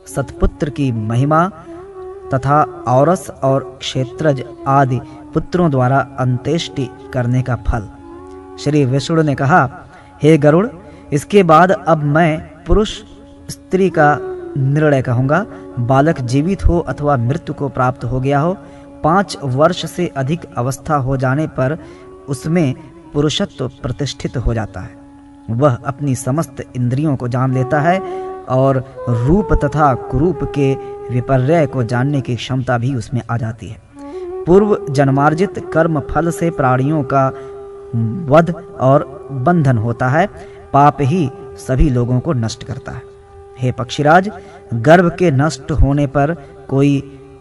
सतपुत्र की महिमा तथा औरस और क्षेत्रज आदि पुत्रों द्वारा अंत्येष्टि करने का फल। श्री विष्णु ने कहा, हे गरुड़, इसके बाद अब मैं पुरुष स्त्री का निर्णय कहूँगा। बालक जीवित हो अथवा मृत्यु को प्राप्त हो गया हो, 5 वर्ष से अधिक अवस्था हो जाने पर उसमें पुरुषत्व प्रतिष्ठित हो जाता है। वह अपनी समस्त इंद्रियों को जान लेता है और रूप तथा कुरूप के विपर्यय को जानने की क्षमता भी उसमें आ जाती है। पूर्व जन्मार्जित कर्म फल से प्राणियों का वध और बंधन होता है। पाप ही सभी लोगों को नष्ट करता है। हे पक्षीराज, गर्भ के नष्ट होने पर कोई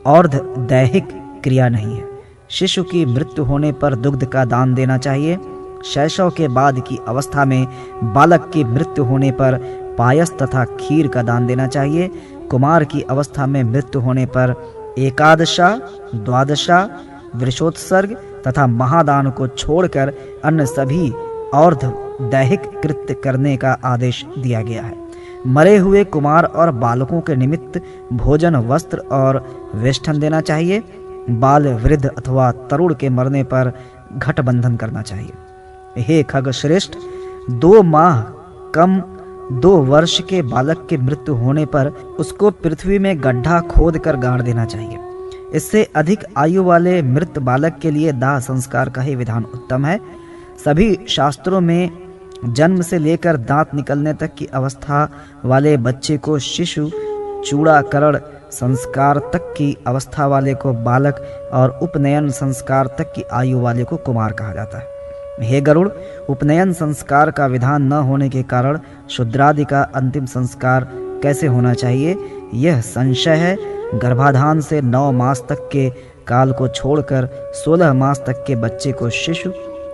अर्ध दैहिक क्रिया नहीं है। शिशु की मृत्यु होने पर दुग्ध का दान देना चाहिए। शैशव के बाद की अवस्था में बालक की मृत्यु होने पर पायस तथा खीर का दान देना चाहिए। कुमार की अवस्था में मृत्यु होने पर एकादशा, द्वादशा, वृषोत्सर्ग तथा महादान को छोड़कर अन्य सभी अर्ध दैहिक कृत्य करने का आदेश दिया गया है। मरे हुए कुमार और बालकों के निमित्त भोजन, वस्त्र और वेष्टन देना चाहिए। बाल, वृद्ध अथवा तरुण के मरने पर घट बंधन करना चाहिए। हे खगश्रेष्ठ, 2 माह कम 2 वर्ष के बालक की मृत्यु होने पर उसको पृथ्वी में गड्ढा खोद कर गाड़ देना चाहिए। इससे अधिक आयु वाले मृत बालक के लिए दाह संस्कार का ही विधान उत्तम है। सभी शास्त्रों में जन्म से लेकर दांत निकलने तक की अवस्था वाले बच्चे को शिशु, चूड़ाकरण संस्कार तक की अवस्था वाले को बालक और उपनयन संस्कार तक की आयु वाले को कुमार कहा जाता है। हे गरुड़, उपनयन संस्कार का विधान न होने के कारण शूद्रादि का अंतिम संस्कार कैसे होना चाहिए, यह संशय है। गर्भाधान से 9 मास तक के काल को छोड़कर 16 मास तक के बच्चे को शिशु,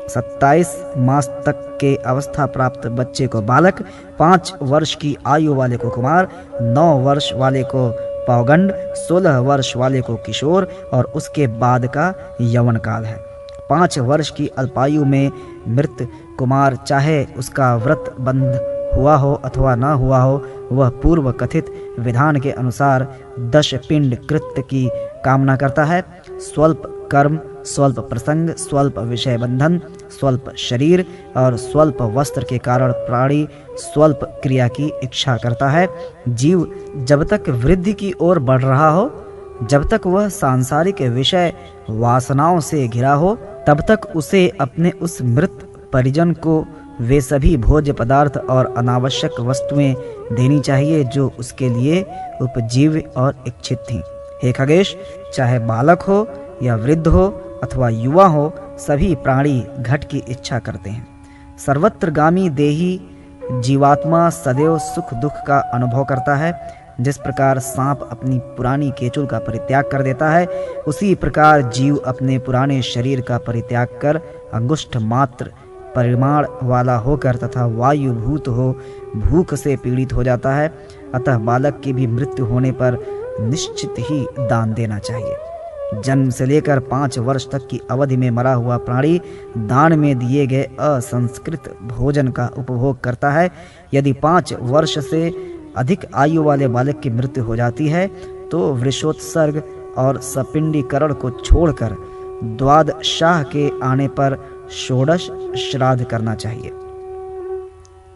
27 मास तक के अवस्था प्राप्त बच्चे को बालक, 5 वर्ष की आयु वाले को कुमार, 9 वर्ष वाले को पौगंड, 16 वर्ष वाले को किशोर और उसके बाद का यौवन काल है। 5 वर्ष की अल्पायु में मृत कुमार, चाहे उसका व्रत बंध हुआ हो अथवा न हुआ हो, वह पूर्व कथित विधान के अनुसार 10 पिंड कृत्य की कामना करता है। स्वल्प कर्म, स्वल्प प्रसंग, स्वल्प विषय बंधन, स्वल्प शरीर और स्वल्प वस्त्र के कारण प्राणी स्वल्प क्रिया की इच्छा करता है। जीव जब तक वृद्धि की ओर बढ़ रहा हो, जब तक वह सांसारिक विषय वासनाओं से घिरा हो, तब तक उसे अपने उस मृत परिजन को वे सभी भोज्य पदार्थ और अनावश्यक वस्तुएं देनी चाहिए जो उसके लिए उपजीव्य और इच्छित थीं। हे खगेश, चाहे बालक हो या वृद्ध हो अथवा युवा हो, सभी प्राणी घट की इच्छा करते हैं। सर्वत्रगामी देही जीवात्मा सदैव सुख दुख का अनुभव करता है। जिस प्रकार सांप अपनी पुरानी केचुल का परित्याग कर देता है, उसी प्रकार जीव अपने पुराने शरीर का परित्याग कर अंगुष्ठ मात्र परिमाण वाला होकर तथा वायुभूत हो भूख से पीड़ित हो जाता है। अतः बालक की भी मृत्यु होने पर निश्चित ही दान देना चाहिए। जन्म से लेकर 5 वर्ष तक की अवधि में मरा हुआ प्राणी दान में दिए गए असंस्कृत भोजन का उपभोग करता है। यदि 5 वर्ष से अधिक आयु वाले बालक की मृत्यु हो जाती है तो वृषोत्सर्ग और सपिंडीकरण को छोड़कर द्वादशाह के आने पर षोडश श्राद्ध करना चाहिए।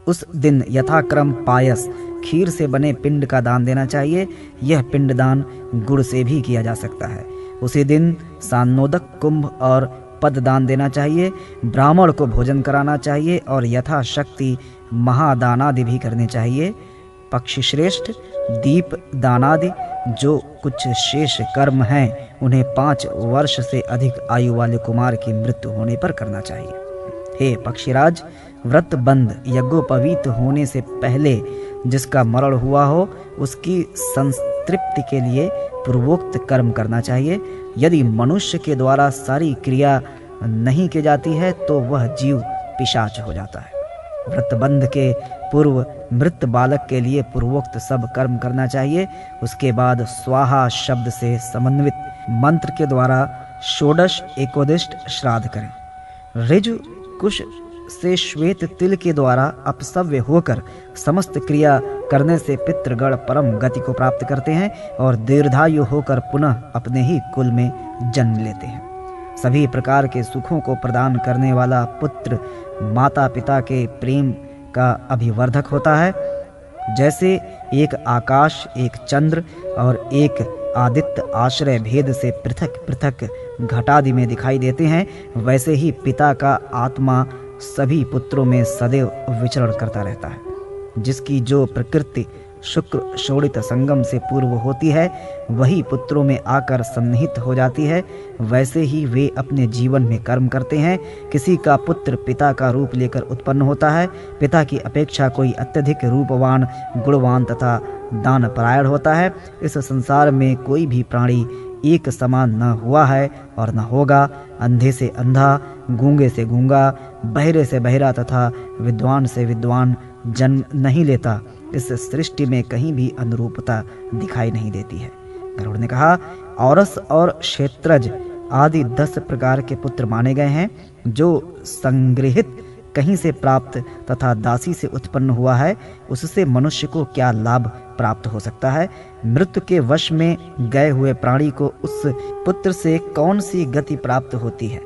उस दिन यथाक्रम पायस, खीर से बने पिंड का दान देना चाहिए। यह पिंड दान गुड़ से भी किया जा सकता है। उसी दिन सान्नोदक, कुंभ और पद दान देना चाहिए। ब्राह्मण को भोजन कराना चाहिए और यथाशक्ति महादानादि भी करने चाहिए। पक्षी श्रेष्ठ, दीप दानादि जो कुछ शेष कर्म हैं उन्हें 5 वर्ष से अधिक आयु वाले कुमार की मृत्यु होने पर करना चाहिए। हे पक्षीराज, व्रत बंध यज्ञोपवीत होने से पहले जिसका मरण हुआ हो उसकी संतृप्ति के लिए पूर्वोक्त कर्म करना चाहिए। यदि मनुष्य के द्वारा सारी क्रिया नहीं की जाती है तो वह जीव पिशाच हो जाता है। व्रतबंध के पूर्व मृत बालक के लिए पूर्वोक्त सब कर्म करना चाहिए। उसके बाद स्वाहा शब्द से समन्वित मंत्र के द्वारा षोडश एकोदिष्ट श्राद्ध करें। ऋजु, कुश, से श्वेत तिल के द्वारा अपसव्य होकर समस्त क्रिया करने से पितृगण परम गति को प्राप्त करते हैं और दीर्घायु होकर पुनः अपने ही कुल में जन्म लेते हैं। सभी प्रकार के सुखों को प्रदान करने वाला पुत्र माता पिता के प्रेम का अभिवर्धक होता है। जैसे एक आकाश, एक चंद्र और एक आदित्य आश्रय भेद से पृथक पृथक घटादि में दिखाई देते हैं, वैसे ही पिता का आत्मा सभी पुत्रों में सदैव विचरण करता रहता है। जिसकी जो प्रकृति शुक्र शोणित संगम से पूर्व होती है, वही पुत्रों में आकर सन्निहित हो जाती है। वैसे ही वे अपने जीवन में कर्म करते हैं। किसी का पुत्र पिता का रूप लेकर उत्पन्न होता है। पिता की अपेक्षा कोई अत्यधिक रूपवान, गुणवान तथा दान परायण होता है। इस संसार में कोई भी प्राणी एक समान न हुआ है और न होगा। अंधे से अंधा, गूंगे से गूंगा, बहरे से बहरा तथा विद्वान से विद्वान जन्म नहीं लेता। इस सृष्टि में कहीं भी अनुरूपता दिखाई नहीं देती है। गरुड़ ने कहा, औरस और क्षेत्रज आदि 10 प्रकार के पुत्र माने गए हैं। जो संग्रहित कहीं से प्राप्त तथा दासी से उत्पन्न हुआ है, उससे मनुष्य को क्या लाभ प्राप्त हो सकता है? मृत्यु के वश में गए हुए प्राणी को उस पुत्र से कौन सी गति प्राप्त होती है?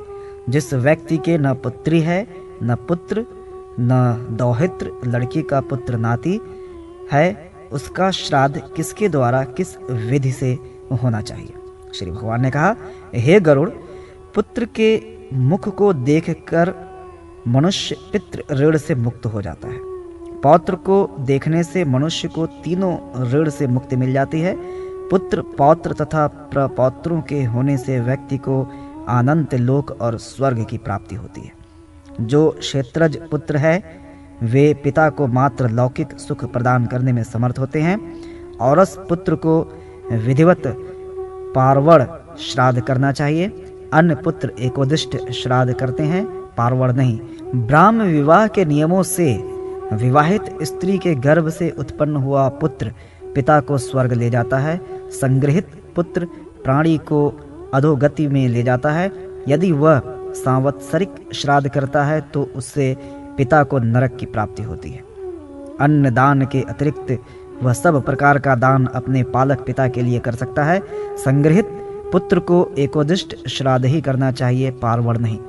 जिस व्यक्ति के न पुत्री है, न पुत्र, न दौहित्र, लड़की का पुत्र नाती है, उसका श्राद्ध किसके द्वारा, किस विधि से होना चाहिए? श्री भगवान ने कहा, हे गरुड़, पुत्र के मुख को देखकर मनुष्य पितृ ऋण से मुक्त हो जाता है। पौत्र को देखने से मनुष्य को तीनों ऋण से मुक्ति मिल जाती है। पुत्र, पौत्र तथा प्रपौत्रों के होने से व्यक्ति को अनंत लोक और स्वर्ग की प्राप्ति होती है। जो क्षेत्रज पुत्र है, वे पिता को मात्र लौकिक सुख प्रदान करने में समर्थ होते हैं। औरस पुत्र को विधिवत पार्वण श्राद्ध करना चाहिए। अन्य पुत्र एकोदिष्ट श्राद्ध करते हैं, पार्वण नहीं। ब्राह्म विवाह के नियमों से विवाहित स्त्री के गर्भ से उत्पन्न हुआ पुत्र पिता को स्वर्ग ले जाता है। संग्रहित पुत्र प्राणी को अधोगति में ले जाता है। यदि वह सांवत्सरिक श्राद्ध करता है तो उससे पिता को नरक की प्राप्ति होती है। अन्न दान के अतिरिक्त वह सब प्रकार का दान अपने पालक पिता के लिए कर सकता है। संग्रहित पुत्र को एकोदिष्ट श्राद्ध ही करना चाहिए, पार्वण नहीं।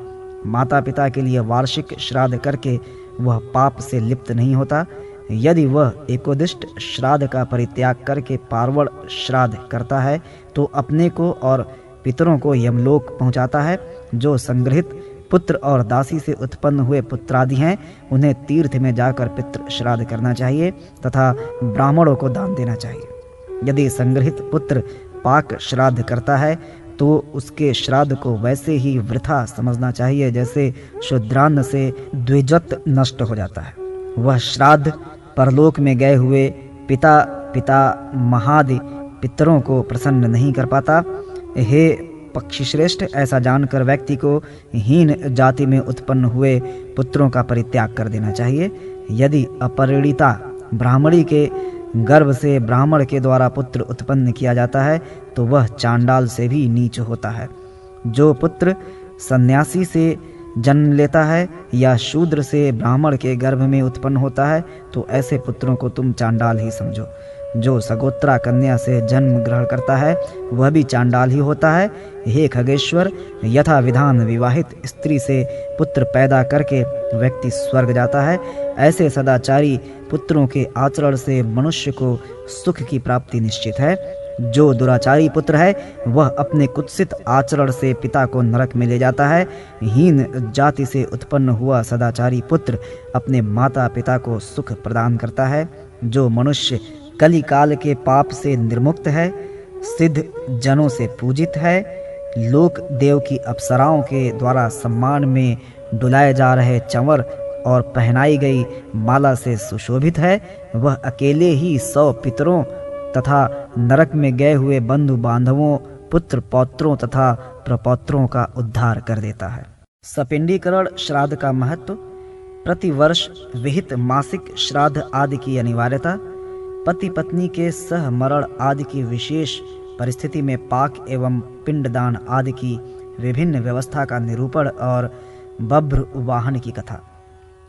माता पिता के लिए वार्षिक श्राद्ध करके वह पाप से लिप्त नहीं होता। यदि वह एकोदिष्ट श्राद्ध का परित्याग करके पार्वण श्राद्ध करता है तो अपने को और पितरों को यमलोक पहुंचाता है। जो संग्रहित पुत्र और दासी से उत्पन्न हुए पुत्रादि हैं, उन्हें तीर्थ में जाकर पितृ श्राद्ध करना चाहिए तथा ब्राह्मणों को दान देना चाहिए। यदि संग्रहित पुत्र पाक श्राद्ध करता है तो उसके श्राद्ध को वैसे ही वृथा समझना चाहिए जैसे शूद्रान्न से द्विजत्व नष्ट हो जाता है। वह श्राद्ध परलोक में गए हुए पिता महादि पितरों को प्रसन्न नहीं कर पाता। हे पक्षी श्रेष्ठ, ऐसा जानकर व्यक्ति को हीन जाति में उत्पन्न हुए पुत्रों का परित्याग कर देना चाहिए। यदि अपरिणीता ब्राह्मणी के गर्भ से ब्राह्मण के द्वारा पुत्र उत्पन्न किया जाता है तो वह चांडाल से भी नीच होता है। जो पुत्र सन्यासी से जन्म लेता है या शूद्र से ब्राह्मण के गर्भ में उत्पन्न होता है तो ऐसे पुत्रों को तुम चांडाल ही समझो। जो सगोत्रा कन्या से जन्म ग्रहण करता है वह भी चांडाल ही होता है। हे खगेश्वर, यथा विधान विवाहित स्त्री से पुत्र पैदा करके व्यक्ति स्वर्ग जाता है, ऐसे सदाचारी पुत्रों के आचरण से मनुष्य को सुख की प्राप्ति निश्चित है। जो दुराचारी पुत्र है वह अपने कुत्सित आचरण से पिता को नरक में ले जाता है। हीन जाति से उत्पन्न हुआ सदाचारी पुत्र अपने माता पिता को सुख प्रदान करता है। जो मनुष्य कली काल के पाप से निर्मुक्त है, सिद्ध जनों से पूजित है, लोक देव की अप्सराओं के द्वारा सम्मान में डुलाए जा रहे चंवर और पहनाई गई माला से सुशोभित है, वह अकेले ही 100 पितरों तथा नरक में गए हुए बंधु बांधवों, पुत्र पौत्रों तथा प्रपौत्रों का उद्धार कर देता है। सपिंडीकरण श्राद्ध का महत्व, प्रतिवर्ष विहित मासिक श्राद्ध आदि की अनिवार्यता, पति पत्नी के सह मरण आदि की विशेष परिस्थिति में पाक एवं पिंडदान आदि की विभिन्न व्यवस्था का निरूपण और बभ्र वाहन की कथा।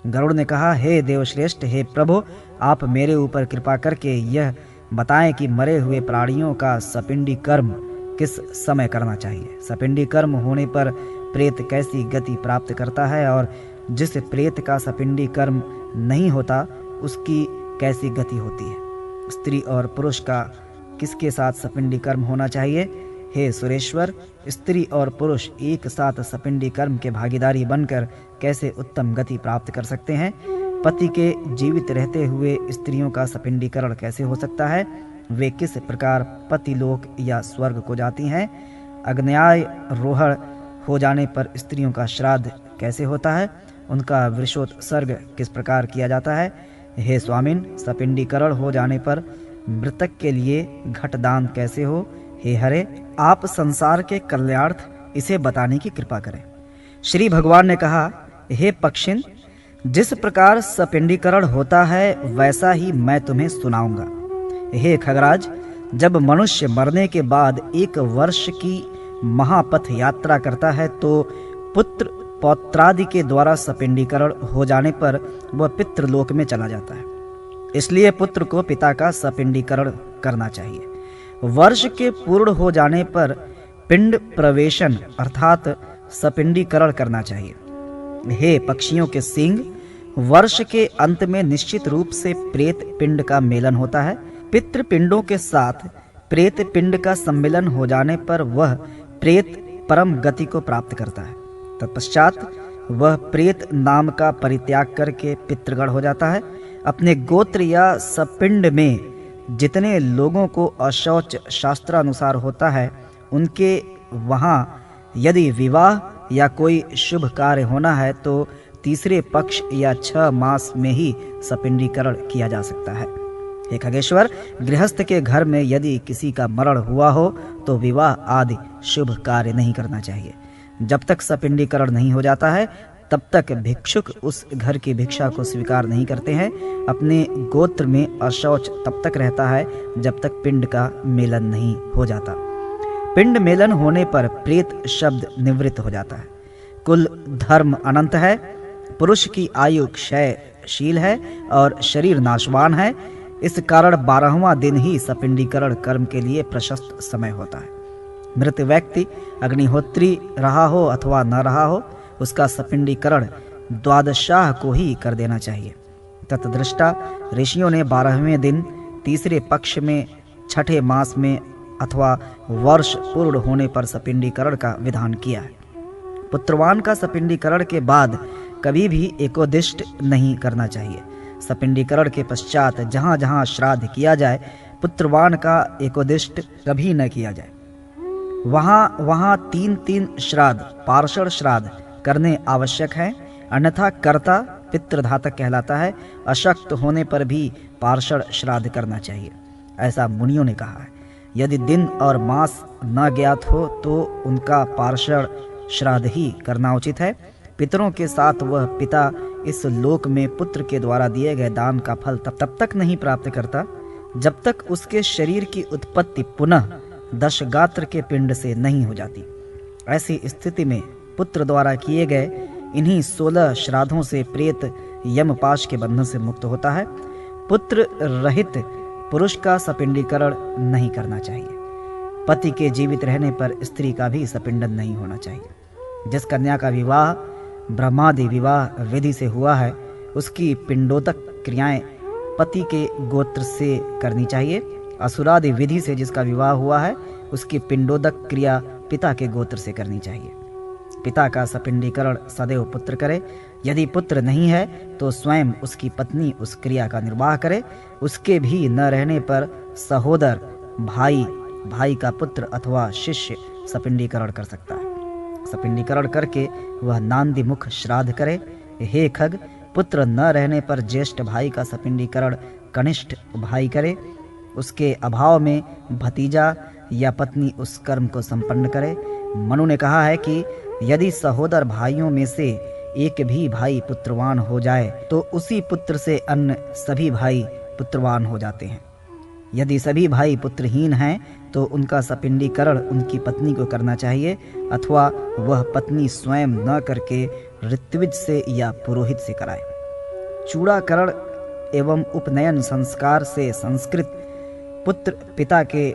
गरुड़ ने कहा, हे देवश्रेष्ठ, हे प्रभु, आप मेरे ऊपर कृपा करके यह बताएं कि मरे हुए प्राणियों का सपिंडी कर्म किस समय करना चाहिए। सपिंडी कर्म होने पर प्रेत कैसी गति प्राप्त करता है और जिस प्रेत का सपिंडी कर्म नहीं होता उसकी कैसी गति होती है। स्त्री और पुरुष का किसके साथ सपिंडी कर्म होना चाहिए? हे सुरेश्वर, स्त्री और पुरुष एक साथ सपिंडी कर्म के भागीदारी बनकर कैसे उत्तम गति प्राप्त कर सकते हैं? पति के जीवित रहते हुए स्त्रियों का सपिंडीकरण कैसे हो सकता है? वे किस प्रकार पति लोक या स्वर्ग को जाती हैं? अग्न्याय रोहण हो जाने पर स्त्रियों का श्राद्ध कैसे होता है? उनका वृषोत्सर्ग किस प्रकार किया जाता है? हे स्वामिन, सपिंडीकरण हो जाने पर मृतक के लिए घटदान कैसे हो? हे हरे, आप संसार के कल्याणार्थ इसे बताने की कृपा करें। श्री भगवान ने कहा, हे पक्षिन, जिस प्रकार सपिंडीकरण होता है वैसा ही मैं तुम्हें सुनाऊंगा। हे खगराज, जब मनुष्य मरने के बाद 1 वर्ष की महापथ यात्रा करता है तो पुत्र पौत्रादि के द्वारा सपिंडीकरण हो जाने पर वह पितृलोक में चला जाता है। इसलिए पुत्र को पिता का सपिंडीकरण करना चाहिए। वर्ष के पूर्ण हो जाने पर पिंड प्रवेशन अर्थात सपिंडीकरण करना चाहिए। हे पक्षियों के सींग, वर्ष के अंत में निश्चित रूप से प्रेत पिंड का मेलन होता है। पितृपिंडों के साथ प्रेत पिंड का सम्मिलन हो जाने पर वह प्रेत परम गति को प्राप्त करता है। तत्पश्चात वह प्रेत नाम का परित्याग करके पितृगण हो जाता है। अपने गोत्र या सपिंड में जितने लोगों को अशौच शास्त्रानुसार होता है उनके वहाँ यदि विवाह या कोई शुभ कार्य होना है तो तीसरे पक्ष या 6 मास में ही सपिंडीकरण किया जा सकता है। हे खगेश्वर, गृहस्थ के घर में यदि किसी का मरण हुआ हो तो विवाह आदि शुभ कार्य नहीं करना चाहिए। जब तक सपिंडीकरण नहीं हो जाता है तब तक भिक्षुक उस घर की भिक्षा को स्वीकार नहीं करते हैं। अपने गोत्र में अशौच तब तक रहता है जब तक पिंड का मेलन नहीं हो जाता। पिंड मेलन होने पर प्रेत शब्द निवृत्त हो जाता है। कुल धर्म अनंत है, पुरुष की आयु क्षयशील है और शरीर नाशवान है। इस कारण 12वां दिन ही सपिंडीकरण कर्म के लिए प्रशस्त समय होता है। मृत व्यक्ति अग्निहोत्री रहा हो अथवा न रहा हो, उसका सपिंडीकरण द्वादशाह को ही कर देना चाहिए। तत्दृष्टा ऋषियों ने 12वें दिन, तीसरे पक्ष में, 6ठे मास में अथवा वर्ष पूर्ण होने पर सपिंडीकरण का विधान किया है। पुत्रवान का सपिंडीकरण के बाद कभी भी एकोदिष्ट नहीं करना चाहिए। सपिंडीकरण के पश्चात जहाँ जहाँ श्राद्ध किया जाए, पुत्रवान का एकोदिष्ट कभी न किया जाए। वहाँ 3 श्राद्ध, पार्षण श्राद्ध करने आवश्यक है, अन्यथा कर्ता पितृधातक कहलाता है। अशक्त होने पर भी पार्षण श्राद्ध करना चाहिए, ऐसा मुनियों ने कहा है। यदि दिन और मास न ज्ञात हो तो उनका पार्षण श्राद्ध ही करना उचित है। पितरों के साथ वह पिता इस लोक में पुत्र के द्वारा दिए गए दान का फल तब तक नहीं प्राप्त करता जब तक उसके शरीर की उत्पत्ति पुनः 10 गात्र के पिंड से नहीं हो जाती। ऐसी स्थिति में पुत्र द्वारा किए गए इन्हीं 16 श्राद्धों से प्रेत यमपाश के बंधन से मुक्त होता है। पुत्र रहित पुरुष का सपिंडीकरण नहीं करना चाहिए। पति के जीवित रहने पर स्त्री का भी सपिंडन नहीं होना चाहिए। जिस कन्या का विवाह ब्रह्मादि विवाह विधि से हुआ है उसकी पिंडोदक क्रियाएं पति के गोत्र से करनी चाहिए। असुरादि विधि से जिसका विवाह हुआ है उसकी पिंडोदक क्रिया पिता के गोत्र से करनी चाहिए। पिता का सपिंडीकरण सदैव पुत्र करे। यदि पुत्र नहीं है तो स्वयं उसकी पत्नी उस क्रिया का निर्वाह करे। उसके भी न रहने पर सहोदर, भाई का पुत्र अथवा शिष्य सपिंडीकरण कर सकता है। सपिंडीकरण करके वह नांदी मुख श्राद्ध करे। हे खग, पुत्र न रहने पर ज्येष्ठ भाई का सपिंडीकरण कनिष्ठ भाई करे। उसके अभाव में भतीजा या पत्नी उस कर्म को संपन्न करे। मनु ने कहा है कि यदि सहोदर भाइयों में से एक भी भाई पुत्रवान हो जाए तो उसी पुत्र से अन्य सभी भाई पुत्रवान हो जाते हैं। यदि सभी भाई पुत्रहीन हैं तो उनका सपिंडीकरण उनकी पत्नी को करना चाहिए अथवा वह पत्नी स्वयं न करके ऋत्विज से या पुरोहित से कराए। चूड़ाकरण एवं उपनयन संस्कार से संस्कृत पुत्र पिता के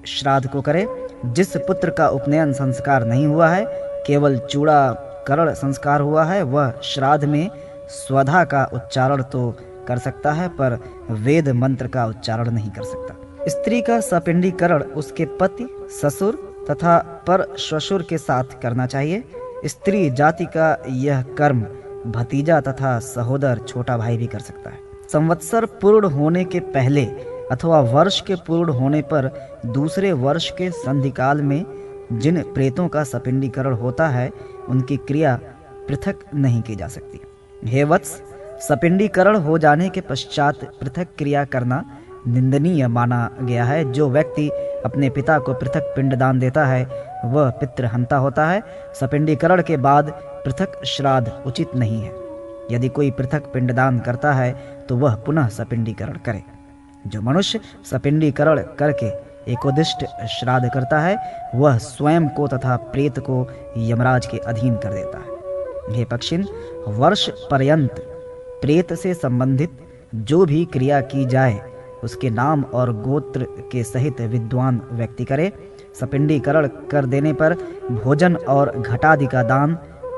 श्राद्ध को करे। जिस पुत्र का उपनयन संस्कार नहीं हुआ है, केवल चूड़ाकरण संस्कार हुआ है, वह श्राद्ध में स्वधा का उच्चारण तो कर सकता है पर वेद मंत्र का उच्चारण नहीं कर सकता। स्त्री का सपिंडीकरण उसके पति, ससुर तथा पर श्वशुर के साथ करना चाहिए। स्त्री जाति का यह कर्म भतीजा तथा सहोदर छोटा भाई भी कर सकता है। संवत्सर पूर्ण होने के पहले अथवा वर्ष के पूर्ण होने पर दूसरे वर्ष के संधिकाल में जिन प्रेतों का सपिंडीकरण होता है, उनकी क्रिया पृथक नहीं की जा सकती। हे वत्स, सपिंडीकरण हो जाने के पश्चात पृथक क्रिया करना निंदनीय माना गया है। जो व्यक्ति अपने पिता को पृथक पिंडदान देता है, वह पितृहंता होता है। सपिंडीकरण के बाद पृथक श्राद्ध उचित नहीं है। यदि कोई पृथक पिंडदान करता है तो वह पुनः सपिंडीकरण करे। जो मनुष्य सपिंडीकरण करके एकोदिष्ट श्राद्ध करता है, वह स्वयं को तथा प्रेत को यमराज के अधीन कर देता है। हे पक्षिन, वर्ष पर्यंत प्रेत से संबंधित जो भी क्रिया की जाए, उसके नाम और गोत्र के सहित विद्वान व्यक्ति करे। सपिंडीकरण कर देने पर भोजन और घटादि का दान,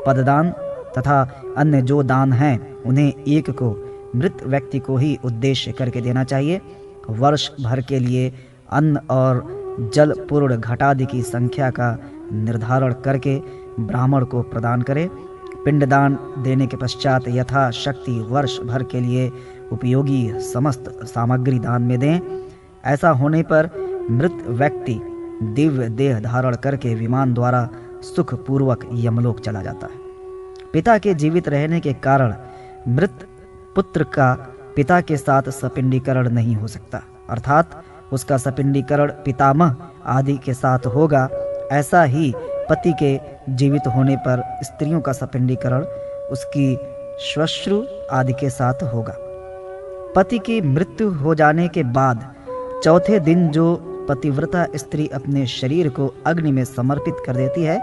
पददान तथा अन्य जो दान हैं, उन्हें एक को मृत व्यक्ति को ही उद्देश्य करके देना चाहिए। वर्ष भर के लिए अन्न और जल पूर्ण घटादि की संख्या का निर्धारण करके ब्राह्मण को प्रदान करे। पिंडदान देने के पश्चात यथा शक्ति वर्ष भर के लिए उपयोगी समस्त सामग्री दान में दें। ऐसा होने पर मृत व्यक्ति दिव्य देह धारण करके विमान द्वारा सुखपूर्वक यमलोक चला जाता है। पिता के जीवित रहने के कारण मृत पुत्र का पिता के साथ सपिंडीकरण नहीं हो सकता, अर्थात उसका सपिंडीकरण पितामह आदि के साथ होगा। ऐसा ही पति के जीवित होने पर स्त्रियों का सपिंडीकरण उसकी श्वश्रु आदि के साथ होगा। पति की मृत्यु हो जाने के बाद चौथे दिन जो पतिव्रता स्त्री अपने शरीर को अग्नि में समर्पित कर देती है,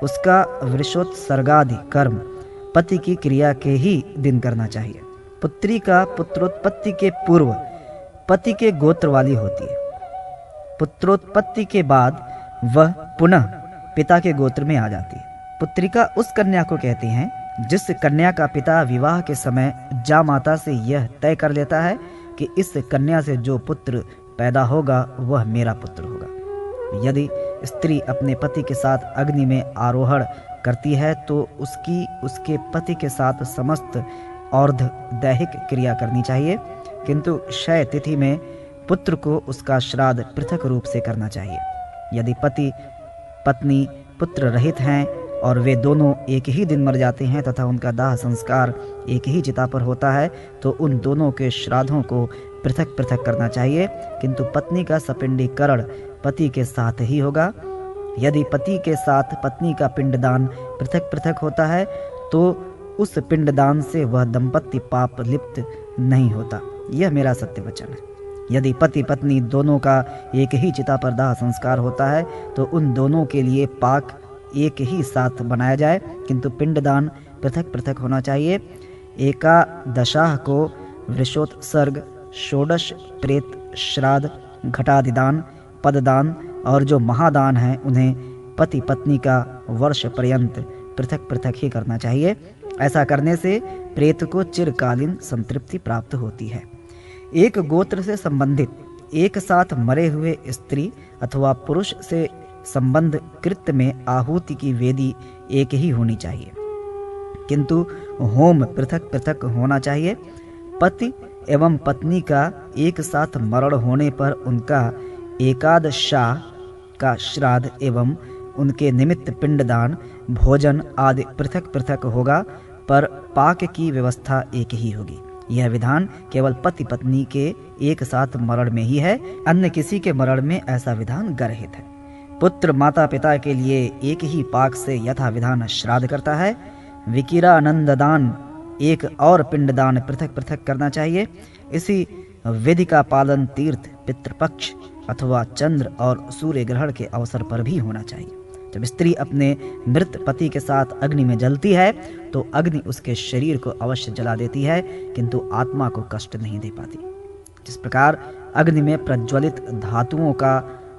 उसका वृषोत्सर्गादि कर्म पति की क्रिया के ही दिन करना चाहिए। पुत्री का पुत्रोत्पत्ति के पूर्व पति के गोत्र वाली होती है। पुत्रोत्पत्ति के बाद वह पुनः पिता के गोत्र में आ जाती है। पुत्रिका उस कन्या को कहते हैं जिस कन्या का पिता विवाह के समय जामाता से यह तय कर लेता है कि इस कन्या से जो पुत्र पैदा होगा वह मेरा पुत्र होगा। यदि स्त्री अपने पति के साथ अग्नि में आरोहण करती है तो उसकी उसके पति के साथ समस्त अर्ध दैहिक क्रिया करनी चाहिए, किंतु क्षय तिथि में पुत्र को उसका श्राद्ध पृथक रूप से करना चाहिए। यदि पति पत्नी पुत्र रहित हैं और वे दोनों एक ही दिन मर जाते हैं तथा उनका दाह संस्कार एक ही चिता पर होता है, तो उन दोनों के श्राद्धों को पृथक पृथक करना चाहिए, किंतु पत्नी का सपिंडीकरण पति के साथ ही होगा। यदि पति के साथ पत्नी का पिंडदान पृथक पृथक होता है तो उस पिंडदान से वह दंपत्ति पाप लिप्त नहीं होता। यह मेरा सत्य वचन है। यदि पति पत्नी दोनों का एक ही चिता पर दाह संस्कार होता है तो उन दोनों के लिए पाक एक ही साथ बनाया जाए, किंतु पिंडदान पृथक पृथक होना चाहिए। एकादशाह को वृषोत्सर्ग, षोडश प्रेत श्राद्ध, घटादिदान, पददान और जो महादान हैं उन्हें पति पत्नी का वर्ष पर्यंत पृथक पृथक ही करना चाहिए। ऐसा करने से प्रेत को चिरकालीन संतृप्ति प्राप्त होती है। एक गोत्र से संबंधित एक साथ मरे हुए स्त्री अथवा पुरुष से संबंध कृत्य में आहुति की वेदी एक ही होनी चाहिए, किंतु होम पृथक पृथक होना चाहिए। पति एवं पत्नी का एक साथ मरण होने पर उनका एकादशाह का श्राद्ध एवं उनके निमित्त पिंडदान, भोजन आदि पृथक पृथक होगा, पर पाक की व्यवस्था एक ही होगी। यह विधान केवल पति पत्नी के एक साथ मरण में ही है, अन्य किसी के मरण में ऐसा विधान गर्हित है। पुत्र माता पिता के लिए एक ही पाक से यथा विधान श्राद्ध करता है। विकिरानंददान एक और पिंडदान पृथक पृथक करना चाहिए। इसी विधि का पालन तीर्थ, पितृपक्ष अथवा चंद्र और सूर्य ग्रहण के अवसर पर भी होना चाहिए। जब स्त्री अपने मृत पति के साथ अग्नि में जलती है तो अग्नि उसके शरीर को अवश्य जला देती है, किंतु आत्मा को कष्ट नहीं दे पाती। जिस प्रकार अग्नि में प्रज्वलित धातुओं का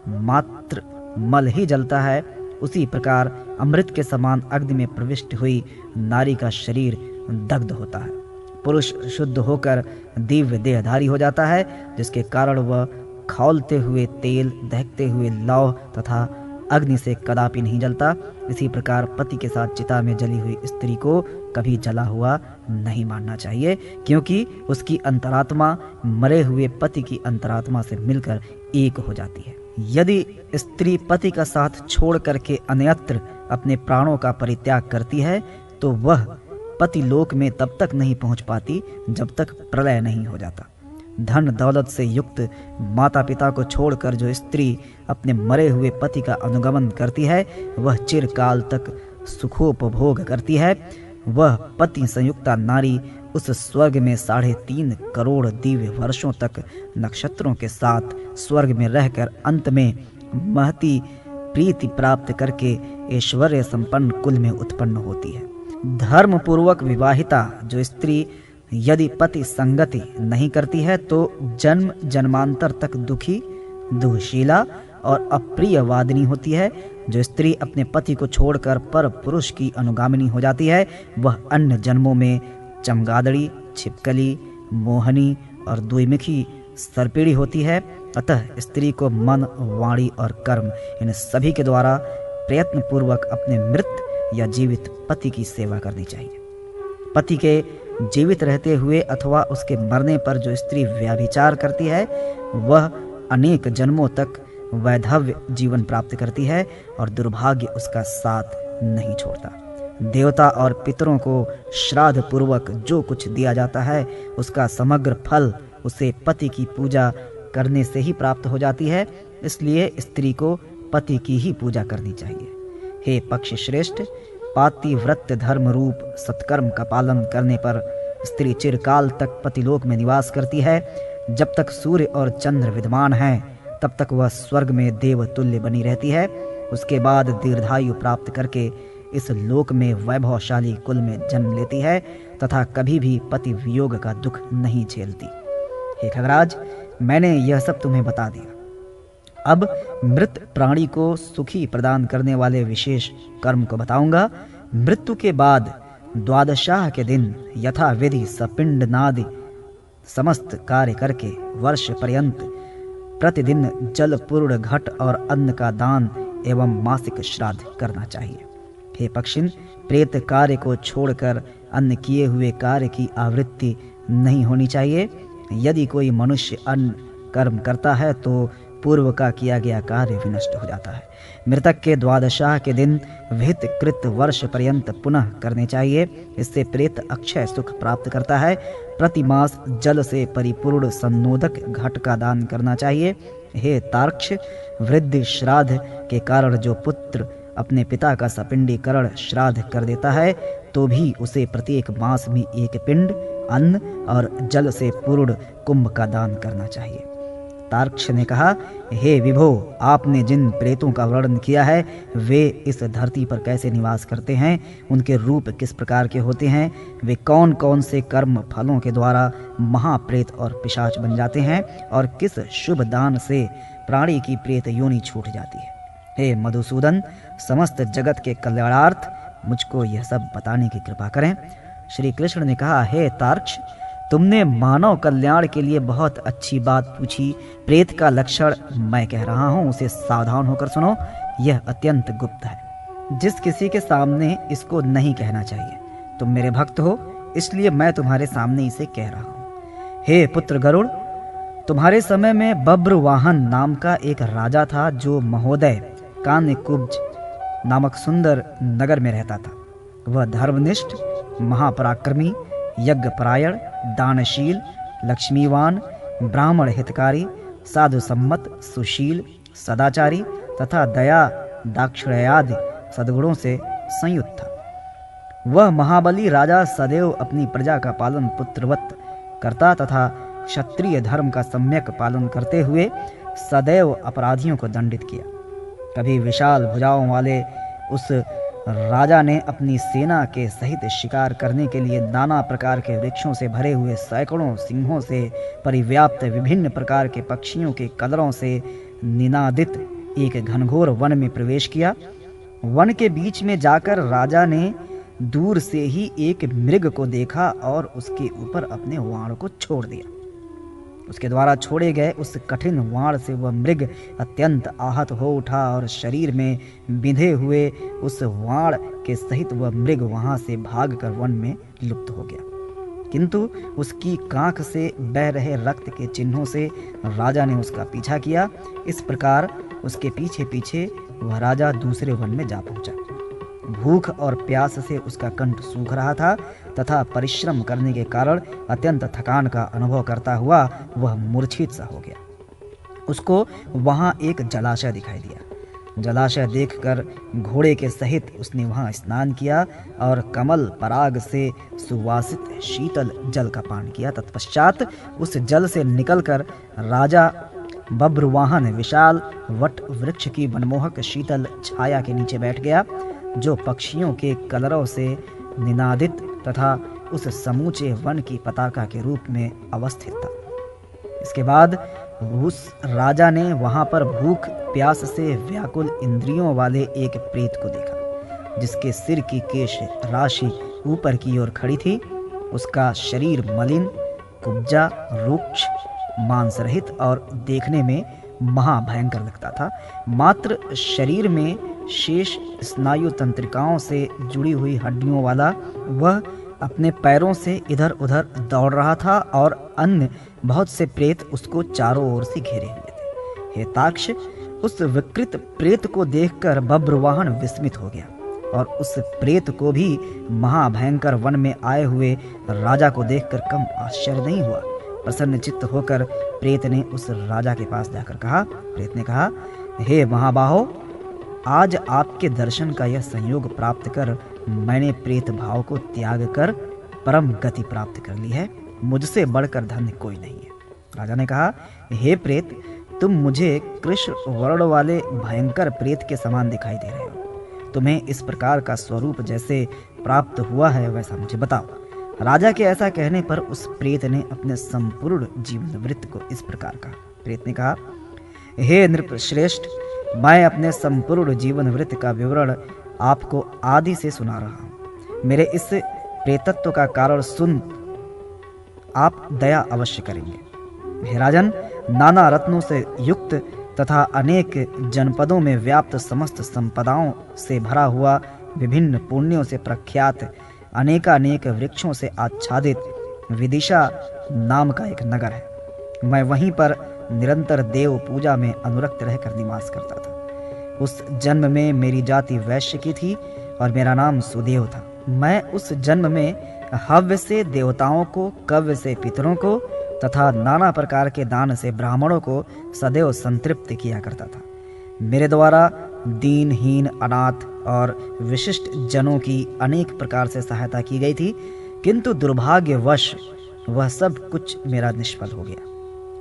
मात्र मल ही जलता है, उसी प्रकार अमृत के समान अग्नि में प्रविष्ट हुई नारी का शरीर दग्ध होता है। पुरुष शुद्ध होकर दिव्य देहधारी हो जाता है, जिसके कारण वह खौलते हुए तेल, दहकते हुए लौह तथा अग्नि से कदापि नहीं जलता। इसी प्रकार पति के साथ चिता में जली हुई स्त्री को कभी जला हुआ नहीं मानना चाहिए, क्योंकि उसकी अंतरात्मा मरे हुए पति की अंतरात्मा से मिलकर एक हो जाती है। यदि स्त्री पति का साथ छोड़ करके अन्यत्र अपने प्राणों का परित्याग करती है तो वह पति लोक में तब तक नहीं पहुंच पाती जब तक प्रलय नहीं हो जाता। धन दौलत से युक्त माता पिता को छोड़कर जो स्त्री अपने मरे हुए पति का अनुगमन करती है वह चिरकाल तक सुखोपभोग करती है। वह पति संयुक्ता नारी उस स्वर्ग में 3.5 करोड़ दिव्य वर्षों तक नक्षत्रों के साथ स्वर्ग में रहकर अंत में महती प्रीति प्राप्त करके ऐश्वर्य संपन्न कुल में उत्पन्न होती है। धर्म पूर्वक विवाहिता जो स्त्री यदि पति संगति नहीं करती है तो जन्म जन्मांतर तक दुखी, दुःशीला और अप्रिय वादिनी होती है। जो स्त्री अपने पति को छोड़कर पर पुरुष की अनुगामिनी हो जाती है वह अन्य जन्मों में चमगादड़ी, छिपकली, मोहनी और द्विमुखी सर्पिणी होती है। अतः स्त्री को मन, वाणी और कर्म इन सभी के द्वारा प्रयत्न पूर्वक अपने मृत या जीवित पति की सेवा करनी चाहिए। पति के जीवित रहते हुए अथवा उसके मरने पर जो स्त्री व्यभिचार करती है वह अनेक जन्मों तक वैधव्य जीवन प्राप्त करती है और दुर्भाग्य उसका साथ नहीं छोड़ता। देवता और पितरों को श्राद्ध पूर्वक जो कुछ दिया जाता है उसका समग्र फल उसे पति की पूजा करने से ही प्राप्त हो जाती है। इसलिए स्त्री को पति की ही पूजा करनी चाहिए। हे पक्ष श्रेष्ठ, पातिव्रत्य धर्म रूप सत्कर्म का पालन करने पर स्त्री चिरकाल तक पतिलोक में निवास करती है। जब तक सूर्य और चंद्र विद्यमान हैं तब तक वह स्वर्ग में देवतुल्य बनी रहती है। उसके बाद दीर्घायु प्राप्त करके इस लोक में वैभवशाली कुल में जन्म लेती है तथा कभी भी पति वियोग का दुख नहीं झेलती। हे खगराज, मैंने यह सब तुम्हें बता दिया। अब मृत प्राणी को सुखी प्रदान करने वाले विशेष कर्म को बताऊंगा। मृत्यु के बाद द्वादशाह के दिन यथा विधि सपिंड नादि समस्त कार्य करके वर्ष पर्यंत प्रतिदिन जल, पूर्ण घट और अन्न का दान एवं मासिक श्राद्ध करना चाहिए। हे पक्षिन, प्रेत कार्य को छोड़कर अन्य किए हुए कार्य की आवृत्ति नहीं होनी चाहिए। यदि कोई मनुष्य अन्य कर्म करता है तो पूर्व का किया गया कार्य विनष्ट हो जाता है। मृतक के द्वादशाह के दिन विहित कृत वर्ष पर्यंत पुनः करने चाहिए। इससे प्रेत अक्षय सुख प्राप्त करता है। प्रति मास जल से परिपूर्ण सन्नोदक घट का दान करना चाहिए। हे तार्क्ष, वृद्धि श्राद्ध के कारण जो पुत्र अपने पिता का सपिंडीकरण श्राद्ध कर देता है तो भी उसे प्रत्येक मास में 1 पिंड अन्न और जल से पूर्ण कुंभ का दान करना चाहिए। तार्क्ष ने कहा, हे विभो, आपने जिन प्रेतों का वर्णन किया है वे इस धरती पर कैसे निवास करते हैं, उनके रूप किस प्रकार के होते हैं, वे कौन कौन से कर्म फलों के द्वारा महाप्रेत और पिशाच बन जाते हैं और किस शुभ दान से प्राणी की प्रेत योनि छूट जाती है। हे मधुसूदन, समस्त जगत के कल्याणार्थ मुझको यह सब बताने की कृपा करें। श्री कृष्ण ने कहा, हे तार्क्ष, तुमने मानव कल्याण के लिए बहुत अच्छी बात पूछी। प्रेत का लक्षण मैं कह रहा हूँ, उसे सावधान होकर सुनो। यह अत्यंत गुप्त है, जिस किसी के सामने इसको नहीं कहना चाहिए। तुम मेरे भक्त हो, इसलिए मैं तुम्हारे सामने इसे कह रहा हूँ। हे पुत्र गरुड़, तुम्हारे समय में बब्रवाहन नाम का एक राजा था जो महोदय कान्यकुब्ज नामक सुंदर नगर में रहता था। वह धर्मनिष्ठ, महापराक्रमी, यज्ञपरायण, दानशील, लक्ष्मीवान, ब्राह्मण हितकारी, साधु सम्मत, सुशील, सदाचारी तथा दया दाक्षिण्यादि सद्गुणों से संयुक्त था। वह महाबली राजा सदैव अपनी प्रजा का पालन पुत्रवत करता तथा क्षत्रिय धर्म का सम्यक पालन करते हुए सदैव अपराधियों को दंडित किया। कभी विशाल भुजाओं वाले उस राजा ने अपनी सेना के सहित शिकार करने के लिए नाना प्रकार के वृक्षों से भरे हुए सैकड़ों सिंहों से परिव्याप्त विभिन्न प्रकार के पक्षियों के कलरों से निनादित एक घनघोर वन में प्रवेश किया। वन के बीच में जाकर राजा ने दूर से ही एक मृग को देखा और उसके ऊपर अपने वाण को छोड़ दिया। उसके द्वारा छोड़े गए उस कठिन वाण से वह मृग अत्यंत आहत हो उठा और शरीर में बिंधे हुए उस वाण के सहित वह मृग वहां से भागकर वन में लुप्त हो गया। किंतु उसकी कांख से बह रहे रक्त के चिन्हों से राजा ने उसका पीछा किया। इस प्रकार उसके पीछे पीछे वह राजा दूसरे वन में जा पहुंचा। भूख और प्यास से उसका कंठ सूख रहा था तथा परिश्रम करने के कारण अत्यंत थकान का अनुभव करता हुआ वह मूर्छित सा हो गया। उसको वहां एक जलाशय दिखाई दिया। जलाशय देखकर घोड़े के सहित उसने वहां स्नान किया और कमल पराग से सुवासित शीतल जल का पान किया। तत्पश्चात उस जल से निकलकर राजा बब्रवाहन विशाल वट वृक्ष की मनमोहक शीतल छाया के नीचे बैठ गया, जो पक्षियों के कलरों से निनादित तथा उस समूचे वन की पताका के रूप में अवस्थित था। इसके बाद उस राजा ने वहां पर भूख प्यास से व्याकुल इंद्रियों वाले एक प्रेत को देखा, जिसके सिर की केश राशि ऊपर की ओर खड़ी थी। उसका शरीर मलिन, कुब्जा, रुक्ष, मांस रहित और देखने में महाभयंकर लगता था। मात्र शरीर में शेष स्नायु तंत्रिकाओं से जुड़ी हुई हड्डियों वाला वह अपने पैरों से इधर उधर दौड़ रहा था और अन्य बहुत से प्रेत उसको चारों ओर से घेरे हुए थे। हेताक्ष, उस विकृत प्रेत को देखकर बब्रवाहन विस्मित हो गया और उस प्रेत को भी महाभयंकर वन में आए हुए राजा को देखकर कम आश्चर्य नहीं हुआ। प्रसन्न चित्त होकर प्रेत ने उस राजा के पास जाकर कहा, प्रेत ने कहा, हे महाबाहो, आज आपके दर्शन का यह संयोग प्राप्त कर मैंने प्रेत भाव को त्याग कर परम गति प्राप्त कर ली है। मुझसे बढ़कर धन्य कोई नहीं है। राजा ने कहा, हे प्रेत, तुम मुझे कृष्ण वर्ण वाले भयंकर प्रेत के समान दिखाई दे रहे हो। तुम्हें इस प्रकार का स्वरूप जैसे प्राप्त हुआ है वैसा मुझे बताओ। राजा के ऐसा कहने पर उस प्रेत ने अपने संपूर्ण जीवन वृत्त को इस प्रकार कहा। प्रेत ने कहा, हे नृप श्रेष्ठ, मैं अपने संपूर्ण जीवन वृत्त का विवरण आपको आदि से सुना रहा हूँ। मेरे इस प्रेतत्व का कारण सुन आप दया अवश्य करेंगे। हे राजन, नाना रत्नों से युक्त तथा अनेक जनपदों में व्याप्त समस्त संपदाओं से भरा हुआ, विभिन्न पुण्यों से प्रख्यात, अनेकानेक वृक्षों से आच्छादित विदिशा नाम का एक नगर है। मैं वहीं पर निरंतर देव पूजा में अनुरक्त रहकर निवास करता था। उस जन्म में मेरी जाति वैश्य की थी और मेरा नाम सुदेव था। मैं उस जन्म में हव्य से देवताओं को, कव्य से पितरों को तथा नाना प्रकार के दान से ब्राह्मणों को सदैव संतृप्त किया करता था। मेरे द्वारा दीनहीन, अनाथ और विशिष्ट जनों की अनेक प्रकार से सहायता की गई थी, किंतु दुर्भाग्यवश वह सब कुछ मेरा निष्फल हो गया।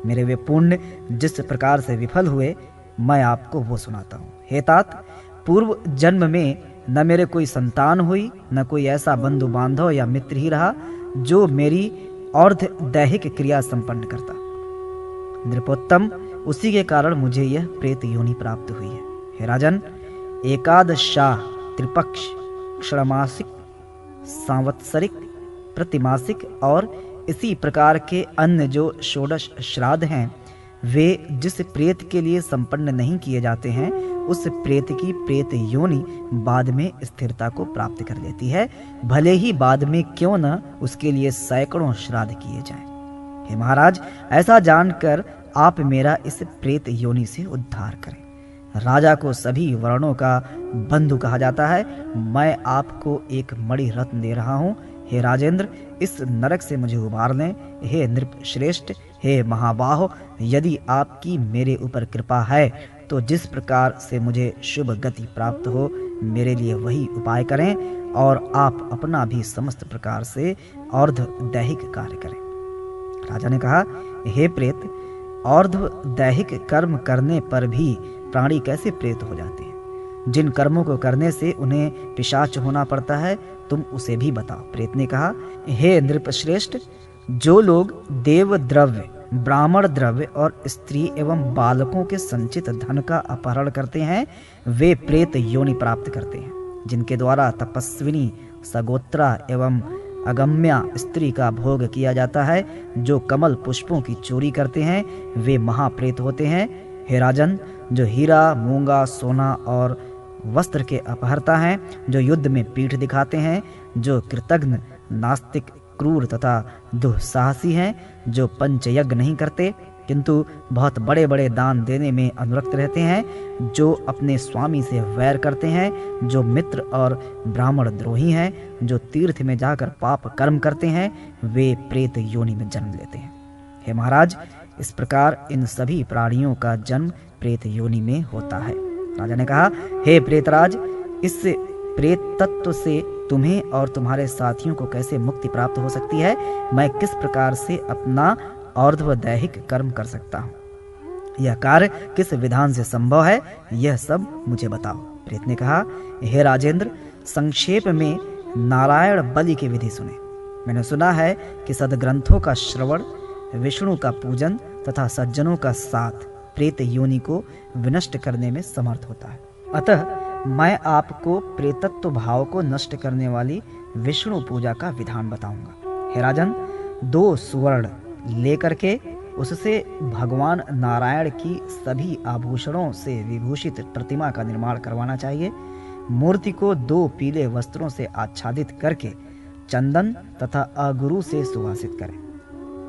मेरे वे पुण्य जिस प्रकार से विफल हुए, मैं आपको वो सुनाता हूँ। हे तात, पूर्व जन्म में न मेरे कोई संतान हुई, न कोई ऐसा बंधु बांधव या मित्र ही रहा जो मेरी अर्ध दैहिक क्रिया संपन्न करता। नृपोत्तम, उसी के कारण मुझे यह प्रेत योनि प्राप्त हुई है। हे राजन, एकादशाह, त्रिपक्ष, षणमासिक, सांवत्सरिक, प्रतिमासिक और इसी प्रकार के अन्य जो षोडश श्राद्ध हैं, वे जिस प्रेत के लिए संपन्न नहीं किए जाते हैं, उस प्रेत की प्रेत योनि बाद में स्थिरता को प्राप्त कर लेती है, भले ही बाद में क्यों न उसके लिए सैकड़ों श्राद्ध किए जाएं। हे महाराज, ऐसा जानकर आप मेरा इस प्रेत योनि से उद्धार करें। राजा को सभी वर्णों का बंधु कहा जाता है। मैं आपको एक मणि रत्न दे रहा हूँ। हे राजेंद्र, इस नरक से मुझे उबार लें। हे नृप श्रेष्ठ, हे महाबाहो, यदि आपकी मेरे ऊपर कृपा है तो जिस प्रकार से मुझे शुभ गति प्राप्त हो, मेरे लिए वही उपाय करें और आप अपना भी समस्त प्रकार से अर्ध दैहिक कार्य करें। राजा ने कहा, हे प्रेत, अर्ध दैहिक कर्म करने पर भी प्राणी कैसे प्रेत हो जाते हैं? जिन कर्मों को करने से उन्हें पिशाच होना पड़ता है, तुम उसे भी बताओ। प्रेत ने कहा, हे नृपश्रेष्ठ, जो लोग देव द्रव्य, ब्राह्मण द्रव्य और स्त्री एवं बालकों के संचित धन का अपहरण करते हैं, वे प्रेत योनि प्राप्त करते हैं। जिनके द्वारा तपस्विनी, सगोत्रा एवं अगम्या स्त्री का भोग किया जाता है, जो कमल पुष्पों की चोरी करते हैं, वे महाप्रेत होते हैं। हे राजन, जो हीरा, मूंगा, सोना और वस्त्र के अपहरता हैं, जो युद्ध में पीठ दिखाते हैं, जो कृतघ्न, नास्तिक, क्रूर तथा दुस्साहसी हैं, जो पंचयज्ञ नहीं करते किंतु बहुत बड़े बड़े दान देने में अनुरक्त रहते हैं, जो अपने स्वामी से वैर करते हैं, जो मित्र और ब्राह्मण द्रोही हैं, जो तीर्थ में जाकर पाप कर्म करते हैं, वे प्रेत योनि में जन्म लेते हैं। हे महाराज, इस प्रकार इन सभी प्राणियों का जन्म प्रेत योनि में होता है। राजा ने कहा, हे प्रेतराज, इस प्रेत तत्व से तुम्हें और तुम्हारे साथियों को कैसे मुक्ति प्राप्त हो सकती है? मैं किस प्रकार से अपना और्ध्वदैहिक कर्म कर सकता हूँ? यह कार्य किस विधान से संभव है, यह सब मुझे बताओ। प्रेत ने कहा, हे राजेंद्र, संक्षेप में नारायण बलि की विधि सुने। मैंने सुना है कि सदग्रंथों का श्रवण, विष्णु का पूजन तथा सज्जनों का साथ प्रेत योनि को विनष्ट करने में समर्थ होता है। अतः मैं आपको प्रेतत्व भाव को नष्ट करने वाली विष्णु पूजा का विधान बताऊंगा। हे राजन, 2 सुवर्ण लेकर के उससे भगवान नारायण की सभी आभूषणों से विभूषित प्रतिमा का निर्माण करवाना चाहिए। मूर्ति को 2 पीले वस्त्रों से आच्छादित करके चंदन तथा अगुरु से सुवासित करें।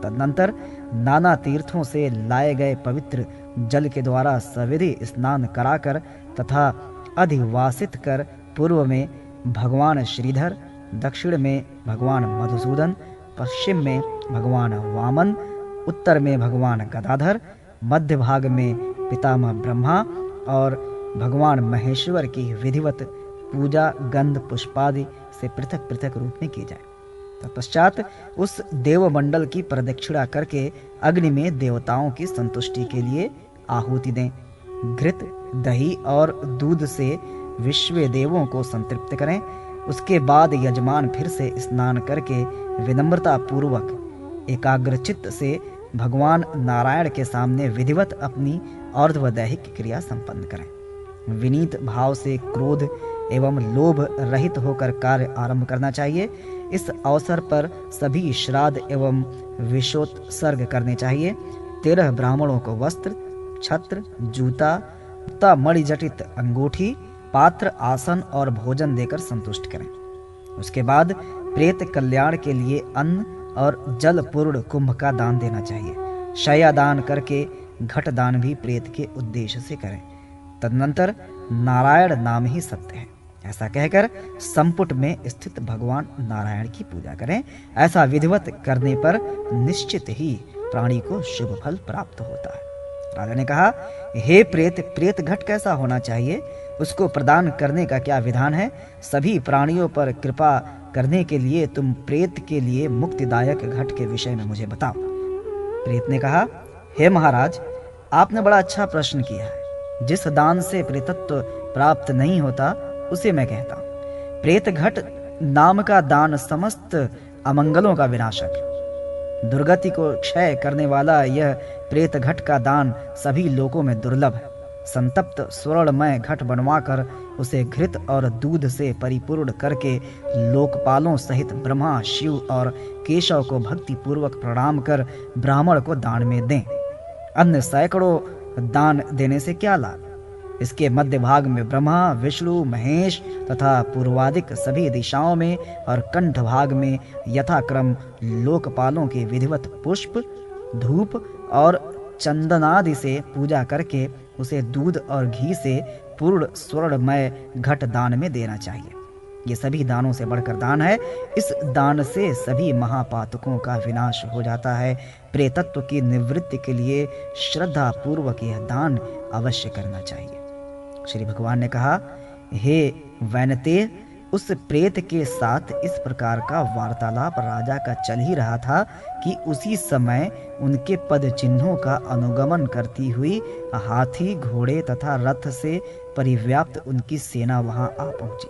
तदनंतर नाना तीर्थों से लाए गए पवित्र जल के द्वारा सविधि स्नान कराकर तथा अधिवासित कर पूर्व में भगवान श्रीधर, दक्षिण में भगवान मधुसूदन, पश्चिम में भगवान वामन, उत्तर में भगवान गदाधर, मध्य भाग में पितामह ब्रह्मा और भगवान महेश्वर की विधिवत पूजा गंध पुष्पादि से पृथक पृथक रूप में की जाए। तत्पश्चात उस देवमंडल की प्रदक्षिणा करके अग्नि में देवताओं की संतुष्टि के लिए आहुति दें। घृत, दही और दूध से विश्व देवों को संतृप्त करें। उसके बाद यजमान फिर से स्नान करके विनम्रता पूर्वक एकाग्रचित्त से भगवान नारायण के सामने विधिवत अपनी और्ध्वदैहिक क्रिया संपन्न करें। विनीत भाव से क्रोध एवं लोभ रहित होकर कार्य आरंभ करना चाहिए। इस अवसर पर सभी श्राद्ध एवं विशोत्सर्ग करने चाहिए। 13 ब्राह्मणों को वस्त्र, छत्र, जूता, मणिजटित अंगूठी, पात्र, आसन और भोजन देकर संतुष्ट करें। उसके बाद प्रेत कल्याण के लिए अन्न और जल पूर्ण कुंभ का दान देना चाहिए। शया दान करके घट दान भी प्रेत के उद्देश्य से करें। तदनंतर नारायण नाम ही सत्य है, ऐसा कहकर संपुट में स्थित भगवान नारायण की पूजा करें। ऐसा विधिवत करने पर निश्चित ही प्राणी को शुभ फल प्राप्त होता है। राजा ने कहा, हे प्रेत, प्रेत घट कैसा होना चाहिए? उसको प्रदान करने का क्या विधान है? सभी प्राणियों पर कृपा करने के लिए तुम प्रेत के लिए मुक्तिदायक घट के विषय में मुझे बताओ। प्रेत ने कहा, हे महाराज, आपने बड़ा अच्छा प्रश्न किया है। जिस दान से प्रेतत्व प्राप्त नहीं होता उसे मैं कहता हूँ। प्रेत घट नाम का दान समस्त अमंगलों का विनाशक है। दुर्गति को क्षय करने वाला यह प्रेत घट का दान सभी लोकों में दुर्लभ है। संतप्त स्वर्णमय घट बनवाकर उसे घृत और दूध से परिपूर्ण करके लोकपालों सहित ब्रह्मा, शिव और केशव को भक्ति पूर्वक प्रणाम कर ब्राह्मण को दान में दें। अन्य सैकड़ों दान देने से क्या लाभ? इसके मध्य भाग में ब्रह्मा, विष्णु, महेश तथा पूर्वादिक सभी दिशाओं में और कंठ भाग में यथाक्रम लोकपालों के विधिवत पुष्प, धूप और चंदनादि से पूजा करके उसे दूध और घी से पूर्ण स्वर्णमय घट दान में देना चाहिए। ये सभी दानों से बढ़कर दान है। इस दान से सभी महापातकों का विनाश हो जाता है। प्रेतत्व की निवृत्ति के लिए श्रद्धा पूर्वक यह दान अवश्य करना चाहिए। श्री भगवान ने कहा, हे वैनतेय, उस प्रेत के साथ इस प्रकार का वार्तालाप राजा का चल ही रहा था कि उसी समय उनके पद चिन्हों का अनुगमन करती हुई हाथी, घोड़े तथा रथ से परिव्याप्त उनकी सेना वहां आ पहुंची।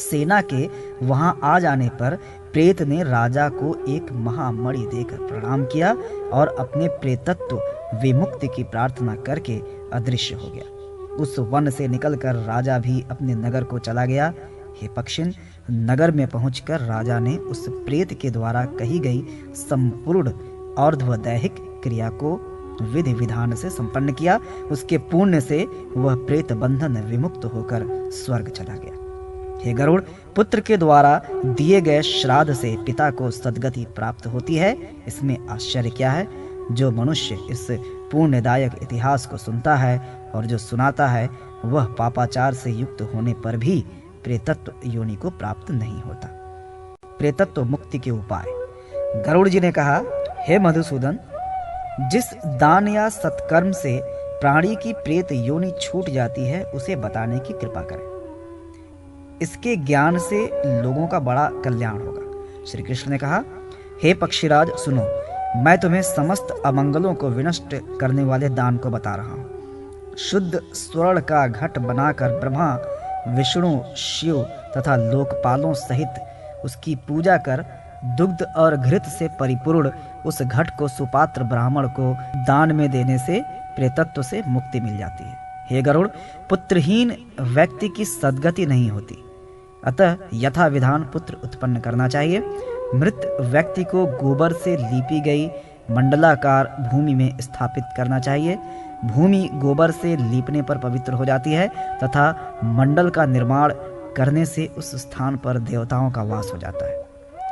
सेना के वहां आ जाने पर प्रेत ने राजा को एक महामणि देकर प्रणाम किया और अपने प्रेतत्व विमुक्ति की प्रार्थना करके अदृश्य हो गया। उस वन से निकलकर राजा भी अपने नगर को चला गया। हे पक्षिन, नगर में पहुंचकर राजा ने उस प्रेत के द्वारा कही गई संपूर्ण अर्धदैहिक क्रिया को विधि विधान से संपन्न किया। उसके पुण्य से वह प्रेत बंधन विमुक्त होकर स्वर्ग चला गया। हे गरुड़, पुत्र के द्वारा दिए गए श्राद्ध से पिता को सद्गति प्राप्त होती है। इसमें आश्चर्य क्या है? जो मनुष्य इस पुण्यदायक इतिहास को सुनता है और जो सुनाता है, वह पापाचार से युक्त होने पर भी प्रेतत्व योनि को प्राप्त नहीं होता। प्रेतत्व मुक्ति के उपाय। गरुड़ जी ने कहा, हे मधुसूदन, जिस दान या सत्कर्म से प्राणी की प्रेत योनि छूट जाती है, उसे बताने की कृपा करें। इसके ज्ञान से लोगों का बड़ा कल्याण होगा। श्री कृष्ण ने कहा, हे पक्षीराज सुनो, मैं तुम्हें समस्त अमंगलों को विनष्ट करने वाले दान को बता रहा हूँ। शुद्ध स्वर्ण का घट बनाकर ब्रह्मा, विष्णु, शिव तथा लोकपालों सहित उसकी पूजा कर दुग्ध और घृत से परिपूर्ण उस घट को सुपात्र ब्राह्मण को दान में देने से प्रेतत्व से मुक्ति मिल जाती है। हे गरुड़, पुत्रहीन व्यक्ति की सद्गति नहीं होती, अतः यथा विधान पुत्र उत्पन्न करना चाहिए। मृत व्यक्ति को गोबर से लीपी गई मंडलाकार भूमि में स्थापित करना चाहिए। भूमि गोबर से लीपने पर पवित्र हो जाती है तथा मंडल का निर्माण करने से उस स्थान पर देवताओं का वास हो जाता है।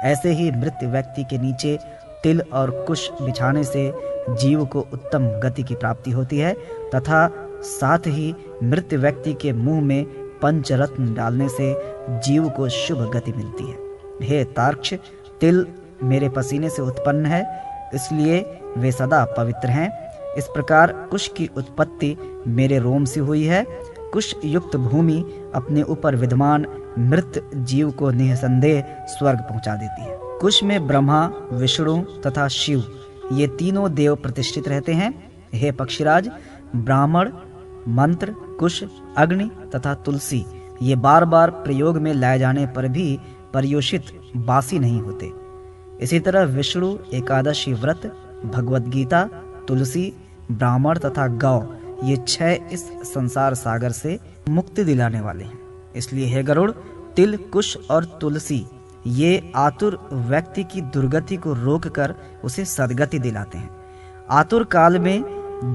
ऐसे ही मृत व्यक्ति के नीचे तिल और कुश बिछाने से जीव को उत्तम गति की प्राप्ति होती है तथा साथ ही मृत व्यक्ति के मुंह में पंचरत्न डालने से जीव को शुभ गति मिलती है। हे तार्क्ष, तिल मेरे पसीने से उत्पन्न है, इसलिए वे सदा पवित्र हैं। इस प्रकार कुश की उत्पत्ति मेरे रोम से हुई है। कुश युक्त भूमि अपने ऊपर विद्यमान मृत जीव को निसंदेह स्वर्ग पहुंचा देती है। कुश में ब्रह्मा, विष्णु तथा शिव ये तीनों देव प्रतिष्ठित रहते हैं। हे पक्षीराज, ब्राह्मण, मंत्र, कुश, अग्नि तथा तुलसी ये बार बार प्रयोग में लाए जाने पर भी पर्युषित बासी नहीं होते। इसी तरह विष्णु, एकादशी व्रत, भगवद गीता, तुलसी, ब्राह्मण तथा गौ ये 6 इस संसार सागर से मुक्ति दिलाने वाले हैं। इसलिए हे गरुड़, तिल, कुश और तुलसी ये आतुर व्यक्ति की दुर्गति को रोककर उसे सद्गति दिलाते हैं। आतुर काल में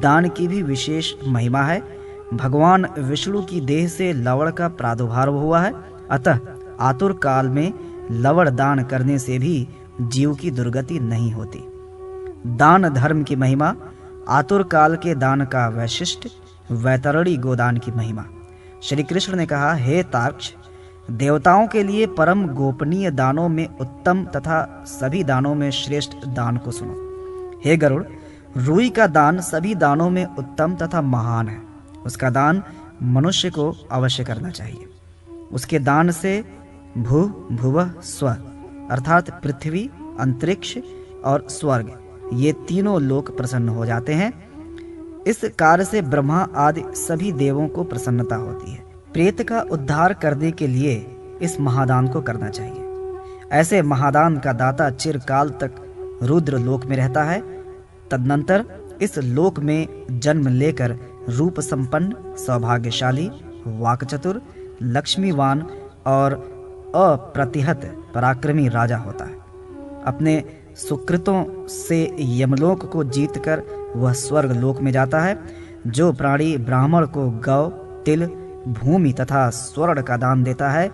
दान की भी विशेष महिमा है। भगवान विष्णु की देह से लवण का प्रादुर्भाव हुआ है, अतः आतुर काल में लवण दान करने से भी जीव की दुर्गति नहीं होती। दान धर्म की महिमा। आतुर काल के दान का वैशिष्ट। वैतरणी गोदान की महिमा। श्री कृष्ण ने कहा, हे तार्क्ष, देवताओं के लिए परम गोपनीय दानों में उत्तम तथा सभी दानों में श्रेष्ठ दान को सुनो। हे गरुड़, रुई का दान सभी दानों में उत्तम तथा महान है। उसका दान मनुष्य को अवश्य करना चाहिए। उसके दान से भू, भुवः, स्व अर्थात पृथ्वी, अंतरिक्ष और स्वर्ग ये तीनों लोक प्रसन्न हो जाते हैं। इस कार्य से ब्रह्मा आदि सभी देवों को प्रसन्नता होती है। प्रेत का उद्धार करने के लिए इस महादान को करना चाहिए। ऐसे महादान का दाता चिरकाल तक रुद्र लोक में रहता है। तदनंतर इस लोक में जन्म लेकर रूप संपन्न, सौभाग्यशाली, वाक्चतुर, लक्ष्मीवान और अप्रतिहत पराक्रमी राजा होता है। अपने सुकृतों से यमलोक को जीतकर वह स्वर्ग लोक में जाता है। जो प्राणी ब्राह्मण को गौ, तिल, भूमि तथा स्वर्ण का दान देता है,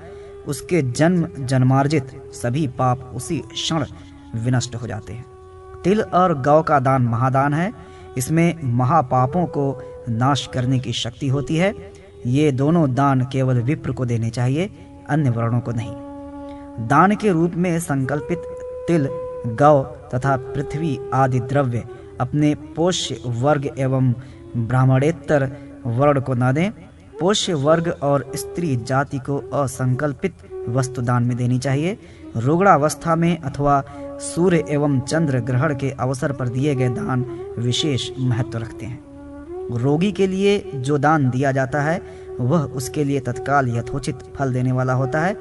उसके जन्म जन्मार्जित सभी पाप उसी क्षण विनष्ट हो जाते हैं। तिल और गौ का दान महादान है। इसमें महापापों को नाश करने की शक्ति होती है। ये दोनों दान केवल विप्र को देने चाहिए, अन्य वर्णों को नहीं। दान के रूप में संकल्पित तिल, गौ तथा पृथ्वी आदि द्रव्य अपने पोष्य वर्ग एवं ब्राह्मणेतर वर्ण को न दें। पोष्य वर्ग और स्त्री जाति को असंकल्पित वस्तु दान में देनी चाहिए। रोगणावस्था में अथवा सूर्य एवं चंद्र ग्रहण के अवसर पर दिए गए दान विशेष महत्व रखते हैं। रोगी के लिए जो दान दिया जाता है वह उसके लिए तत्काल यथोचित फल देने वाला होता है।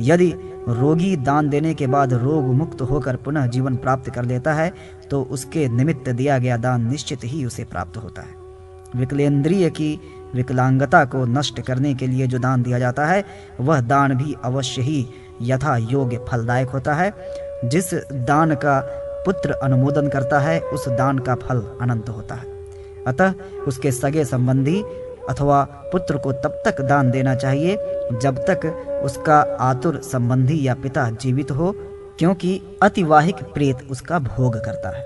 यदि रोगी दान देने के बाद रोग मुक्त होकर पुनः जीवन प्राप्त कर लेता है तो उसके निमित्त दिया गया दान निश्चित ही उसे प्राप्त होता है। विकलेंद्रिय की विकलांगता को नष्ट करने के लिए जो दान दिया जाता है वह दान भी अवश्य ही यथा योग्य फलदायक होता है। जिस दान का पुत्र अनुमोदन करता है उस दान का फल अनंत होता है। अतः उसके सगे संबंधी अथवा पुत्र को तब तक दान देना चाहिए जब तक उसका आतुर संबंधी या पिता जीवित हो, क्योंकि अतिवाहिक प्रेत उसका भोग करता है।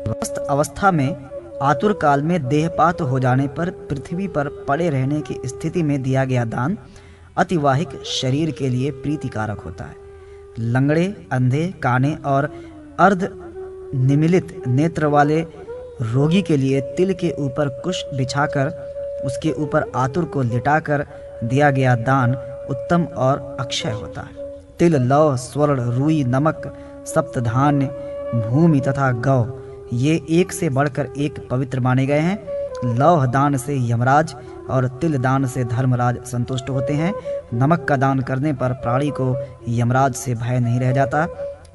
स्वस्थ अवस्था में आतुर काल में देहपात हो जाने पर पृथ्वी पर पड़े रहने की स्थिति में दिया गया दान अतिवाहिक शरीर के लिए प्रीतिकारक होता है। लंगड़े, अंधे, काने और अर्ध निमिलित नेत्र वाले रोगी के लिए तिल के ऊपर कुश बिछाकर उसके ऊपर आतुर को लिटाकर दिया गया दान उत्तम और अक्षय होता है। तिल, लौ, स्वर्ण, रुई, नमक, सप्तधान्य, भूमि तथा गौ ये एक से बढ़कर एक पवित्र माने गए हैं। लौह दान से यमराज और तिल दान से धर्मराज संतुष्ट होते हैं। नमक का दान करने पर प्राणी को यमराज से भय नहीं रह जाता।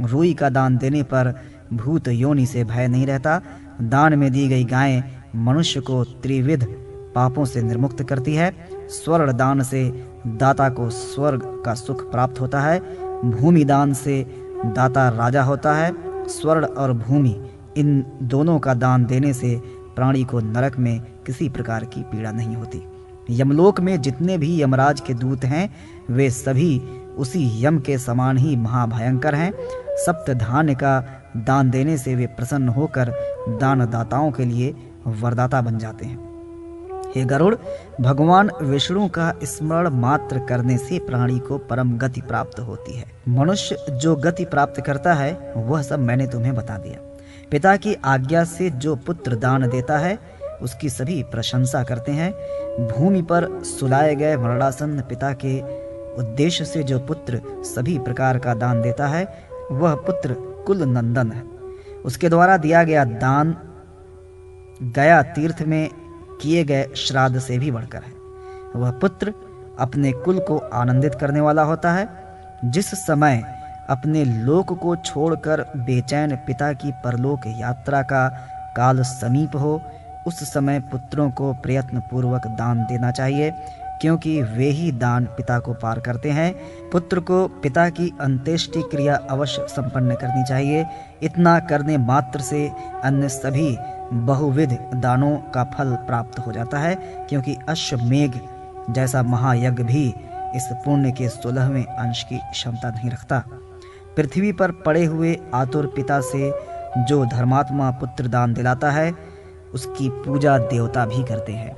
रुई का दान देने पर भूत योनि से भय नहीं रहता। दान में दी गई गायें मनुष्य को त्रिविध पापों से निर्मुक्त करती है। स्वर्ण दान से दाता को स्वर्ग का सुख प्राप्त होता है। भूमि दान से दाता राजा होता है। स्वर्ण और भूमि इन दोनों का दान देने से प्राणी को नरक में किसी प्रकार की पीड़ा नहीं होती। यमलोक में जितने भी यमराज के दूत हैं वे सभी उसी यम के समान ही महाभयंकर हैं। सप्त धान्य का दान देने से वे प्रसन्न होकर दानदाताओं के लिए वरदाता बन जाते हैं। हे गरुड़, भगवान विष्णु का स्मरण मात्र करने से प्राणी को परम गति प्राप्त होती है। मनुष्य जो गति प्राप्त करता है वह सब मैंने तुम्हें बता दिया। पिता की आज्ञा से जो पुत्र दान देता है उसकी सभी प्रशंसा करते हैं। भूमि पर सुलाए गए मरणासन्न पिता के उद्देश्य से जो पुत्र सभी प्रकार का दान देता है वह पुत्र कुल नंदन है। उसके द्वारा दिया गया दान गया तीर्थ में किए गए श्राद्ध से भी बढ़कर है। वह पुत्र अपने कुल को आनंदित करने वाला होता है। जिस समय अपने लोक को छोड़कर बेचैन पिता की परलोक यात्रा का काल समीप हो उस समय पुत्रों को प्रयत्न पूर्वक दान देना चाहिए, क्योंकि वे ही दान पिता को पार करते हैं। पुत्र को पिता की अंत्येष्टि क्रिया अवश्य संपन्न करनी चाहिए। इतना करने मात्र से अन्य सभी बहुविध दानों का फल प्राप्त हो जाता है, क्योंकि अश्वमेघ जैसा महायज्ञ भी इस पुण्य के 16वें अंश की क्षमता नहीं रखता। पृथ्वी पर पड़े हुए आतुर पिता से जो धर्मात्मा पुत्र दान दिलाता है उसकी पूजा देवता भी करते हैं।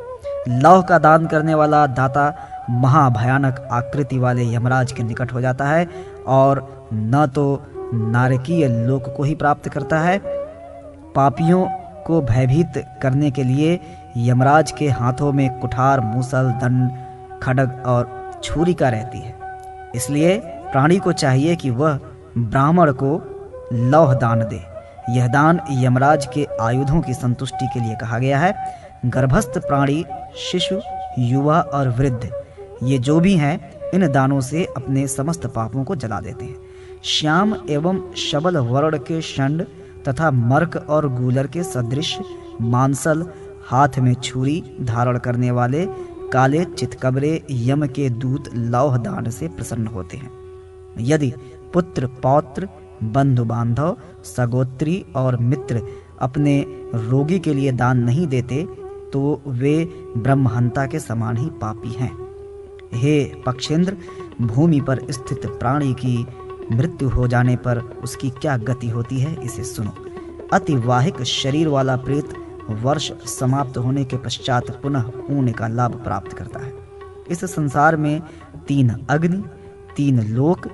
लौह का दान करने वाला दाता महाभयानक आकृति वाले यमराज के निकट हो जाता है और न तो नारकीय लोक को ही प्राप्त करता है। पापियों को भयभीत करने के लिए यमराज के हाथों में कुठार, मूसल, दंड, खड्ग और छुरिका रहती है। इसलिए प्राणी को चाहिए कि वह ब्राह्मण को लौह दान दे। यह दान यमराज के आयुधों की संतुष्टि के लिए कहा गया है। गर्भस्थ प्राणी, शिशु, युवा और वृद्ध ये जो भी हैं इन दानों से अपने समस्त पापों को जला देते हैं। श्याम एवं शबल वर्ण के षंड तथा मर्क और गूलर के सदृश मांसल, हाथ में छुरी धारण करने वाले काले चितकबरे यम के दूत लौह दान से प्रसन्न होते हैं। यदि पुत्र, पौत्र, बंधु बांधव, सगोत्री और मित्र अपने रोगी के लिए दान नहीं देते तो वे ब्रह्महंता के समान ही पापी हैं। हे पक्षेंद्र, भूमि पर स्थित प्राणी की मृत्यु हो जाने पर उसकी क्या गति होती है इसे सुनो। अतिवाहिक शरीर वाला प्रेत वर्ष समाप्त होने के पश्चात पुनः पुण्य का लाभ प्राप्त करता है। इस संसार में 3 अग्नि, 3 लोक,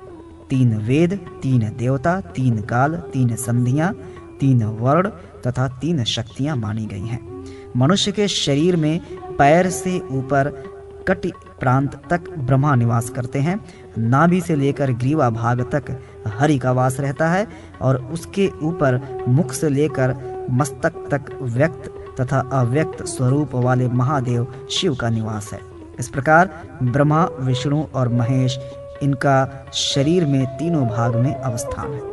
3 वेद, 3 देवता, 3 काल, 3 संधियां, 3 वर्ण तथा 3 शक्तियां मानी गई हैं। मनुष्य के शरीर में पैर से ऊपर कटि प्रांत तक ब्रह्मा निवास करते हैं। नाभि से लेकर ग्रीवा भाग तक हरि का वास रहता है और उसके ऊपर मुख से लेकर मस्तक तक व्यक्त तथा अव्यक्त स्वरूप वाले महादेव शिव का निवास है। इस प्रकार ब्रह्मा, विष्णु और महेश, इनका शरीर में तीनों भाग में अवस्थान है।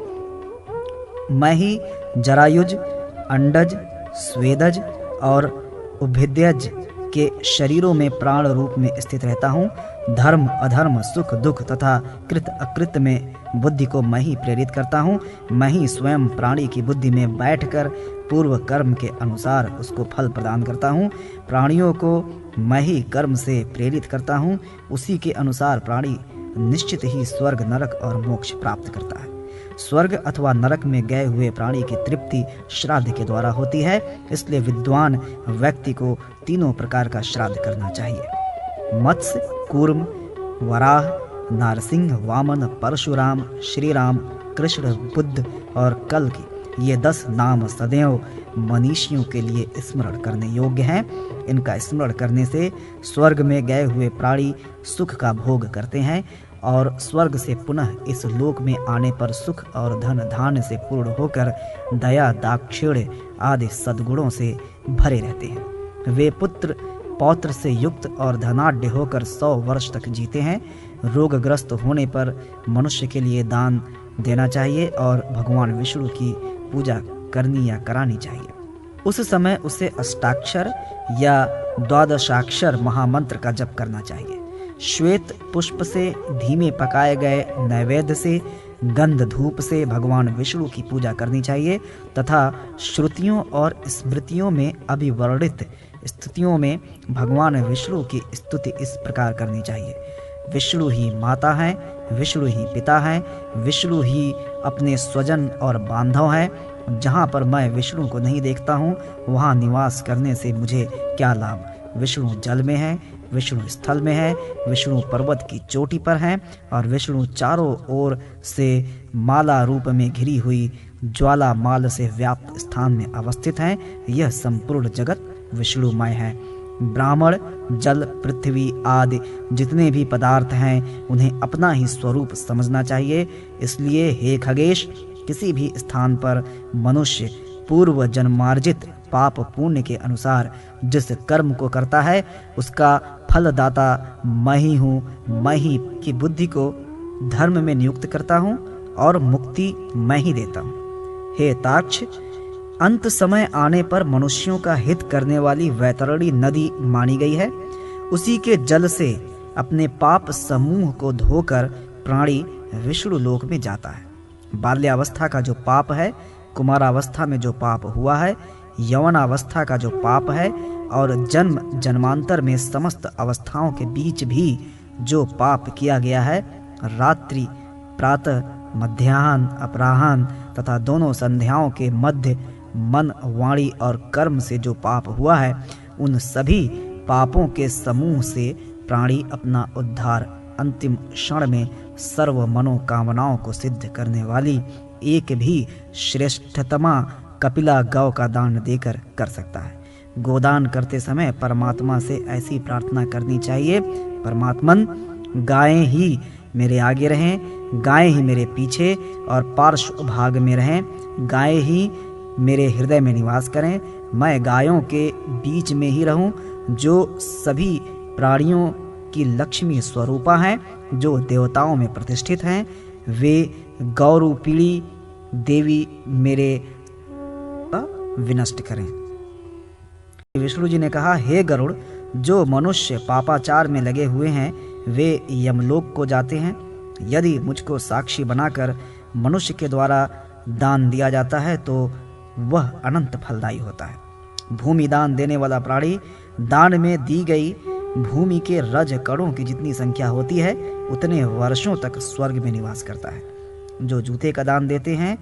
मैं ही जरायुज, अंडज, स्वेदज और उभिद्यज के शरीरों में प्राण रूप में स्थित रहता हूँ। धर्म, अधर्म, सुख, दुख तथा कृत अकृत में बुद्धि को मैं ही प्रेरित करता हूँ। मैं ही स्वयं प्राणी की बुद्धि में बैठकर पूर्व कर्म के अनुसार उसको फल प्रदान करता हूँ। प्राणियों को मैं ही कर्म से प्रेरित करता हूँ। उसी के अनुसार प्राणी निश्चित ही स्वर्ग, नरक और मोक्ष प्राप्त करता है। स्वर्ग अथवा नरक में गए हुए प्राणी की तृप्ति श्राद्ध के द्वारा होती है। इसलिए विद्वान व्यक्ति को तीनों प्रकार का श्राद्ध करना चाहिए। मत्स्य, कूर्म, वराह, नारसिंह, वामन, परशुराम, श्री राम, कृष्ण, बुद्ध और कल की ये 10 नाम सदैव मनीषियों के लिए स्मरण करने योग्य हैं। इनका स्मरण करने से स्वर्ग में गए हुए प्राणी सुख का भोग करते हैं और स्वर्ग से पुनः इस लोक में आने पर सुख और धन धान्य से पूर्ण होकर दया, दाक्षिण्य आदि सद्गुणों से भरे रहते हैं। वे पुत्र पौत्र से युक्त और धनाढ्य होकर 100 वर्ष तक जीते हैं। रोगग्रस्त होने पर मनुष्य के लिए दान देना चाहिए और भगवान विष्णु की पूजा करनी या करानी चाहिए। उस समय उसे अष्टाक्षर या द्वादशाक्षर महामंत्र का जप करना चाहिए। श्वेत पुष्प से, धीमे पकाए गए नैवेद्य से, गंध धूप से भगवान विष्णु की पूजा करनी चाहिए तथा श्रुतियों और स्मृतियों में अभिवर्णित स्तुतियों में भगवान विष्णु की स्तुति इस प्रकार करनी चाहिए। विष्णु ही माता हैं, विष्णु ही पिता हैं, विष्णु ही अपने स्वजन और बांधव हैं। जहाँ पर मैं विष्णु को नहीं देखता हूँ वहाँ निवास करने से मुझे क्या लाभ। विष्णु जल में है, विष्णु स्थल में है, विष्णु पर्वत की चोटी पर है और विष्णु चारों ओर से माला रूप में घिरी हुई ज्वाला माल से व्याप्त स्थान में अवस्थित हैं। यह संपूर्ण जगत विष्णुमय है। ब्राह्मण, जल, पृथ्वी आदि जितने भी पदार्थ हैं उन्हें अपना ही स्वरूप समझना चाहिए। इसलिए हे खगेश, किसी भी स्थान पर मनुष्य पूर्व जन्मार्जित पाप पुण्य के अनुसार जिस कर्म को करता है उसका फलदाता मैं ही हूँ। मैं ही की बुद्धि को धर्म में नियुक्त करता हूँ और मुक्ति मैं ही देता हूँ। हे ताक्ष, अंत समय आने पर मनुष्यों का हित करने वाली वैतरणी नदी मानी गई है। उसी के जल से अपने पाप समूह को धोकर प्राणी विष्णु लोक में जाता है। बाल्यावस्था का जो पाप है, कुमारावस्था में जो पाप हुआ है, यौवनावस्था का जो पाप है और जन्म जन्मांतर में समस्त अवस्थाओं के बीच भी जो पाप किया गया है, रात्रि, प्रातः, मध्याह्न, अपराह्न तथा दोनों संध्याओं के मध्य मन, वाणी और कर्म से जो पाप हुआ है, उन सभी पापों के समूह से प्राणी अपना उद्धार अंतिम क्षण में सर्व मनोकामनाओं को सिद्ध करने वाली एक भी श्रेष्ठतमा कपिला गौ का दान देकर कर सकता है। गोदान करते समय परमात्मा से ऐसी प्रार्थना करनी चाहिए, परमात्मन, गायें ही मेरे आगे रहें, गायें ही मेरे पीछे और पार्श्व भाग में रहें, गायें ही मेरे हृदय में निवास करें। मैं गायों के बीच में ही रहूं, जो सभी प्राणियों की लक्ष्मी स्वरूपा हैं, जो देवताओं में प्रतिष्ठित हैं। वे गौरूपिणी देवी मेरे विनष्ट करें। विष्णु जी ने कहा, हे गरुड़, जो मनुष्य पापाचार में लगे हुए हैं वे यमलोक को जाते हैं। यदि मुझको साक्षी बनाकर मनुष्य के द्वारा दान दिया जाता है तो वह अनंत फलदायी होता है। भूमि दान देने वाला प्राणी दान में दी गई भूमि के रज कणों की जितनी संख्या होती है उतने वर्षों तक स्वर्ग में निवास करता है। जो जूते का दान देते हैं,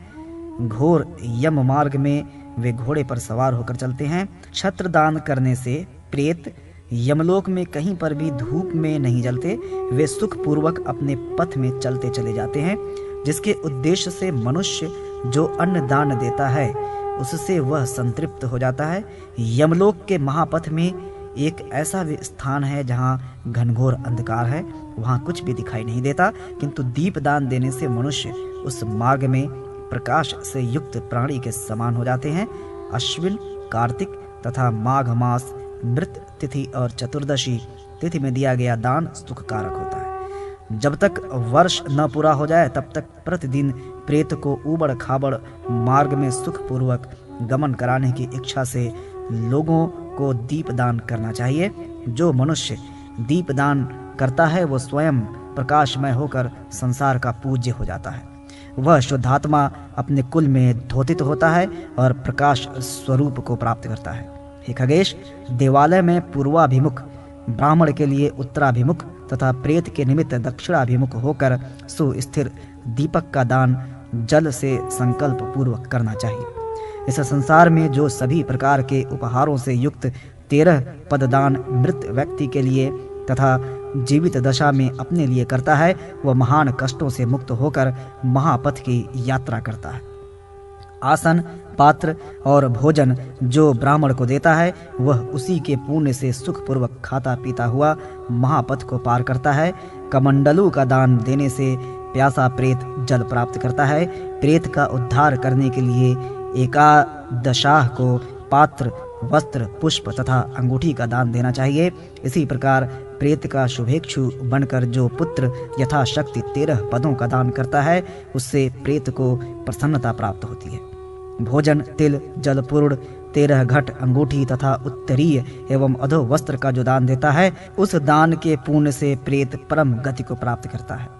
घोर यम मार्ग में वे घोड़े पर सवार होकर चलते हैं। छत्र दान करने से प्रेत यमलोक में कहीं पर भी धूप में नहीं जलते, वे सुख पूर्वक अपने पथ में चलते चले जाते हैं। जिसके उद्देश्य से मनुष्य जो अन्न दान देता है उससे वह संतृप्त हो जाता है। यमलोक के महापथ में एक ऐसा भी स्थान है जहाँ घनघोर अंधकार है, वहाँ कुछ भी दिखाई नहीं देता, किंतु दीपदान देने से मनुष्य उस मार्ग में प्रकाश से युक्त प्राणी के समान हो जाते हैं। अश्विन, कार्तिक तथा माघ मास, मृत तिथि और चतुर्दशी तिथि में दिया गया दान सुखकारक होता है। जब तक वर्ष न पूरा हो जाए तब तक प्रतिदिन प्रेत को ऊबड़ खाबड़ मार्ग में सुखपूर्वक गमन कराने की इच्छा से लोगों को दीपदान करना चाहिए। जो मनुष्य दीपदान करता है वो स्वयं प्रकाशमय होकर संसार का पूज्य हो जाता है। वह शुद्धात्मा अपने कुल में धोतित होता है और प्रकाश स्वरूप को प्राप्त करता है। हे खगेश, देवालय में पूर्वाभिमुख, ब्राह्मण के लिए उत्तराभिमुख तथा प्रेत के निमित्त दक्षिणाभिमुख होकर सुस्थिर दीपक का दान जल से संकल्प पूर्वक करना चाहिए। इस संसार में जो सभी प्रकार के उपहारों से युक्त 13 पददान मृत व्यक्ति के लिए तथा जीवित दशा में अपने लिए करता है, वह महान कष्टों से मुक्त होकर महापथ की यात्रा करता है। आसन, पात्र और भोजन जो ब्राह्मण को देता है, वह उसी के पुण्य से सुखपूर्वक खाता पीता हुआ महापथ को पार करता है। कमंडलू का दान देने से प्यासा प्रेत जल प्राप्त करता है। प्रेत का उद्धार करने के लिए एकादशाह को पात्र, वस्त्र, पुष्प तथा अंगूठी का दान देना चाहिए। इसी प्रकार प्रेत का शुभेच्छु बनकर जो पुत्र यथाशक्ति 13 पदों का दान करता है, उससे प्रेत को प्रसन्नता प्राप्त होती है। भोजन, तिल, जल, पूर्ण, 13 घट, अंगूठी तथा उत्तरीय एवं अधो वस्त्र का जो दान देता है, उस दान के पुण्य से प्रेत परम गति को प्राप्त करता है।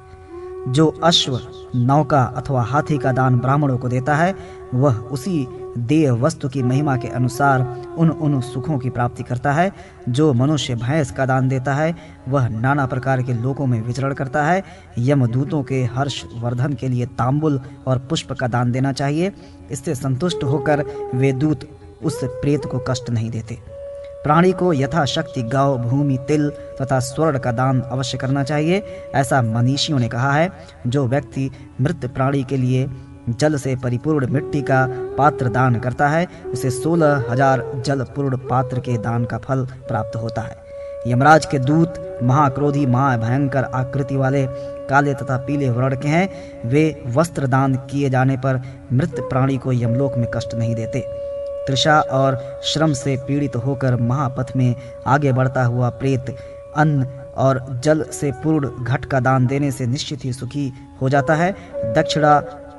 जो अश्व, नौका अथवा हाथी का दान ब्राह्मणों को देता है, वह उसी देह वस्तु की महिमा के अनुसार उन सुखों की प्राप्ति करता है। जो मनुष्य भैंस का दान देता है, वह नाना प्रकार के लोकों में विचरण करता है। यमदूतों के हर्ष वर्धन के लिए तांबुल और पुष्प का दान देना चाहिए। इससे संतुष्ट होकर वे दूत उस प्रेत को कष्ट नहीं देते। प्राणी को यथाशक्ति गौ, भूमि, तिल तथा स्वर्ण का दान अवश्य करना चाहिए, ऐसा मनीषियों ने कहा है। जो व्यक्ति मृत प्राणी के लिए जल से परिपूर्ण मिट्टी का पात्र दान करता है, उसे 16,000 जल पूर्ण पात्र के दान का फल प्राप्त होता है। यमराज के दूत महाक्रोधी, महाभयंकर आकृति वाले, काले तथा पीले वर्ण के हैं। वे वस्त्र दान किए जाने पर मृत प्राणी को यमलोक में कष्ट नहीं देते। तृषा और श्रम से पीड़ित होकर महापथ में आगे बढ़ता हुआ प्रेत अन्न और जल से पूर्ण घट का दान देने से निश्चित ही सुखी हो जाता है। दक्षिणा,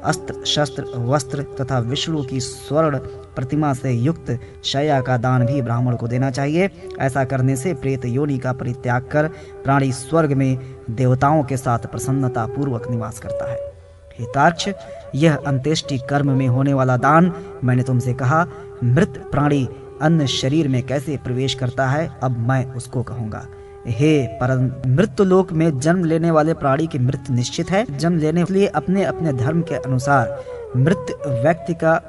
अस्त्र, शस्त्र, वस्त्र तथा विष्णु की स्वर्ण प्रतिमा से युक्त शैया का दान भी ब्राह्मण को देना चाहिए। ऐसा करने से प्रेत योनि का परित्याग कर प्राणी स्वर्ग में देवताओं के साथ प्रसन्नता पूर्वक निवास करता है। हे तार्क्ष, यह अंत्येष्टि कर्म में होने वाला दान मैंने तुमसे कहा। मृत प्राणी अन्य शरीर में कैसे प्रवेश करता है, अब मैं उसको कहूँगा। हे परम, मृत्यु लोक में जन्म लेने वाले प्राणी की मृत्यु निश्चित है। जन्म लेने के लिए अपने अपने धर्म के अनुसार मृत व्यक्ति का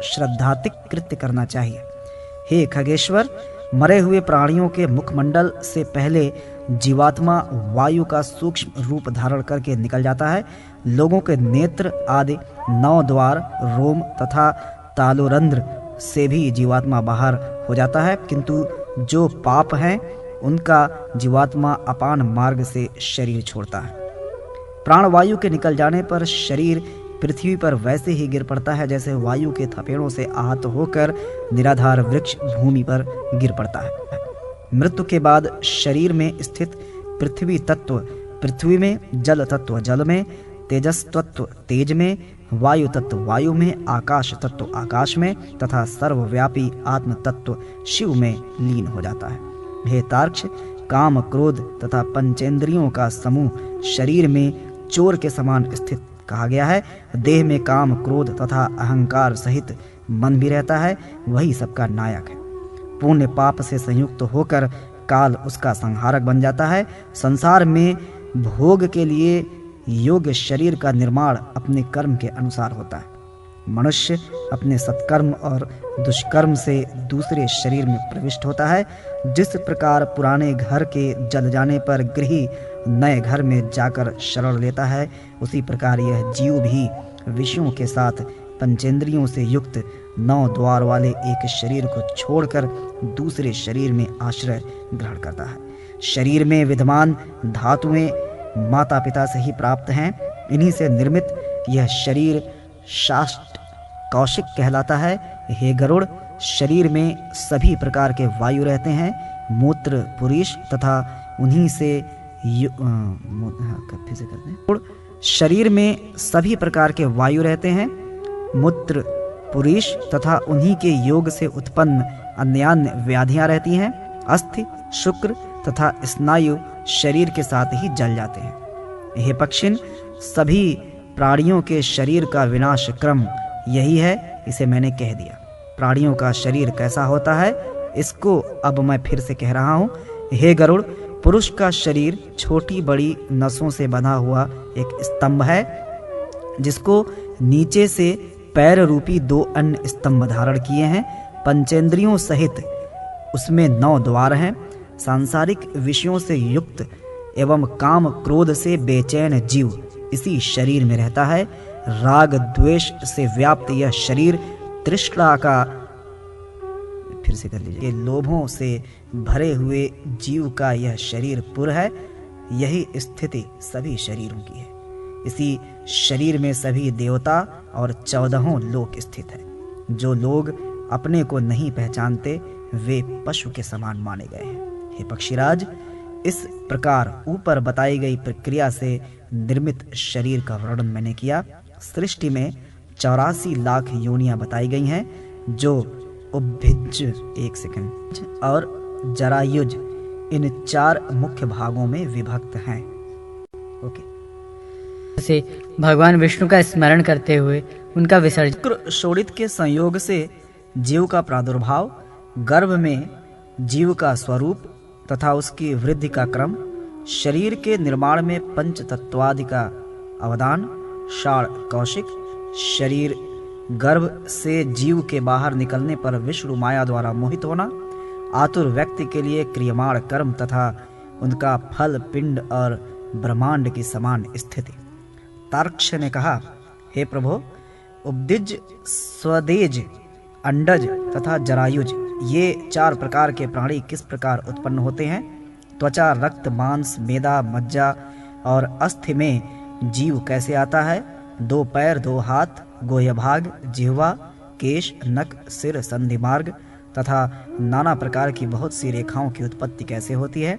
श्रद्धातिक कृत्य करना चाहिए। हे खगेश्वर, मरे हुए प्राणियों के मुखमंडल से पहले जीवात्मा वायु का सूक्ष्म रूप धारण करके निकल जाता है। लोगों के नेत्र आदि 9 द्वार, रोम तथा तालुरंध्र से भी जीवात्मा बाहर हो जाता है, किंतु जो पाप हैं उनका जीवात्मा अपान मार्ग से शरीर छोड़ता है। प्राणवायु के निकल जाने पर शरीर पृथ्वी पर वैसे ही गिर पड़ता है जैसे वायु के थपेड़ों से आहत होकर निराधार वृक्ष भूमि पर गिर पड़ता है। मृत्यु के बाद शरीर में स्थित पृथ्वी तत्व पृथ्वी में, जल तत्व जल में, तेजस तत्व तेज में, वायु तत्व वायु में, आकाश तत्व आकाश में तथा सर्वव्यापी आत्म तत्व शिव में लीन हो जाता है। हे तार्क्ष, काम, क्रोध तथा पंचेंद्रियों का समूह शरीर में चोर के समान स्थित कहा गया है। देह में काम, क्रोध तथा अहंकार सहित मन भी रहता है, वही सबका नायक है। पुण्य पाप से संयुक्त होकर काल उसका संहारक बन जाता है। संसार में भोग के लिए योग्य शरीर का निर्माण अपने कर्म के अनुसार होता है। मनुष्य अपने सत्कर्म और दुष्कर्म से दूसरे शरीर में प्रविष्ट होता है। जिस प्रकार पुराने घर के जल जाने पर गृही नए घर में जाकर शरण लेता है, उसी प्रकार यह जीव भी विषयों के साथ पंचेंद्रियों से युक्त 9 द्वार वाले एक शरीर को छोड़कर दूसरे शरीर में आश्रय ग्रहण करता है। शरीर में विद्यमान धातुएं माता पिता से ही प्राप्त हैं। इन्हीं से निर्मित यह शरीर शाष्ट कौशिक कहलाता है। हे गरुड़, शरीर में सभी प्रकार के वायु रहते हैं। मूत्र पुरुष तथा उन्हीं से शरीर में सभी प्रकार के वायु रहते हैं। मूत्र पुरुष तथा उन्हीं के योग से उत्पन्न अन्य व्याधियां रहती हैं। अस्थि शुक्र तथा स्नायु शरीर के साथ ही जल जाते हैं। हे पक्षिन, सभी प्राणियों के शरीर का विनाश क्रम यही है, इसे मैंने कह दिया। प्राणियों का शरीर कैसा होता है इसको अब मैं फिर से कह रहा हूँ। हे गरुड़, पुरुष का शरीर छोटी बड़ी नसों से बंधा हुआ एक स्तंभ है, जिसको नीचे से पैर रूपी 2 अन्य स्तंभ धारण किए हैं। पंचेंद्रियों सहित उसमें 9 द्वार हैं। सांसारिक विषयों से युक्त एवं काम क्रोध से बेचैन जीव इसी शरीर में रहता है। राग द्वेष से व्याप्त यह शरीर तृष्णा का फिर से कर लीजिए लोभों से भरे हुए जीव का यह शरीर पुर है। यही स्थिति सभी शरीरों की है। इसी शरीर में सभी देवता और 14 लोक स्थित है। जो लोग अपने को नहीं पहचानते वे पशु के समान माने गए हैं। हे पक्षीराज, इस प्रकार ऊपर बताई गई प्रक्रिया से निर्मित शरीर का वर्णन मैंने किया। सृष्टि में 84 लाख योनियां बताई गई हैं, जो उद्भिज और जरायुज इन 4 मुख्य भागों में विभक्त हैं। से भगवान विष्णु का स्मरण करते हुए उनका विसर्जन। शोणित के संयोग से जीव का प्रादुर्भाव, गर्भ में जीव का स्वरूप तथा उसकी वृद्धि का क्रम, शरीर के निर्माण में पंच तत्वादि का अवदान, षाण कौशिक, शरीर गर्भ से जीव के बाहर निकलने पर विष्णु माया द्वारा मोहित होना, आतुर व्यक्ति के लिए क्रियमाण कर्म तथा उनका फल पिंड और ब्रह्मांड की समान स्थिति। तार्क्ष ने कहा, हे प्रभु, उपदिज, स्वदेज, अंडज तथा जरायुज ये 4 प्रकार के प्राणी किस प्रकार उत्पन्न होते हैं? त्वचा, रक्त, मांस, मेदा, मज्जा और अस्थि में जीव कैसे आता है? 2 पैर, 2 हाथ, गोह्य भाग, जिह्वा, केश, नख, सिर, संधि मार्ग तथा नाना प्रकार की बहुत सी रेखाओं की उत्पत्ति कैसे होती है?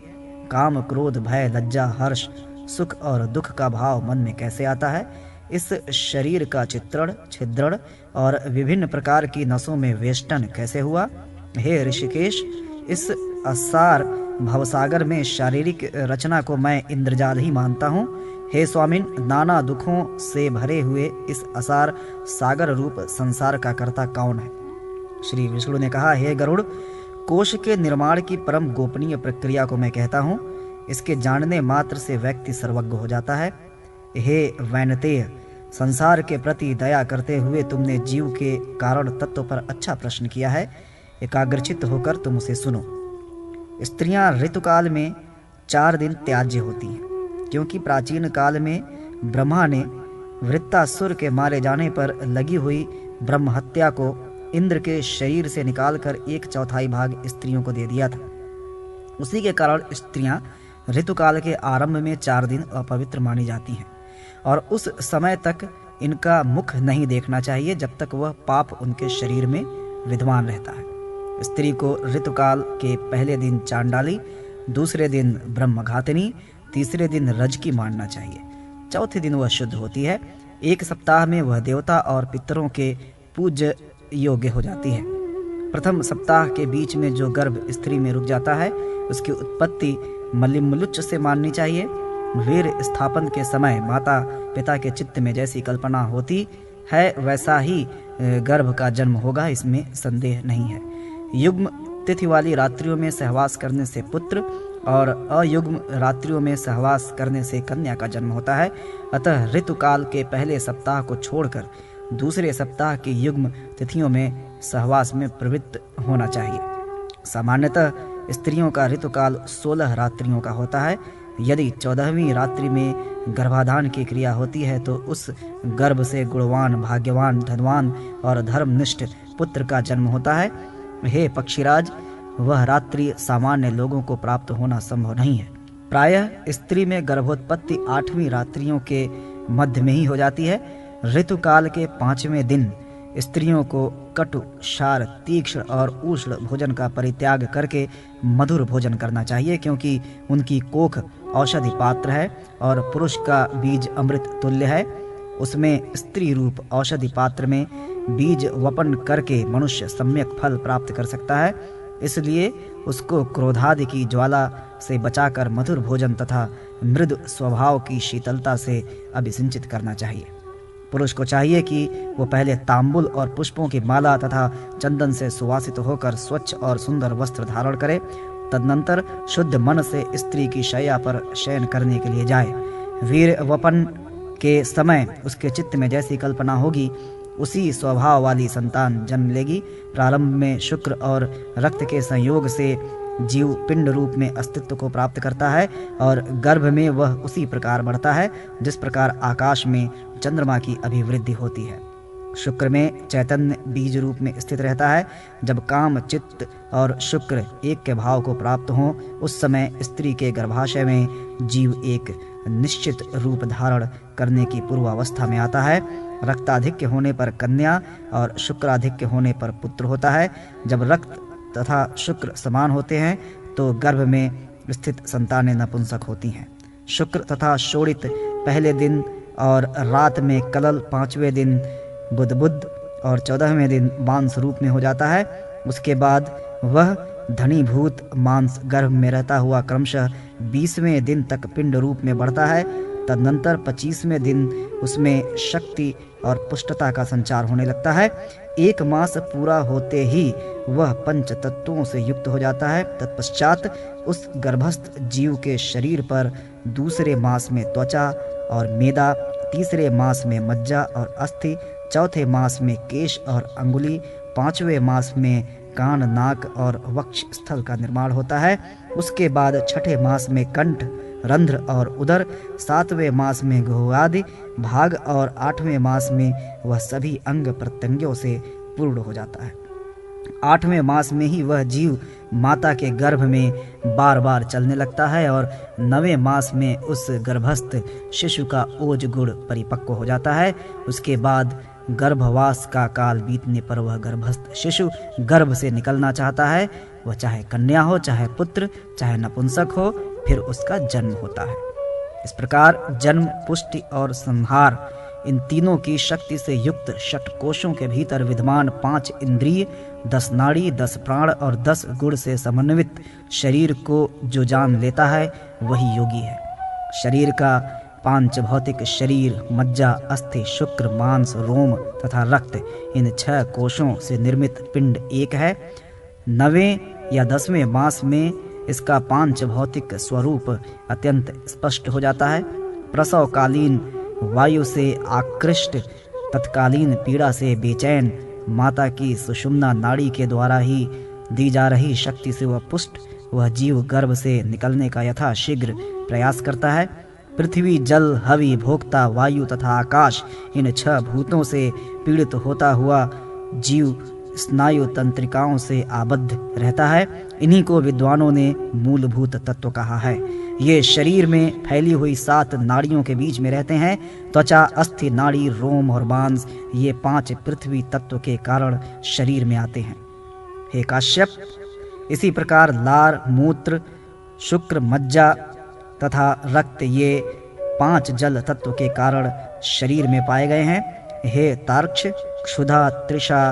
काम, क्रोध, भय, लज्जा, हर्ष, सुख और दुख का भाव मन में कैसे आता है? इस शरीर का चित्रण, छिद्रण और विभिन्न प्रकार की नसों में वेष्टन कैसे हुआ? हे ऋषिकेश, इस असार भवसागर में शारीरिक रचना को मैं इंद्रजाल ही मानता हूँ। हे स्वामिन, नाना दुखों से भरे हुए इस असार सागर रूप संसार का कर्ता कौन है? श्री विष्णु ने कहा, हे गरुड़, कोश के निर्माण की परम गोपनीय प्रक्रिया को मैं कहता हूँ। इसके जानने मात्र से व्यक्ति सर्वज्ञ हो जाता है। हे वैनतेय, संसार के प्रति दया करते हुए तुमने जीव के कारण तत्व पर अच्छा प्रश्न किया है। एकाग्रचित्त होकर तुम उसे सुनो। स्त्रियां ऋतुकाल में 4 दिन त्याज्य होती हैं, क्योंकि प्राचीन काल में ब्रह्मा ने वृत्तासुर के मारे जाने पर लगी हुई ब्रह्म हत्या को इंद्र के शरीर से निकालकर 1/4 भाग स्त्रियों को दे दिया था। उसी के कारण स्त्रियां ऋतुकाल के आरंभ में 4 दिन अपवित्र मानी जाती हैं और उस समय तक इनका मुख नहीं देखना चाहिए जब तक वह पाप उनके शरीर में विद्यमान रहता है। स्त्री को ऋतुकाल के पहले दिन चांडाली, दूसरे दिन ब्रह्मघातिनी, तीसरे दिन रजकी मानना चाहिए। चौथे दिन वह शुद्ध होती है। 1 सप्ताह में वह देवता और पितरों के पूज्य योग्य हो जाती है। प्रथम सप्ताह के बीच में जो गर्भ स्त्री में रुक जाता है उसकी उत्पत्ति मलिमुलुच्च से माननी चाहिए। वीर स्थापन के समय माता पिता के चित्त में जैसी कल्पना होती है वैसा ही गर्भ का जन्म होगा, इसमें संदेह नहीं है। युग्म तिथि वाली रात्रियों में सहवास करने से पुत्र और अयुग्म रात्रियों में सहवास करने से कन्या का जन्म होता है। अतः ऋतुकाल के पहले सप्ताह को छोड़कर दूसरे सप्ताह की युग्म तिथियों में सहवास में प्रवृत्त होना चाहिए। सामान्यतः स्त्रियों का ऋतुकाल 16 रात्रियों का होता है। यदि 14वीं रात्रि में गर्भाधान की क्रिया होती है तो उस गर्भ से गुणवान, भाग्यवान, धनवान और धर्मनिष्ठ पुत्र का जन्म होता है। हे पक्षीराज, वह रात्रि सामान्य लोगों को प्राप्त होना संभव नहीं है। प्रायः स्त्री में गर्भोत्पत्ति 8वीं रात्रियों के मध्य में ही हो जाती है। ऋतुकाल के 5वें दिन स्त्रियों को कटु, क्षार, तीक्ष्ण और उष्ण भोजन का परित्याग करके मधुर भोजन करना चाहिए, क्योंकि उनकी कोख औषधि पात्र है और पुरुष का बीज अमृत तुल्य है। उसमें स्त्री रूप औषधि पात्र में बीज वपन करके मनुष्य सम्यक फल प्राप्त कर सकता है। इसलिए उसको क्रोधादि की ज्वाला से बचाकर मधुर भोजन तथा मृदु स्वभाव की शीतलता से अभिसिंचित करना चाहिए। पुरुष को चाहिए कि वो पहले तांबुल और पुष्पों की माला तथा चंदन से सुवासित होकर स्वच्छ और सुंदर वस्त्र धारण करे। तदनंतर शुद्ध मन से स्त्री की शैया पर शयन करने के लिए जाए। वीर वपन के समय उसके चित्त में जैसी कल्पना होगी उसी स्वभाव वाली संतान जन्म लेगी। प्रारंभ में शुक्र और रक्त के संयोग से जीव पिंड रूप में अस्तित्व को प्राप्त करता है और गर्भ में वह उसी प्रकार बढ़ता है जिस प्रकार आकाश में चंद्रमा की अभिवृद्धि होती है। शुक्र में चैतन्य बीज रूप में स्थित रहता है। जब काम, चित्त और शुक्र एक के भाव को प्राप्त हो उस समय स्त्री के गर्भाशय में जीव एक निश्चित रूप धारण करने की पूर्वावस्था में आता है। रक्ताधिक्य होने पर कन्या और शुक्राधिक्य होने पर पुत्र होता है। जब रक्त तथा शुक्र समान होते हैं तो गर्भ में स्थित संतानें नपुंसक होती हैं। शुक्र तथा शोणित पहले दिन और रात में कलल, 5वें दिन बुध और 14वें दिन मांस रूप में हो जाता है। उसके बाद वह धनीभूत मांस गर्भ में रहता हुआ क्रमशः 20वें दिन तक पिंड रूप में बढ़ता है। तदनंतर 25वें दिन उसमें शक्ति और पुष्टता का संचार होने लगता है। 1 मास पूरा होते ही वह पंच तत्वों से युक्त हो जाता है। तत्पश्चात उस गर्भस्थ जीव के शरीर पर दूसरे मास में त्वचा और मेदा, तीसरे मास में मज्जा और अस्थि, चौथे मास में केश और अंगुली, 5वें मास में कान, नाक और वक्ष स्थल का निर्माण होता है। उसके बाद 6ठे मास में कंठ, रंध्र और उदर, 7वें मास में गुहादि भाग और 8वें मास में वह सभी अंग प्रत्यंगों से पूर्ण हो जाता है। 8वें मास में ही वह जीव माता के गर्भ में बार बार चलने लगता है और 9वें मास में उस गर्भस्थ शिशु का ओज गुण परिपक्व हो जाता है। उसके बाद गर्भवास का काल बीतने पर वह गर्भस्थ शिशु गर्भ से निकलना चाहता है। वह चाहे कन्या हो, चाहे पुत्र, चाहे नपुंसक हो, फिर उसका जन्म होता है। इस प्रकार जन्म, पुष्टि और संहार इन तीनों की शक्ति से युक्त षटकोशों के भीतर विद्यमान 5 इंद्रिय, 10 नाड़ी, 10 प्राण और 10 गुण से समन्वित शरीर को जो जान लेता है वही योगी है। शरीर का 5 भौतिक शरीर, मज्जा, अस्थि, शुक्र, मांस, रोम तथा रक्त, इन 6 कोशों से निर्मित पिंड एक है। 9वें या 10वें मास में इसका 5 भौतिक स्वरूप अत्यंत स्पष्ट हो जाता है। प्रसवकालीन वायु से आकृष्ट, तत्कालीन पीड़ा से बेचैन, माता की सुषुम्ना नाड़ी के द्वारा ही दी जा रही शक्ति से वह पुष्ट, वह जीव गर्भ से निकलने का यथा शीघ्र प्रयास करता है। पृथ्वी, जल, हवि, भोक्ता, वायु तथा आकाश, इन 6 भूतों से पीड़ित होता हुआ जीव स्नायु तंत्रिकाओं से आबद्ध रहता है। इन्हीं को विद्वानों ने मूलभूत तत्व कहा है। ये शरीर में फैली हुई 7 नाड़ियों के बीच में रहते हैं। त्वचा, अस्थि, नाड़ी, रोम और मांस, ये 5 पृथ्वी तत्व के कारण शरीर में आते हैं। हे काश्यप, इसी प्रकार लार, मूत्र, शुक्र, मज्जा तथा रक्त, ये 5 जल तत्व के कारण शरीर में पाए गए हैं। हे तार्क्ष, क्षुधा, तृषा,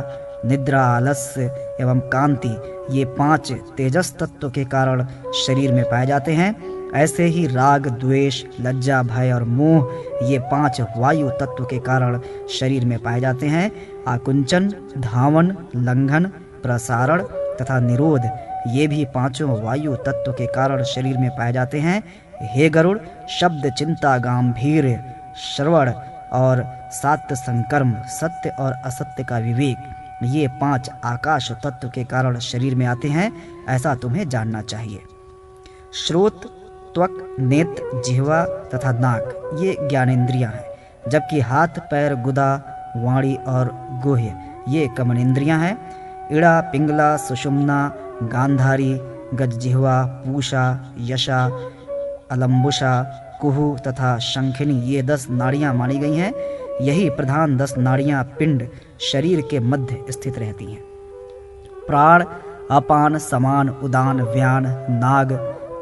निद्रा, आलस्य एवं कांति, ये 5 तेजस तत्व के कारण शरीर में पाए जाते हैं। ऐसे ही राग, द्वेष, लज्जा, भय और मोह, ये 5 वायु तत्व के कारण शरीर में पाए जाते हैं। आकुंचन, धावन, लंघन, प्रसारण तथा निरोध, ये भी 5 वायु तत्व के कारण शरीर में पाए जाते हैं। हे गरुड़, शब्द, चिंता, गांभीर्य, श्रवण और सात्य संकर्म, सत्य और असत्य का विवेक, ये 5 आकाश तत्व के कारण शरीर में आते हैं। ऐसा तुम्हें जानना चाहिए। श्रोत, त्वक, नेत्र, जिह्वा तथा नाक, ये ज्ञानेंद्रियां हैं, जबकि हाथ, पैर, गुदा, वाणी और गुह्य, ये कमनेन्द्रियां हैं। इड़ा, पिंगला, सुषुम्ना, गांधारी, गजजिह्वा, पूषा, यशा, अलम्बुषा, कुहू तथा शंखिनी ये 10 नाड़ियां मानी गई हैं। यही प्रधान 10 नाड़ियां पिंड शरीर के मध्य स्थित रहती हैं। प्राण, अपान, समान, उदान, व्यान, नाग,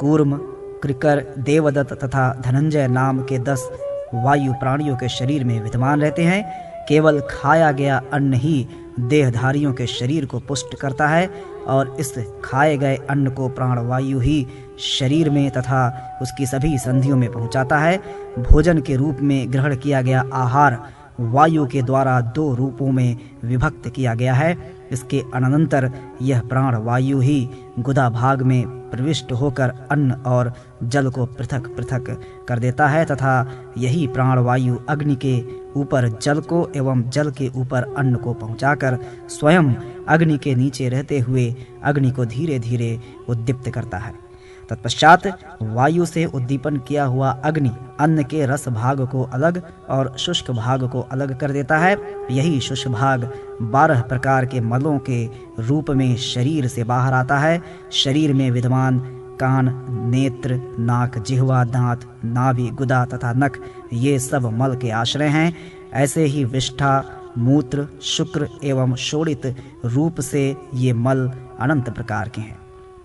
कूर्म, कृकर, देवदत्त तथा धनंजय नाम के 10 वायु प्राणियों के शरीर में विद्यमान रहते हैं। केवल खाया गया अन्न ही देहधारियों के शरीर को पुष्ट करता है और इस खाए गए अन्न को प्राणवायु ही शरीर में तथा उसकी सभी संधियों में पहुंचाता है। भोजन के रूप में ग्रहण किया गया आहार वायु के द्वारा 2 रूपों में विभक्त किया गया है। इसके अनंतर यह प्राण वायु ही गुदा भाग में प्रविष्ट होकर अन्न और जल को पृथक पृथक कर देता है तथा यही प्राण वायु अग्नि के ऊपर जल को एवं जल के ऊपर अन्न को पहुंचाकर स्वयं अग्नि के नीचे रहते हुए अग्नि को धीरे धीरे उद्दीप्त करता है। तत्पश्चात वायु से उद्दीपन किया हुआ अग्नि अन्न के रस भाग को अलग और शुष्क भाग को अलग कर देता है। यही शुष्क भाग 12 प्रकार के मलों के रूप में शरीर से बाहर आता है। शरीर में विद्यमान कान, नेत्र, नाक, जिह्वा, दांत, नाभि, गुदा तथा नख ये सब मल के आश्रय हैं। ऐसे ही विष्ठा, मूत्र, शुक्र एवं शोणित रूप से ये मल अनंत प्रकार के हैं।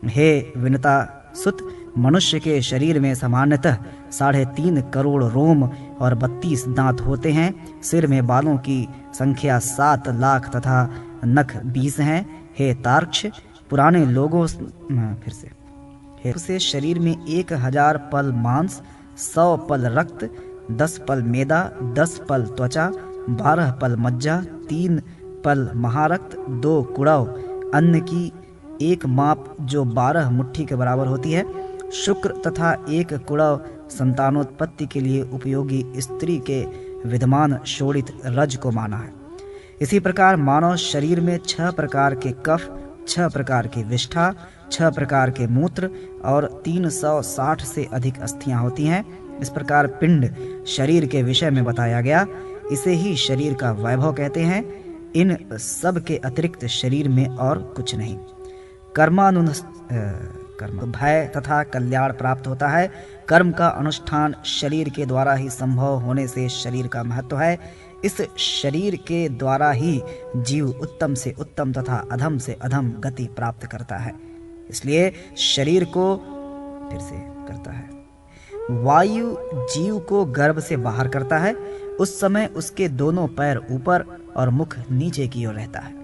हे विनता सुत, मनुष्य के शरीर में सामान्यतः 3.5 करोड़ रोम और 32 दांत होते हैं। सिर में बालों की संख्या 7 लाख तथा नख 20 हैं। हे तार्क्ष, पुराने लोगों से शरीर में 1000 पल मांस, 100 पल रक्त, 10 पल मेदा, 10 पल त्वचा, 12 पल मज्जा, 3 पल महारक्त, 2 कुड़व अन्न की, 1 माप जो 12 मुट्ठी के बराबर होती है, शुक्र तथा 1 कुड़व संतानोत्पत्ति के लिए उपयोगी स्त्री के विद्यमान शोणित रज को माना है। इसी प्रकार मानव शरीर में 6 प्रकार के कफ, 6 प्रकार की विष्ठा, 6 प्रकार के मूत्र और 360 से अधिक अस्थियां होती हैं। इस प्रकार पिंड शरीर के विषय में बताया गया। इसे ही शरीर का वैभव कहते हैं। इन सब के अतिरिक्त शरीर में और कुछ नहीं। कर्म भय तथा कल्याण प्राप्त होता है। कर्म का अनुष्ठान शरीर के द्वारा ही संभव होने से शरीर का महत्व है। इस शरीर के द्वारा ही जीव उत्तम से उत्तम तथा अधम से अधम गति प्राप्त करता है। इसलिए शरीर को फिर से करता है। वायु जीव को गर्भ से बाहर करता है। उस समय उसके दोनों पैर ऊपर और मुख नीचे की ओर रहता है।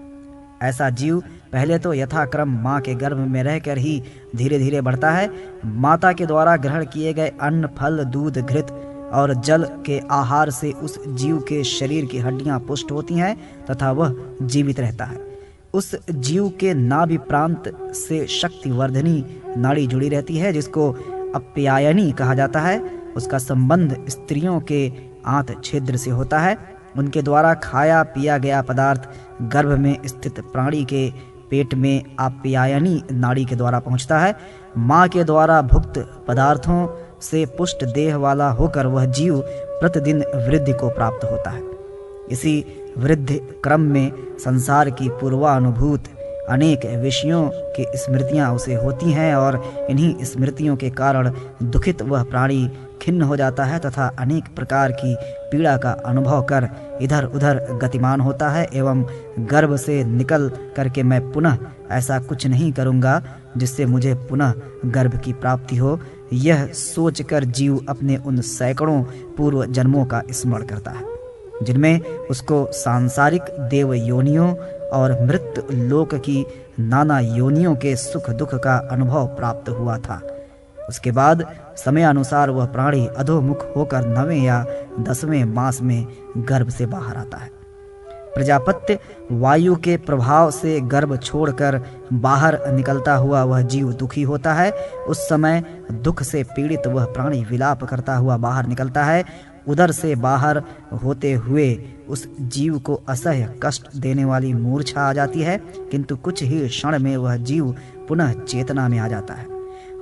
ऐसा जीव पहले तो यथाक्रम माँ के गर्भ में रहकर ही धीरे धीरे बढ़ता है। माता के द्वारा ग्रहण किए गए अन्न, फल, दूध, घृत और जल के आहार से उस जीव के शरीर की हड्डियां पुष्ट होती हैं तथा वह जीवित रहता है। उस जीव के नाभि प्रांत से शक्तिवर्धनी नाड़ी जुड़ी रहती है जिसको अप्यायनी कहा जाता है। उसका संबंध स्त्रियों के आंत छिद्र से होता है। उनके द्वारा खाया पिया गया पदार्थ गर्भ में स्थित प्राणी के पेट में आप्यायनी नाड़ी के द्वारा पहुंचता है। माँ के द्वारा भुक्त पदार्थों से पुष्ट देह वाला होकर वह जीव प्रतिदिन वृद्धि को प्राप्त होता है। इसी वृद्धि क्रम में संसार की पूर्वानुभूत अनेक विषयों की स्मृतियां उसे होती हैं और इन्हीं स्मृतियों के कारण दुखित वह प्राणी खिन्न हो जाता है तथा अनेक प्रकार की पीड़ा का अनुभव कर इधर उधर गतिमान होता है एवं गर्भ से निकल करके मैं पुनः ऐसा कुछ नहीं करूँगा जिससे मुझे पुनः गर्भ की प्राप्ति हो, यह सोचकर जीव अपने उन सैकड़ों पूर्व जन्मों का स्मरण करता है जिनमें उसको सांसारिक देव योनियों और मृत लोक की नाना योनियों के सुख दुख का अनुभव प्राप्त हुआ था। उसके बाद समयानुसार वह प्राणी अधोमुख होकर 9वें या 10वें मास में गर्भ से बाहर आता है। प्रजापत्य वायु के प्रभाव से गर्भ छोड़कर बाहर निकलता हुआ वह जीव दुखी होता है। उस समय दुख से पीड़ित वह प्राणी विलाप करता हुआ बाहर निकलता है। उधर से बाहर होते हुए उस जीव को असह्य कष्ट देने वाली मूर्छा आ जाती है, किंतु कुछ ही क्षण में वह जीव पुनः चेतना में आ जाता है।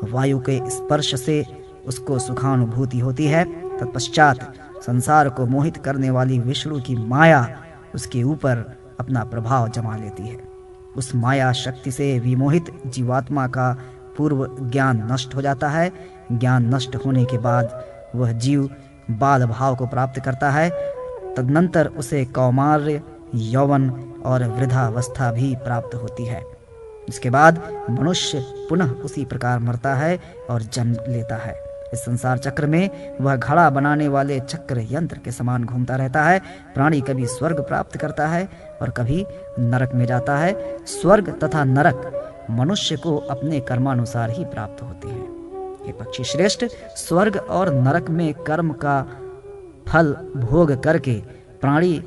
वायु के स्पर्श से उसको सुखानुभूति होती है। तत्पश्चात संसार को मोहित करने वाली विष्णु की माया उसके ऊपर अपना प्रभाव जमा लेती है। उस माया शक्ति से विमोहित जीवात्मा का पूर्व ज्ञान नष्ट हो जाता है। ज्ञान नष्ट होने के बाद वह जीव बाल भाव को प्राप्त करता है। तदनंतर उसे कौमार्य, यौवन और वृद्धावस्था भी प्राप्त होती है। इसके बाद मनुष्य पुनः उसी प्रकार मरता है और जन्म लेता है। इस संसार चक्र में वह घड़ा बनाने वाले चक्र यंत्र के समान घूमता रहता है। प्राणी कभी स्वर्ग प्राप्त करता है और कभी नरक में जाता है। स्वर्ग तथा नरक मनुष्य को अपने कर्मानुसार ही प्राप्त होते हैं। हे पक्षी श्रेष्ठ, स्वर्ग और नरक में कर्म का फल भोग करके प्राणी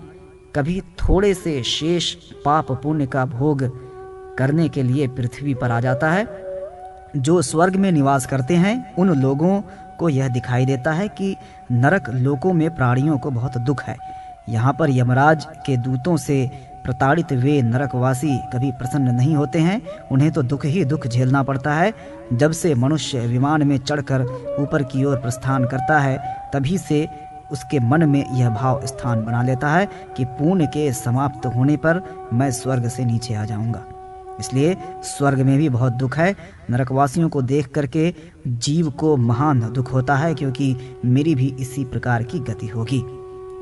कभी थोड़े से शेष पाप पुण्य का भोग करने के लिए पृथ्वी पर आ जाता है। जो स्वर्ग में निवास करते हैं उन लोगों को यह दिखाई देता है कि नरक लोकों में प्राणियों को बहुत दुख है। यहाँ पर यमराज के दूतों से प्रताड़ित वे नरकवासी कभी प्रसन्न नहीं होते हैं। उन्हें तो दुख ही दुख झेलना पड़ता है। जब से मनुष्य विमान में चढ़कर ऊपर की ओर प्रस्थान करता है तभी से उसके मन में यह भाव स्थान बना लेता है कि पुण्य के समाप्त होने पर मैं स्वर्ग से नीचे आ जाऊंगा। इसलिए स्वर्ग में भी बहुत दुख है। नरकवासियों को देख करके जीव को महान दुख होता है, क्योंकि मेरी भी इसी प्रकार की गति होगी।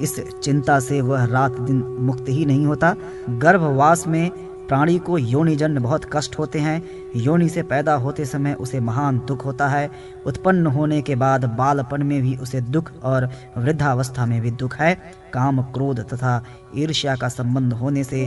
इस चिंता से वह रात दिन मुक्त ही नहीं होता। गर्भवास में प्राणी को योनिजन्य बहुत कष्ट होते हैं। योनि से पैदा होते समय उसे महान दुख होता है। उत्पन्न होने के बाद बालपन में भी उसे दुख और वृद्धावस्था में भी दुख है। काम, क्रोध तथा ईर्ष्या का संबंध होने से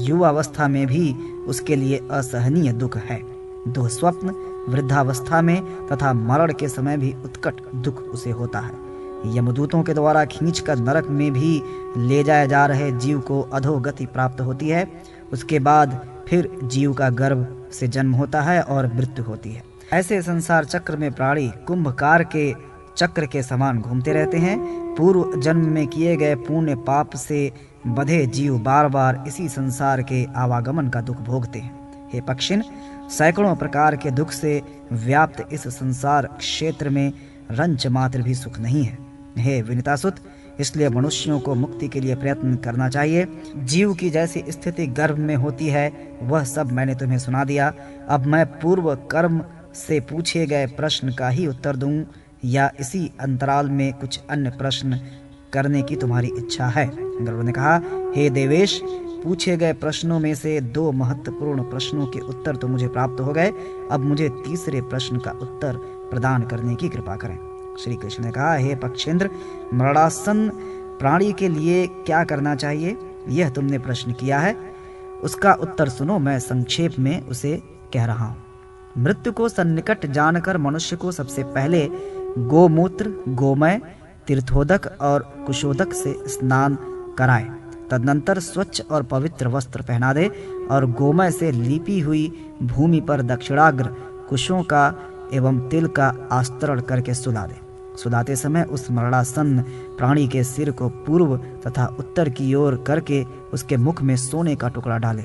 युवावस्था में भी उसके लिए असहनीय दुख है। दुःस्वप्न वृद्धावस्था में तथा मरण के समय भी उत्कट दुख उसे होता है। यमदूतों के द्वारा खींचकर नरक में भी ले जाए जा रहे जीव को अधोगति प्राप्त होती है। उसके बाद फिर जीव का गर्भ से जन्म होता है और मृत्यु होती है। ऐसे संसार चक्र में प्राणी कुंभकार के चक्र के समान घूमते रहते हैं। पूर्व जन्म में किए गए पुण्य पाप से बंधे जीव बार बार इसी संसार के आवागमन का दुख भोगते हैं। हे पक्षिन, सैकड़ों प्रकार के दुख से व्याप्त इस संसार क्षेत्र में रंच मात्र भी सुख नहीं है। हे विनितासुत, इसलिए मनुष्यों को मुक्ति के लिए प्रयत्न करना चाहिए। जीव की जैसी स्थिति गर्भ में होती है वह सब मैंने तुम्हें सुना दिया। अब मैं पूर्व कर्म से पूछे गए प्रश्न का ही उत्तर दूं या इसी अंतराल में कुछ अन्य प्रश्न करने की तुम्हारी इच्छा है? गरुड़ ने कहा, हे देवेश, पूछे गए प्रश्नों में से 2 महत्वपूर्ण प्रश्नों के उत्तर तो मुझे प्राप्त हो गए। अब मुझे तीसरे प्रश्न का उत्तर प्रदान करने की कृपा करें। श्री कृष्ण ने कहा, हे पक्षेंद्र, मरणासन प्राणी के लिए क्या करना चाहिए, यह तुमने प्रश्न किया है। उसका उत्तर सुनो, मैं संक्षेप में उसे कह रहा हूँ। मृत्यु को सन्निकट जानकर मनुष्य को सबसे पहले गोमूत्र, गोमय, तीर्थोदक और कुशोदक से स्नान कराए। तदनंतर स्वच्छ और पवित्र वस्त्र पहना दे और गोमय से लिपी हुई भूमि पर दक्षिणाग्र कुशों का एवं तिल का आस्तरण करके सुला दे। सुलाते समय उस मरणासन्न प्राणी के सिर को पूर्व तथा उत्तर की ओर करके उसके मुख में सोने का टुकड़ा डाले।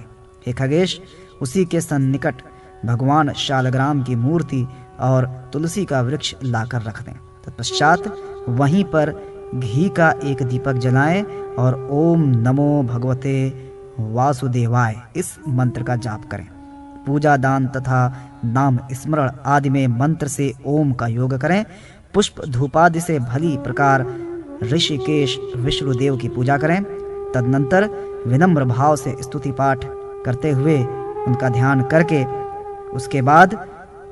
हे खगेश, उसी के सन्निकट भगवान शालग्राम की मूर्ति और तुलसी का वृक्ष लाकर रख दें। तत्पश्चात वहीं पर घी का एक दीपक जलाएं और ओम नमो भगवते वासुदेवाय इस मंत्र का जाप करें। पूजा, दान तथा नाम स्मरण आदि में मंत्र से ओम का योग करें। पुष्प धूपादि से भली प्रकार ऋषिकेश विष्णुदेव की पूजा करें। तदनंतर विनम्र भाव से स्तुति पाठ करते हुए उनका ध्यान करके उसके बाद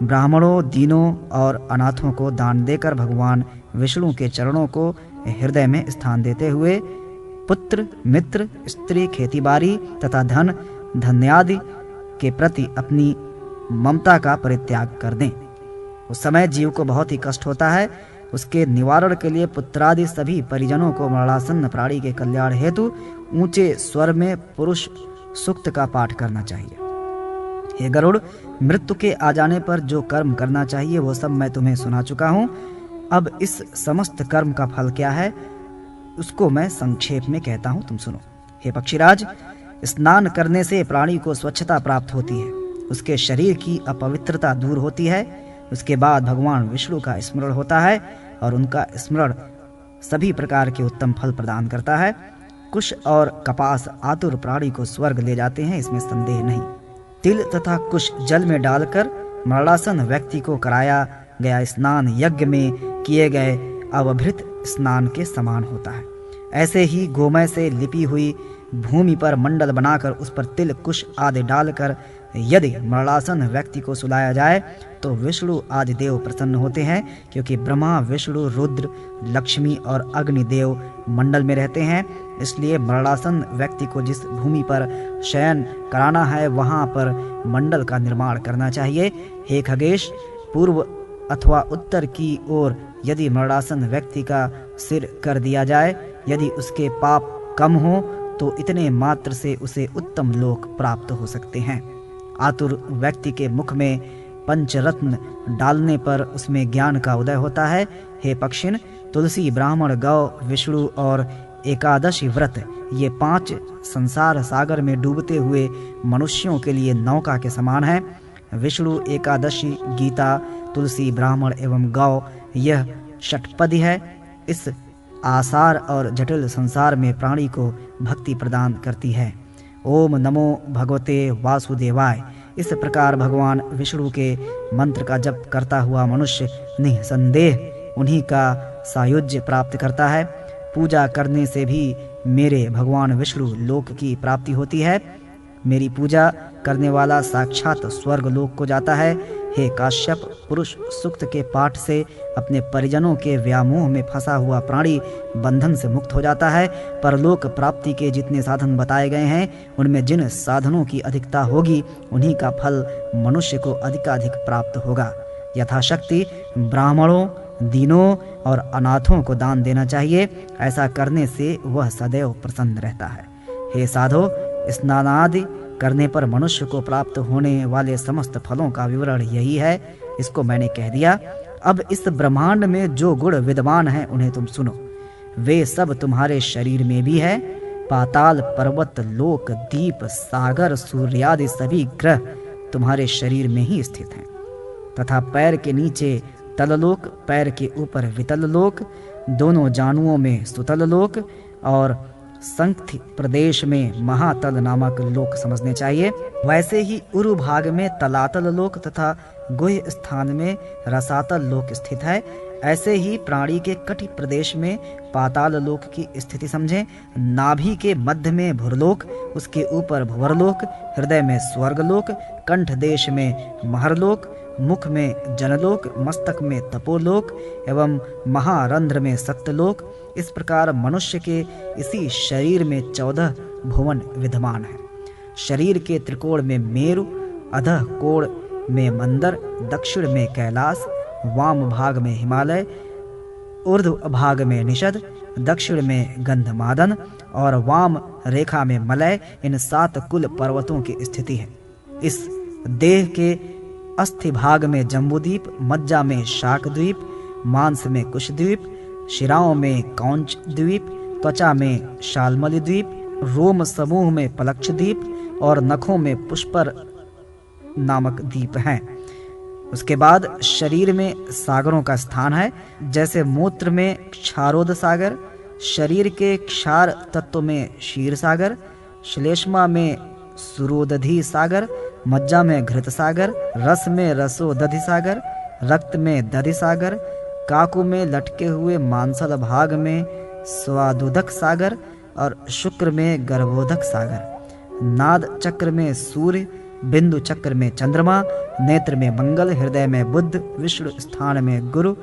ब्राह्मणों, दीनों और अनाथों को दान देकर भगवान विष्णु के चरणों को हृदय में स्थान देते हुए पुत्र, मित्र, स्त्री, खेतीबाड़ी तथा धन धन्यादि के प्रति अपनी ममता का परित्याग कर दें। उस समय जीव को बहुत ही कष्ट होता है। उसके निवारण के लिए पुत्रादि सभी परिजनों को मरणासन्न प्राणी के कल्याण हेतु ऊंचे स्वर में पुरुष सूक्त का पाठ करना चाहिए। हे गरुड़, मृत्यु के आ जाने पर जो कर्म करना चाहिए वो सब मैं तुम्हें सुना चुका हूँ। अब इस समस्त कर्म का फल क्या है उसको मैं संक्षेप में कहता हूँ, तुम सुनो। हे पक्षीराज, स्नान करने से प्राणी को स्वच्छता प्राप्त होती है, उसके शरीर की अपवित्रता दूर होती है। उसके बाद भगवान विष्णु का स्मरण होता है और उनका स्मरण सभी प्रकार के उत्तम फल प्रदान करता है। कुश और कपास आतुर प्राणी को स्वर्ग ले जाते हैं, इसमें संदेह नहीं। तिल तथा कुश जल में डालकर मरणासन व्यक्ति को कराया गया स्नान यज्ञ में किए गए अवभृत स्नान के समान होता है। ऐसे ही गोमय से लिपी हुई भूमि पर मंडल बनाकर उस पर तिल कुश आदि डालकर यदि मरणासन व्यक्ति को सुलाया जाए तो विष्णु आदि देव प्रसन्न होते हैं, क्योंकि ब्रह्मा, विष्णु, रुद्र, लक्ष्मी और अग्निदेव मंडल में रहते हैं। इसलिए मरणासन व्यक्ति को जिस भूमि पर शयन कराना है वहां पर मंडल का निर्माण करना चाहिए। हे खगेश, पूर्व अथवा उत्तर की ओर यदि मरणासन व्यक्ति का सिर कर दिया जाए, यदि उसके पाप कम हो तो इतने मात्र से उसे उत्तम लोक प्राप्त हो सकते हैं। आतुर व्यक्ति के मुख में पंचरत्न डालने पर उसमें ज्ञान का उदय होता है। हे पक्षिण, तुलसी, ब्राह्मण, गौ, विष्णु और एकादशी व्रत, ये 5 संसार सागर में डूबते हुए मनुष्यों के लिए नौका के समान है। विष्णु, एकादशी, गीता, तुलसी, ब्राह्मण एवं गौ, यह षटपदी है। इस आसार और जटिल संसार में प्राणी को भक्ति प्रदान करती है। ओम नमो भगवते वासुदेवाय। इस प्रकार भगवान विष्णु के मंत्र का जप करता हुआ मनुष्य निसंदेह उन्हीं का सायुज्य प्राप्त करता है। पूजा करने से भी मेरे भगवान विष्णु लोक की प्राप्ति होती है। मेरी पूजा करने वाला साक्षात स्वर्ग लोक को जाता है। हे काश्यप, पुरुष सूक्त के पाठ से अपने परिजनों के व्यामोह में फंसा हुआ प्राणी बंधन से मुक्त हो जाता है। परलोक प्राप्ति के जितने साधन बताए गए हैं उनमें जिन साधनों की अधिकता होगी उन्हीं का फल मनुष्य को अधिकाधिक प्राप्त होगा। यथाशक्ति ब्राह्मणों, दीनों और अनाथों को दान देना चाहिए। ऐसा करने से वह सदैव प्रसन्न रहता है। हे साधो, स्नानादि करने पर मनुष्य को प्राप्त होने वाले समस्त फलों का विवरण यही है। इसको मैंने कह दिया। अब इस ब्रह्मांड में जो गुण विद्यमान हैं उन्हें तुम सुनो। वे सब तुम्हारे शरीर में भी है। पाताल, पर्वत, लोक, दीप, सागर, सूर्यादि सभी ग्रह तुम्हारे शरीर में ही स्थित हैं तथा पैर के नीचे तललोक, पैर के ऊपर वितल लोक, दोनों जानुओं में सुतल लोक और संख्य प्रदेश में महातल नामक लोक समझने चाहिए। वैसे ही उरु भाग में तलातल लोक तथा गुह्य स्थान में रसातल लोक स्थित है। ऐसे ही प्राणी के कटि प्रदेश में पाताल लोक की स्थिति समझें। नाभि के मध्य में भुरलोक, उसके ऊपर भुवरलोक, हृदय में स्वर्गलोक, कंठ देश में महरलोक, मुख में जनलोक, मस्तक में तपोलोक एवं महारंध्र में सत्यलोक। इस प्रकार मनुष्य के इसी शरीर में 14 भुवन विद्यमान है। शरीर के त्रिकोण में मेरु, अधः कोण में मंदर, दक्षिण में कैलाश, वाम भाग में हिमालय, ऊर्ध्व भाग में निषद, दक्षिण में गंधमादन और वाम रेखा में मलय, इन 7 कुल पर्वतों की स्थिति है। इस देह के अस्थि भाग में जम्बूद्वीप, मज्जा में शाकद्वीप, मांस में कुशद्वीप, शिराओं में कौंच द्वीप, त्वचा में शालमली द्वीप, रोम समूह में पलक्ष द्वीप और नखों में पुष्पर नामक द्वीप हैं। उसके बाद शरीर में सागरों का स्थान है। जैसे मूत्र में क्षारोद सागर, शरीर के क्षार तत्व में क्षीर सागर, श्लेष्मा में सुरोदधि सागर, मज्जा में घृत सागर, रस में रसोदधि सागर, रक्त में दधि सागर, काकू में लटके हुए मांसल भाग में स्वादुदक सागर और शुक्र में गर्भोदक सागर, नाद चक्र में सूर्य, बिंदु चक्र में चंद्रमा, नेत्र में मंगल, हृदय में बुध, विष्णु स्थान में गुरु,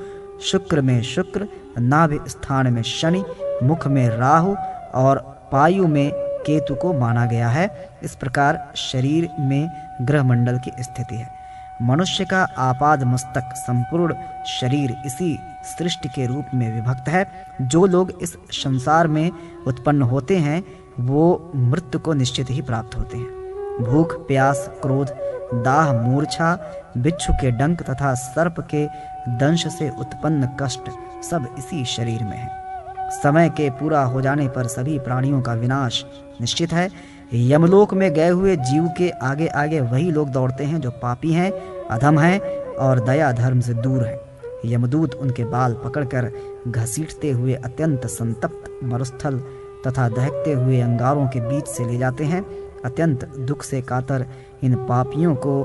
शुक्र में शुक्र, नाभि स्थान में शनि, मुख में राहु और पायु में केतु को माना गया है। इस प्रकार शरीर में ग्रह मंडल की स्थिति है। मनुष्य का आपाद मस्तक संपूर्ण शरीर इसी सृष्टि के रूप में विभक्त है। जो लोग इस संसार में उत्पन्न होते हैं वो मृत्यु को निश्चित ही प्राप्त होते हैं। भूख, प्यास, क्रोध, दाह, मूर्छा, बिच्छू के डंक तथा सर्प के दंश से उत्पन्न कष्ट सब इसी शरीर में है। समय के पूरा हो जाने पर सभी प्राणियों का विनाश निश्चित है। यमलोक में गए हुए जीव के आगे आगे वही लोग दौड़ते हैं जो पापी हैं, अधम हैं और दया धर्म से दूर हैं। यमदूत उनके बाल पकड़कर घसीटते हुए अत्यंत संतप्त मरुस्थल तथा दहकते हुए अंगारों के बीच से ले जाते हैं। अत्यंत दुख से कातर इन पापियों को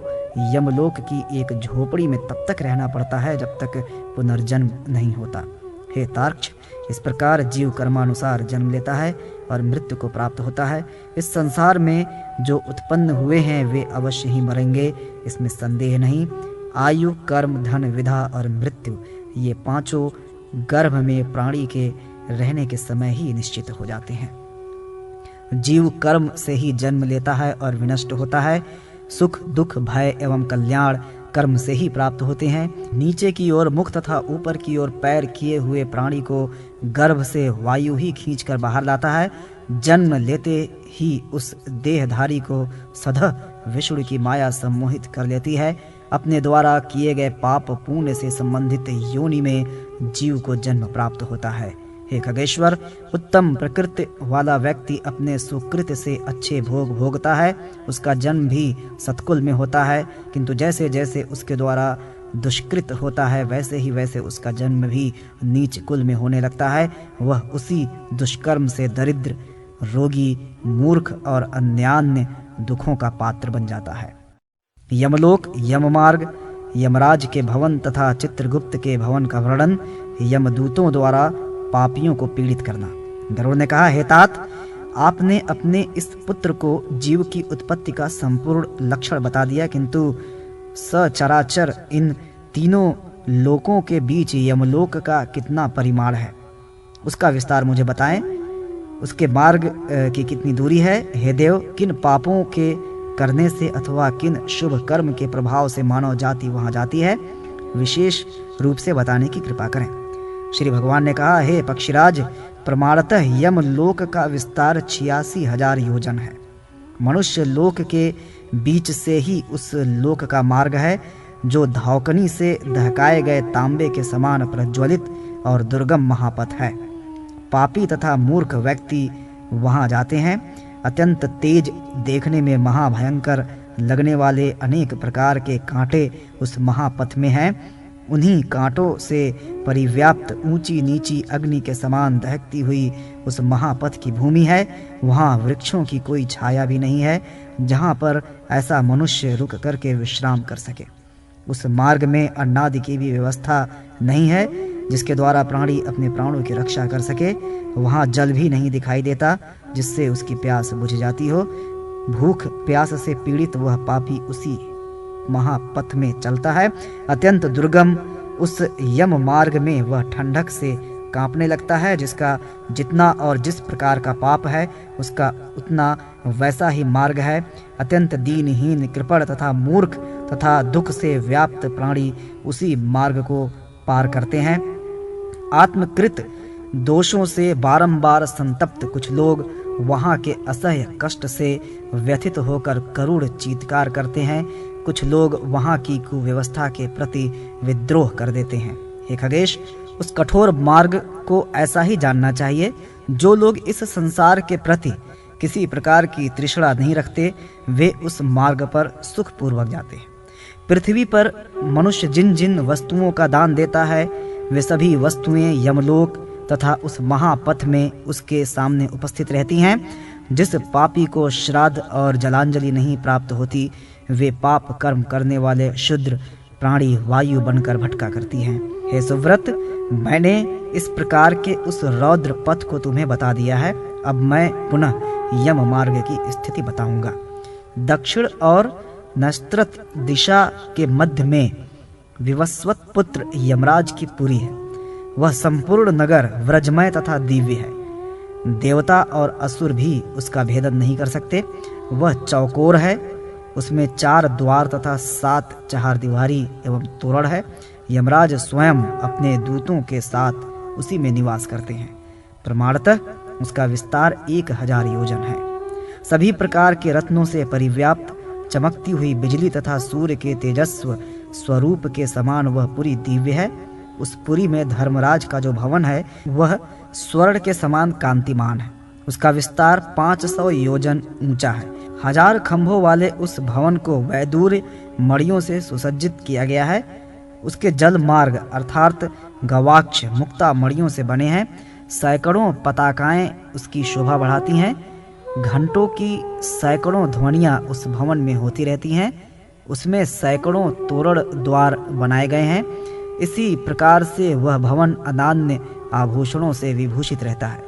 यमलोक की एक झोपड़ी में तब तक रहना पड़ता है जब तक पुनर्जन्म नहीं होता। हे तार्क्ष, इस प्रकार जीव कर्मानुसार जन्म लेता है और मृत्यु को प्राप्त होता है। इस संसार में जो उत्पन्न हुए हैं वे अवश्य ही मरेंगे, इसमें संदेह नहीं। आयु, कर्म, धन, विधा और मृत्यु, ये पांचों गर्भ में प्राणी के रहने के समय ही निश्चित हो जाते हैं। जीव कर्म से ही जन्म लेता है और विनष्ट होता है। सुख, दुख, भय एवं कल्याण कर्म से ही प्राप्त होते हैं। नीचे की ओर मुख तथा ऊपर की ओर पैर किए हुए प्राणी को गर्भ से वायु ही खींचकर बाहर लाता है। जन्म लेते ही उस देहधारी को सदा विष्णु की माया सम्मोहित कर लेती है। अपने द्वारा किए गए पाप पुण्य से संबंधित योनि में जीव को जन्म प्राप्त होता है। हे खगेश्वर, उत्तम प्रकृति वाला व्यक्ति अपने सुकृत से अच्छे भोग भोगता है। उसका जन्म भी सत्कुल में होता है, किंतु जैसे जैसे उसके द्वारा दुष्कृत होता है वैसे ही वैसे उसका जन्म भी नीच कुल में होने लगता है। वह उसी दुष्कर्म से दरिद्र, रोगी, मूर्ख और अन्यान्य दुखों का पात्र बन जाता है। यमलोक, यममार्ग, यमराज के भवन तथा चित्रगुप्त के भवन का वर्णन। यमदूतों द्वारा पापियों को पीड़ित करना। गरुड़ ने कहा, हे तात, आपने अपने इस पुत्र को जीव की उत्पत्ति का संपूर्ण लक्षण बता दिया, किंतु सचराचर इन तीनों लोकों के बीच यमलोक का कितना परिमाण है, उसका विस्तार मुझे बताएं। उसके मार्ग की कितनी दूरी है? हे देव, किन पापों के करने से अथवा किन शुभ कर्म के प्रभाव से मानव जाति वहां जाती है, विशेष रूप से बताने की कृपा करें। श्री भगवान ने कहा, हे पक्षीराज, प्रमाणतः यमलोक का विस्तार 86,000 योजन है। मनुष्य लोक के बीच से ही उस लोक का मार्ग है, जो धावकनी से दहकाए गए तांबे के समान प्रज्वलित और दुर्गम महापथ है। पापी तथा मूर्ख व्यक्ति वहां जाते हैं। अत्यंत तेज, देखने में महाभयंकर लगने वाले अनेक प्रकार के कांटे उस महापथ में हैं। उन्हीं कांटों से परिव्याप्त ऊंची नीची अग्नि के समान दहकती हुई उस महापथ की भूमि है। वहां वृक्षों की कोई छाया भी नहीं है जहां पर ऐसा मनुष्य रुक करके विश्राम कर सके। उस मार्ग में अन्नादि की भी व्यवस्था नहीं है जिसके द्वारा प्राणी अपने प्राणों की रक्षा कर सके। वहां जल भी नहीं दिखाई देता जिससे उसकी प्यास बुझ जाती हो। भूख प्यास से पीड़ित वह पापी उसी महापथ में चलता है। अत्यंत दुर्गम उस यम मार्ग में वह ठंडक से कांपने लगता है। जिसका जितना और जिस प्रकार का पाप है उसका उतना वैसा ही मार्ग है। अत्यंत दीनहीन, कृपण तथा मूर्ख तथा दुख से व्याप्त प्राणी उसी मार्ग को पार करते हैं। आत्मकृत दोषों से बारंबार संतप्त कुछ लोग वहां के असह्य कष्ट से व्यथित होकर करुण चीत्कार करते हैं। कुछ लोग वहां की कुव्यवस्था के प्रति विद्रोह कर देते हैं। हे खगेश, उस कठोर मार्ग को ऐसा ही जानना चाहिए। जो लोग इस संसार के प्रति किसी प्रकार की तृष्णा नहीं रखते वे उस मार्ग पर सुखपूर्वक जाते हैं। पृथ्वी पर मनुष्य जिन जिन वस्तुओं का दान देता है वे सभी वस्तुएं यमलोक तथा उस महापथ में उसके सामने उपस्थित रहती हैं। जिस पापी को श्राद्ध और जलांजलि नहीं प्राप्त होती वे पाप कर्म करने वाले शूद्र प्राणी वायु बनकर भटका करती हैं। हे सुव्रत, मैंने इस प्रकार के उस रौद्र पथ को तुम्हें बता दिया है। अब मैं पुनः यम मार्ग की स्थिति बताऊंगा। दक्षिण और नस्त्रत दिशा के मध्य में विवस्वत पुत्र यमराज की पुरी है। वह संपूर्ण नगर व्रजमय तथा दिव्य है। देवता और असुर भी उसका भेदन नहीं कर सकते। वह चौकोर है, उसमें 4 द्वार तथा 7 चहारदीवारी एवं तोरण है। यमराज स्वयं अपने दूतों के साथ उसी में निवास करते हैं। प्रमाणतः उसका विस्तार 1000 योजन है। सभी प्रकार के रत्नों से परिव्याप्त चमकती हुई बिजली तथा सूर्य के तेजस्व स्वरूप के समान वह पुरी दिव्य है। उस पुरी में धर्मराज का जो भवन है वह स्वर्ण के समान कांतिमान है। उसका विस्तार 500 योजन ऊंचा है। 1000 खंभों वाले उस भवन को वैदूर्य मणियों से सुसज्जित किया गया है। उसके जल मार्ग अर्थात गवाक्ष मुक्ता मणियों से बने हैं। सैकड़ों पताकाएं उसकी शोभा बढ़ाती हैं। घंटों की सैकड़ों ध्वनियां उस भवन में होती रहती हैं। उसमें सैकड़ों तोरण द्वार बनाए गए हैं। इसी प्रकार से वह भवन अनान्य आभूषणों से विभूषित रहता है।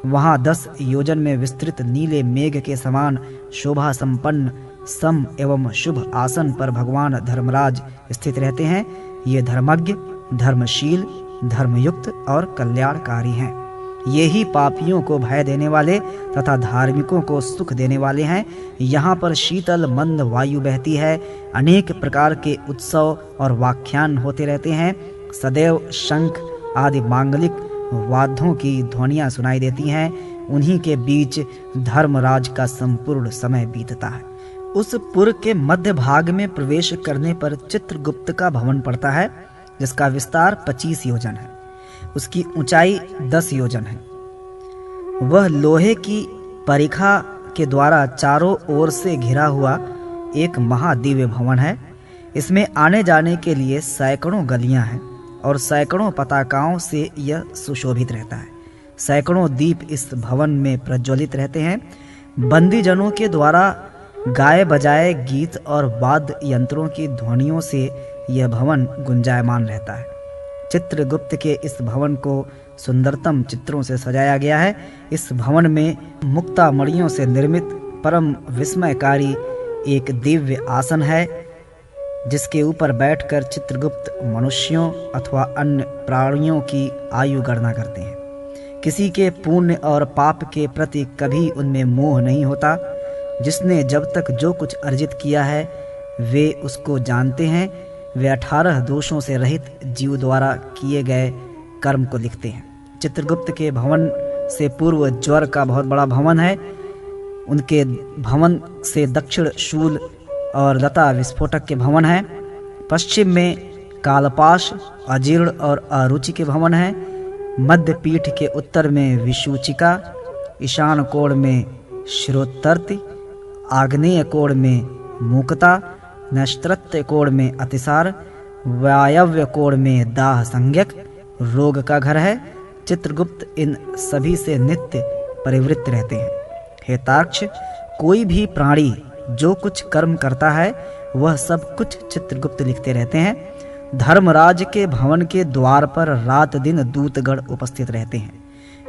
वहाँ 10 योजन में विस्तृत नीले मेघ के समान शोभा संपन्न सम एवं शुभ आसन पर भगवान धर्मराज स्थित रहते हैं। ये धर्मज्ञ, धर्मशील, धर्मयुक्त और कल्याणकारी हैं। ये ही पापियों को भय देने वाले तथा धार्मिकों को सुख देने वाले हैं। यहाँ पर शीतल मंद वायु बहती है। अनेक प्रकार के उत्सव और व्याख्यान होते रहते हैं। सदैव शंख आदि मांगलिक वाद्यों की ध्वनियाँ सुनाई देती हैं। उन्हीं के बीच धर्मराज का संपूर्ण समय बीतता है। उस पुर के मध्य भाग में प्रवेश करने पर चित्रगुप्त का भवन पड़ता है, जिसका विस्तार 25 योजन है। उसकी ऊंचाई 10 योजन है। वह लोहे की परिखा के द्वारा चारों ओर से घिरा हुआ एक महादिव्य भवन है। इसमें आने जाने के लिए सैकड़ों गलियां हैं और सैकड़ों पताकाओं से यह सुशोभित रहता है। सैकड़ों दीप इस भवन में प्रज्वलित रहते हैं। बंदी जनों के द्वारा गाए बजाए गीत और वाद्य यंत्रों की ध्वनियों से यह भवन गुंजायमान रहता है। चित्रगुप्त के इस भवन को सुंदरतम चित्रों से सजाया गया है। इस भवन में मुक्ता मणियों से निर्मित परम विस्मयकारी एक दिव्य आसन है, जिसके ऊपर बैठकर चित्रगुप्त मनुष्यों अथवा अन्य प्राणियों की आयु गणना करते हैं। किसी के पुण्य और पाप के प्रति कभी उनमें मोह नहीं होता। जिसने जब तक जो कुछ अर्जित किया है वे उसको जानते हैं। वे 18 दोषों से रहित जीव द्वारा किए गए कर्म को लिखते हैं। चित्रगुप्त के भवन से पूर्व ज्वर का बहुत बड़ा भवन है। उनके भवन से दक्षिण शूल और लता विस्फोटक के भवन है। पश्चिम में कालपाश, अजीर्ण और अरुचि के भवन है। मध्य पीठ के उत्तर में विशूचिका, ईशान कोण में श्रोतर्ति, आग्नेय कोण में मूकता, नैश्रत्य कोण में अतिसार, वायव्य कोण में दाह संज्ञक रोग का घर है। चित्रगुप्त इन सभी से नित्य परिवृत्त रहते हैं। हे तार्क्ष, कोई भी प्राणी जो कुछ कर्म करता है वह सब कुछ चित्रगुप्त लिखते रहते हैं। धर्मराज के भवन के द्वार पर रात दिन दूतगण उपस्थित रहते हैं।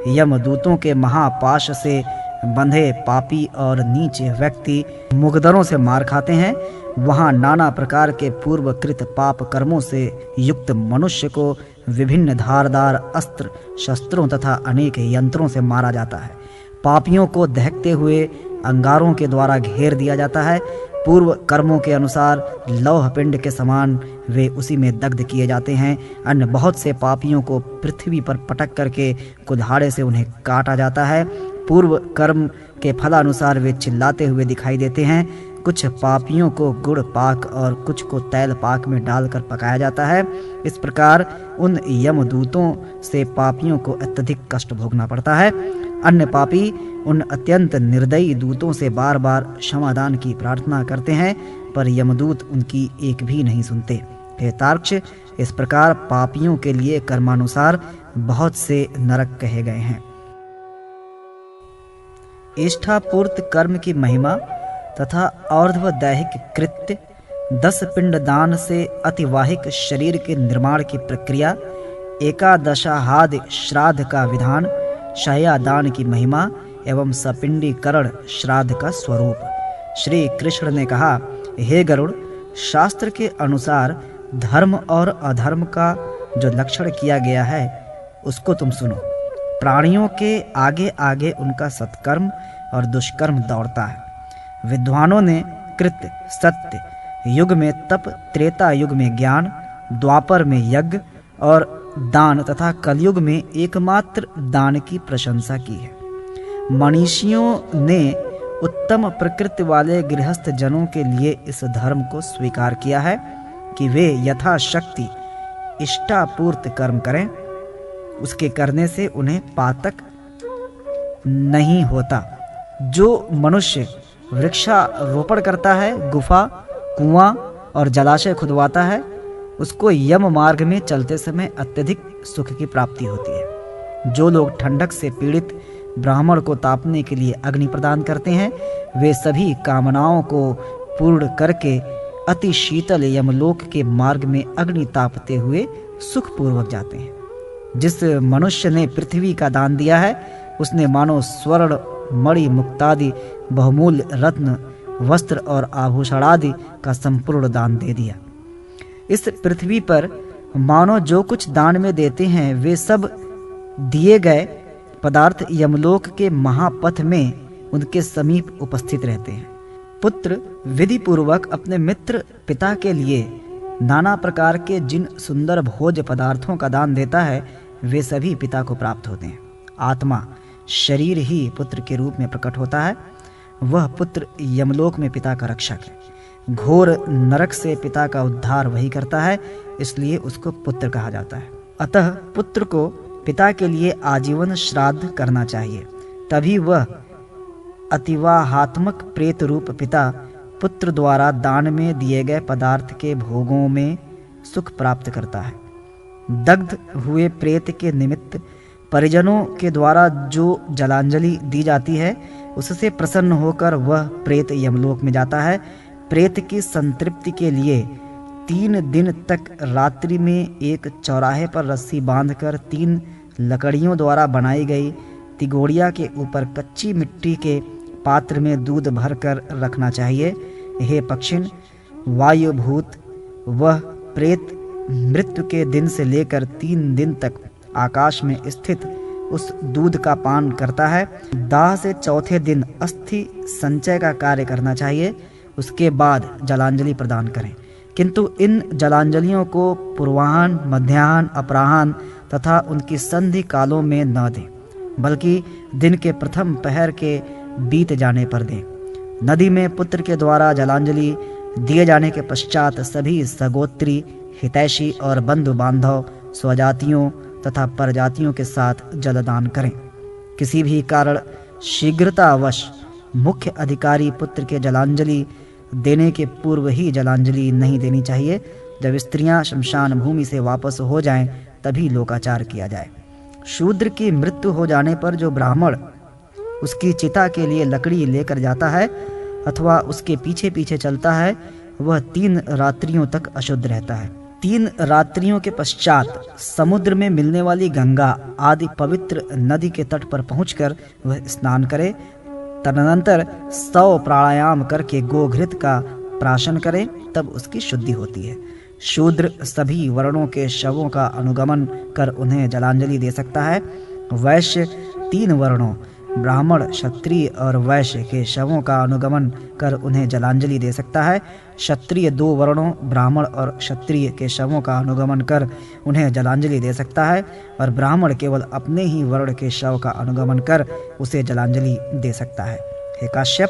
यमदूतों के महापाश से बंधे पापी और नीच व्यक्ति मुगदरों से मार खाते हैं। वहाँ नाना प्रकार के पूर्वकृत पाप कर्मों से युक्त मनुष्य को विभिन्न धारदार अस्त्र शस्त्रों तथा अनेक यंत्रों से मारा जाता है। पापियों को दहकते हुए अंगारों के द्वारा घेर दिया जाता है। पूर्व कर्मों के अनुसार लौह पिंड के समान वे उसी में दग्ध किए जाते हैं। अन्य बहुत से पापियों को पृथ्वी पर पटक करके कुल्हाड़े से उन्हें काटा जाता है। पूर्व कर्म के फलानुसार वे चिल्लाते हुए दिखाई देते हैं। कुछ पापियों को गुड़ पाक और कुछ को तैल पाक में डालकर पकाया जाता है। इस प्रकार उन यमदूतों से पापियों को अत्यधिक कष्ट भोगना पड़ता है। अन्य पापी उन अत्यंत निर्दयी दूतों से बार बार क्षमादान की प्रार्थना करते हैं, पर यमदूत उनकी एक भी नहीं सुनते। हे तार्क्ष, इस प्रकार पापियों के लिए कर्मानुसार बहुत से नरक कहे गए हैं। इष्टापूर्त कर्म की महिमा तथा और्ध्व दैहिक कृत्य, 10 पिंड दान से अतिवाहिक शरीर के निर्माण की प्रक्रिया, एकादशाहादि श्राद्ध का विधान, शय्या दान की महिमा एवं सपिंडीकरण श्राद्ध का स्वरूप। श्री कृष्ण ने कहा, हे गरुड़, शास्त्र के अनुसार धर्म और अधर्म का जो लक्षण किया गया है उसको तुम सुनो। प्राणियों के आगे आगे उनका सत्कर्म और दुष्कर्म दौड़ता है। विद्वानों ने कृत्य, सत्य युग में तप, त्रेता युग में ज्ञान, द्वापर में यज्ञ और दान तथा कलयुग में एकमात्र दान की प्रशंसा की है। मनीषियों ने उत्तम प्रकृति वाले गृहस्थ जनों के लिए इस धर्म को स्वीकार किया है कि वे यथाशक्ति इष्टापूर्त कर्म करें। उसके करने से उन्हें पातक नहीं होता। जो मनुष्य वृक्षारोपण करता है, गुफा, कुआं और जलाशय खुदवाता है, उसको यम मार्ग में चलते समय अत्यधिक सुख की प्राप्ति होती है। जो लोग ठंडक से पीड़ित ब्राह्मण को तापने के लिए अग्नि प्रदान करते हैं, वे सभी कामनाओं को पूर्ण करके अति शीतल यमलोक के मार्ग में अग्नि तापते हुए सुखपूर्वक जाते हैं। जिस मनुष्य ने पृथ्वी का दान दिया है, उसने मानो स्वर्ण, मणि, मुक्तादि बहुमूल्य रत्न, वस्त्र और आभूषण आदि का संपूर्ण दान दे दिया। इस पृथ्वी पर मानो जो कुछ दान में देते हैं, वे सब दिए गए पदार्थ यमलोक के महापथ में उनके समीप उपस्थित रहते हैं। पुत्र विधि पूर्वक अपने मित्र पिता के लिए नाना प्रकार के जिन सुंदर भोज पदार्थों का दान देता है, वे सभी पिता को प्राप्त होते हैं। आत्मा शरीर ही पुत्र के रूप में प्रकट होता है। वह पुत्र यमलोक में पिता का रक्षक है। घोर नरक से पिता का उद्धार वही करता है, इसलिए उसको पुत्र कहा जाता है। अतः पुत्र को पिता के लिए आजीवन श्राद्ध करना चाहिए, तभी वह अतिवाहात्मक प्रेत रूप पिता पुत्र द्वारा दान में दिए गए पदार्थ के भोगों में सुख प्राप्त करता है। दग्ध हुए प्रेत के निमित्त परिजनों के द्वारा जो जलांजलि दी जाती है, उससे प्रसन्न होकर वह प्रेत यमलोक में जाता है। प्रेत की संतृप्ति के लिए 3 दिन तक रात्रि में एक चौराहे पर रस्सी बांधकर 3 लकड़ियों द्वारा बनाई गई तिगोड़िया के ऊपर कच्ची मिट्टी के पात्र में दूध भरकर रखना चाहिए। हे पक्षिण, वायुभूत वह प्रेत मृत्यु के दिन से लेकर 3 दिन तक आकाश में स्थित उस दूध का पान करता है। दाह से चौथे दिन अस्थि संचय का कार्य करना चाहिए, उसके बाद जलांजलि प्रदान करें। किंतु इन जलांजलियों को पूर्वाह्न, मध्याह्न, अपराह्न तथा उनकी संधि कालों में न दें, बल्कि दिन के प्रथम पहर के बीत जाने पर दें। नदी में पुत्र के द्वारा जलांजलि दिए जाने के पश्चात सभी सगोत्री, हितैषी और बंधु बांधव, स्वजातियों तथा परजातियों के साथ जलदान करें। किसी भी कारण शीघ्रतावश मुख्य अधिकारी पुत्र के जलांजलि देने के पूर्व ही जलांजलि नहीं देनी चाहिए। जब स्त्रियां शमशान भूमि से वापस हो जाएं, तभी लोकाचार किया जाए। शूद्र की मृत्यु हो जाने पर जो ब्राह्मण उसकी चिता के लिए लकड़ी लेकर जाता है अथवा उसके पीछे पीछे चलता है, वह 3 रात्रियों तक अशुद्ध रहता है। 3 रात्रियों के पश्चात समुद्र में मिलने वाली गंगा आदि पवित्र नदी के तट पर पहुंचकर वह स्नान करे। तदनंतर 100 प्राणायाम करके गोघृत का प्राशन करे, तब उसकी शुद्धि होती है। शूद्र सभी वर्णों के शवों का अनुगमन कर उन्हें जलांजलि दे सकता है। वैश्य 3 वर्णों ब्राह्मण, क्षत्रिय और वैश्य के शवों का अनुगमन कर उन्हें जलांजलि दे सकता है। क्षत्रिय 2 वर्णों ब्राह्मण और क्षत्रिय के शवों का अनुगमन कर उन्हें जलांजलि दे सकता है, और ब्राह्मण केवल अपने ही वर्ण के शव का अनुगमन कर उसे जलांजलि दे सकता है। हे काश्यप,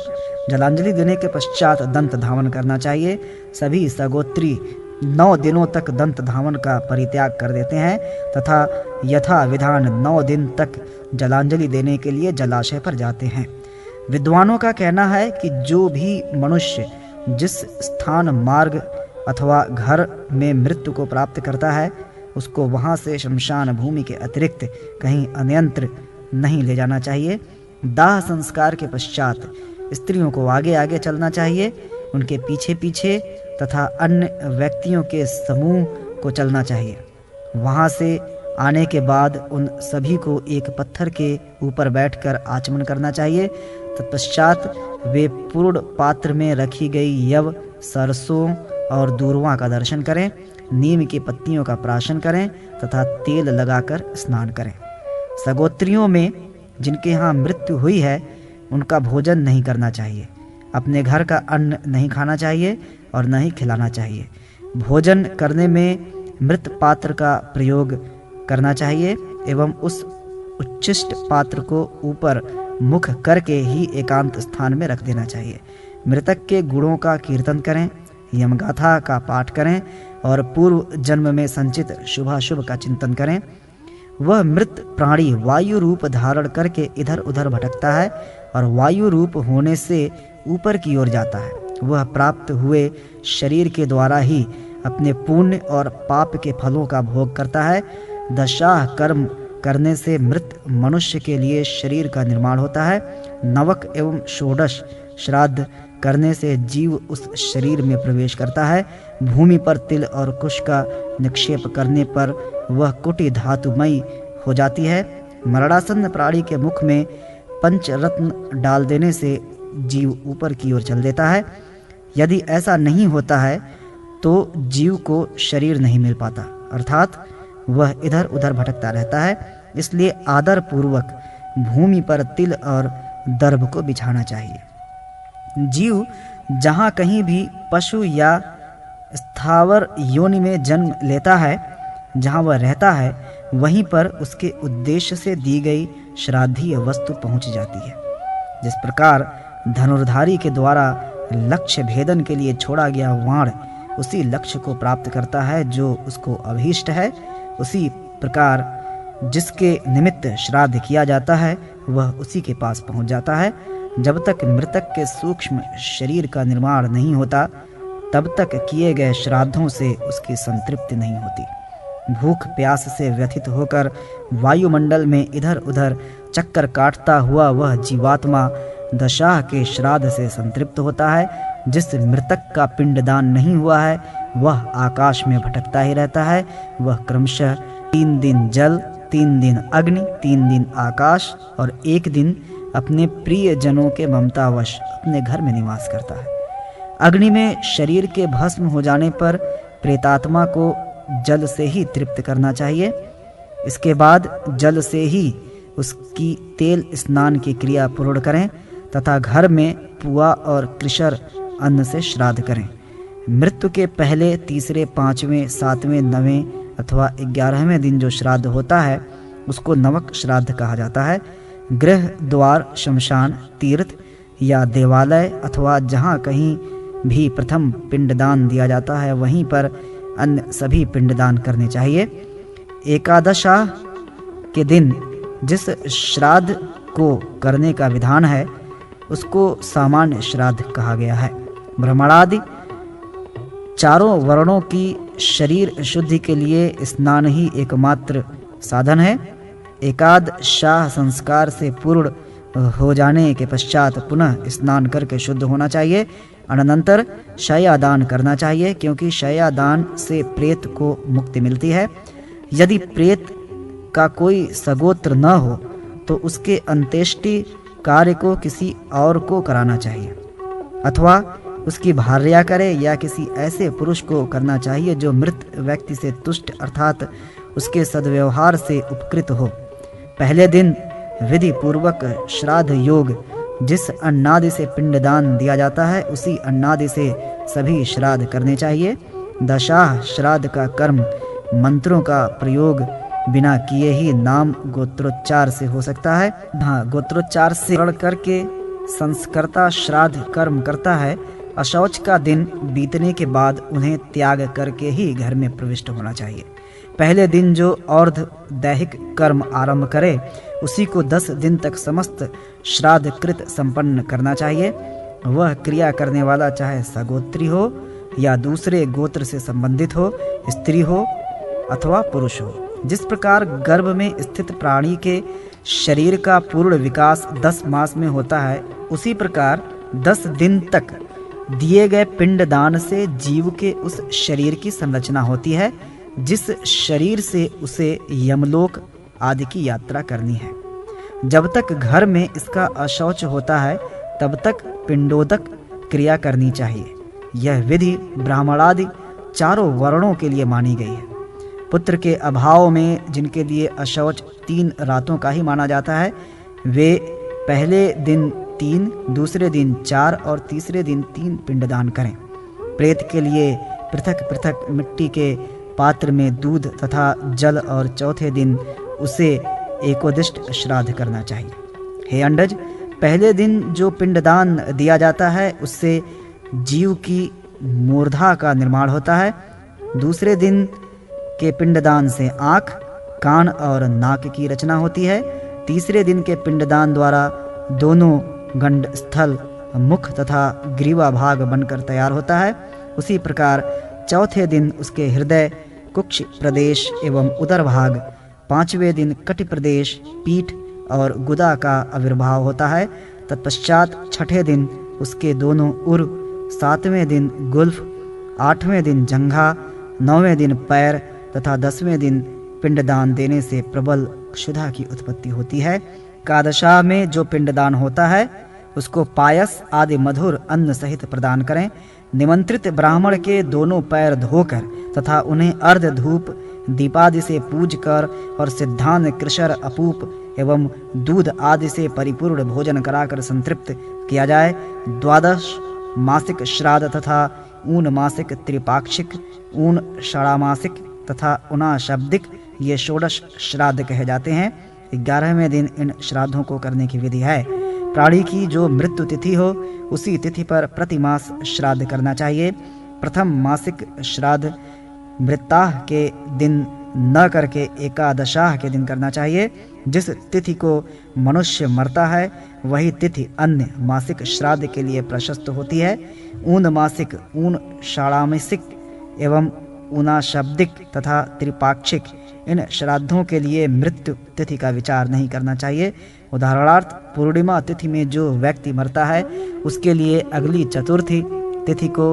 जलांजलि देने के पश्चात दंत धावन करना चाहिए। सभी सगोत्री 9 दिनों तक दंत धावन का परित्याग कर देते हैं तथा यथा विधान 9 दिन तक जलांजलि देने के लिए जलाशय पर जाते हैं। विद्वानों का कहना है कि जो भी मनुष्य जिस स्थान, मार्ग अथवा घर में मृत्यु को प्राप्त करता है, उसको वहां से शमशान भूमि के अतिरिक्त कहीं अन्यत्र नहीं ले जाना चाहिए। दाह संस्कार के पश्चात स्त्रियों को आगे आगे चलना चाहिए, उनके पीछे पीछे तथा अन्य व्यक्तियों के समूह को चलना चाहिए। वहां से आने के बाद उन सभी को एक पत्थर के ऊपर बैठकर आचमन करना चाहिए। तत्पश्चात वे पूर्ण पात्र में रखी गई यव, सरसों और दूर्वा का दर्शन करें, नीम की पत्तियों का प्राशन करें तथा तेल लगाकर स्नान करें। सगोत्रियों में जिनके यहाँ मृत्यु हुई है, उनका भोजन नहीं करना चाहिए। अपने घर का अन्न नहीं खाना चाहिए और न ही खिलाना चाहिए। भोजन करने में मृत पात्र का प्रयोग करना चाहिए एवं उस उच्छिष्ट पात्र को ऊपर मुख करके ही एकांत स्थान में रख देना चाहिए। मृतक के गुणों का कीर्तन करें, यमगाथा का पाठ करें और पूर्व जन्म में संचित शुभाशुभ का चिंतन करें। वह मृत प्राणी वायु रूप धारण करके इधर उधर भटकता है और वायु रूप होने से ऊपर की ओर जाता है। वह प्राप्त हुए शरीर के द्वारा ही अपने पुण्य और पाप के फलों का भोग करता है। दशाह कर्म करने से मृत मनुष्य के लिए शरीर का निर्माण होता है। नवक एवं षोडश श्राद्ध करने से जीव उस शरीर में प्रवेश करता है। भूमि पर तिल और कुश का निक्षेप करने पर वह कुटी धातुमयी हो जाती है। मरणासन्न प्राणी के मुख में पंचरत्न डाल देने से जीव ऊपर की ओर चल देता है। यदि ऐसा नहीं होता है तो जीव को शरीर नहीं मिल पाता, अर्थात वह इधर उधर भटकता रहता है। इसलिए आदर पूर्वक भूमि पर तिल और दर्भ को बिछाना चाहिए। जीव जहाँ कहीं भी पशु या स्थावर योनि में जन्म लेता है, जहाँ वह रहता है, वहीं पर उसके उद्देश्य से दी गई श्राद्धीय वस्तु पहुँच जाती है। जिस प्रकार धनुर्धारी के द्वारा लक्ष्य भेदन के लिए छोड़ा गया वाण उसी लक्ष्य को प्राप्त करता है जो उसको अभीष्ट है, उसी प्रकार जिसके निमित्त श्राद्ध किया जाता है वह उसी के पास पहुंच जाता है। जब तक मृतक के सूक्ष्म शरीर का निर्माण नहीं होता तब तक किए गए श्राद्धों से उसकी संतृप्ति नहीं होती। भूख प्यास से व्यथित होकर वायुमंडल में इधर उधर चक्कर काटता हुआ वह जीवात्मा दशाह के श्राद्ध से संतृप्त होता है। जिस मृतक का पिंडदान नहीं हुआ है वह आकाश में भटकता ही रहता है। वह क्रमशः 3 दिन जल, 3 दिन अग्नि, 3 दिन आकाश और 1 दिन अपने प्रिय जनों के ममतावश अपने घर में निवास करता है। अग्नि में शरीर के भस्म हो जाने पर प्रेतात्मा को जल से ही तृप्त करना चाहिए। इसके बाद जल से ही उसकी तेल स्नान की क्रिया पूर्ण करें तथा घर में पुआ और कृशर अन्न से श्राद्ध करें। मृत्यु के पहले, तीसरे, 5वें, 7वें, 9वें अथवा 11वें दिन जो श्राद्ध होता है उसको नवक श्राद्ध कहा जाता है। गृह द्वार, शमशान, तीर्थ या देवालय अथवा जहाँ कहीं भी प्रथम पिंडदान दिया जाता है वहीं पर अन्य सभी पिंडदान करने चाहिए। एकादशा के दिन जिस श्राद्ध को करने का विधान है उसको सामान्य श्राद्ध कहा गया है। ब्राह्मणादि चारों वर्णों की शरीर शुद्धि के लिए स्नान ही एकमात्र साधन है। एकादशाह संस्कार से पूर्ण हो जाने के पश्चात पुनः स्नान करके शुद्ध होना चाहिए। अनंतर शय्यादान करना चाहिए क्योंकि शय्यादान से प्रेत को मुक्ति मिलती है। यदि प्रेत का कोई सगोत्र न हो तो उसके अंत्येष्टि कार्य को किसी और को कराना चाहिए अथवा उसकी भार्या करे या किसी ऐसे पुरुष को करना चाहिए जो मृत व्यक्ति से तुष्ट अर्थात उसके सद्व्यवहार से उपकृत हो। पहले दिन विधि पूर्वक श्राद्ध योग जिस अन्नादि से पिंडदान दिया जाता है उसी अन्नादि से सभी श्राद्ध करने चाहिए। दशाह श्राद्ध का कर्म मंत्रों का प्रयोग बिना किए ही नाम गोत्रोच्चार से हो सकता है। हाँ, गोत्रोच्चार से ग्रहण करके संस्कर्ता श्राद्ध कर्म करता है। अशौच का दिन बीतने के बाद उन्हें त्याग करके ही घर में प्रविष्ट होना चाहिए। पहले दिन जो अर्ध दैहिक कर्म आरंभ करे उसी को 10 दिन तक समस्त श्राद्ध कृत संपन्न करना चाहिए। वह क्रिया करने वाला चाहे सगोत्री हो या दूसरे गोत्र से संबंधित हो, स्त्री हो अथवा पुरुष हो। जिस प्रकार गर्भ में स्थित प्राणी के शरीर का पूर्ण विकास 10 मास में होता है उसी प्रकार 10 दिन तक दिए गए पिंडदान से जीव के उस शरीर की संरचना होती है जिस शरीर से उसे यमलोक आदि की यात्रा करनी है। जब तक घर में इसका अशौच होता है तब तक पिंडोदक क्रिया करनी चाहिए। यह विधि ब्राह्मणादि चारों वर्णों के लिए मानी गई है। पुत्र के अभाव में जिनके लिए अशौच 3 रातों का ही माना जाता है वे पहले दिन 3, दूसरे दिन 4 और तीसरे दिन 3 पिंडदान करें। प्रेत के लिए पृथक पृथक मिट्टी के पात्र में दूध तथा जल और चौथे दिन उसे एकोदिष्ट श्राद्ध करना चाहिए। हे अंडज, पहले दिन जो पिंडदान दिया जाता है उससे जीव की मूर्धा का निर्माण होता है। दूसरे दिन के पिंडदान से आँख, कान और नाक की रचना होती है। तीसरे दिन के पिंडदान द्वारा दोनों गंड स्थल, मुख तथा ग्रीवा भाग बनकर तैयार होता है। उसी प्रकार चौथे दिन उसके हृदय, कुक्ष प्रदेश एवं उदर भाग, 5वें दिन कटि प्रदेश, पीठ और गुदा का आविर्भाव होता है। तत्पश्चात 6ठे दिन उसके दोनों उर, 7वें दिन गुल्फ, 8वें दिन जंघा, 9वें दिन पैर तथा 10वें दिन पिंडदान देने से प्रबल क्षुधा की उत्पत्ति होती है। एकादशा में जो पिंडदान होता है उसको पायस आदि मधुर अन्न सहित प्रदान करें। निमंत्रित ब्राह्मण के दोनों पैर धोकर तथा उन्हें अर्ध धूप दीपादि से पूज कर और सिद्धांत, कृशर, अपूप एवं दूध आदि से परिपूर्ण भोजन कराकर संतृप्त किया जाए। 12 मासिक श्राद्ध तथा ऊन मासिक, त्रिपाक्षिक, ऊन षाणामासिक तथा उनाशब्दिक ये 16 श्राद्ध कहे जाते हैं। 11वें दिन इन श्राद्धों को करने की विधि है। प्राणी की जो मृत्यु तिथि हो उसी तिथि पर प्रति मास श्राद्ध करना चाहिए। प्रथम मासिक श्राद्ध मृताह के दिन न करके एकादशाह के दिन करना चाहिए। जिस तिथि को मनुष्य मरता है वही तिथि अन्य मासिक श्राद्ध के लिए प्रशस्त होती है। ऊन मासिक, ऊन षाणामासिक एवं ऊनाशब्दिक तथा त्रिपाक्षिक इन श्राद्धों के लिए मृत्यु तिथि का विचार नहीं करना चाहिए। उदाहरणार्थ, पूर्णिमा तिथि में जो व्यक्ति मरता है उसके लिए अगली चतुर्थी तिथि को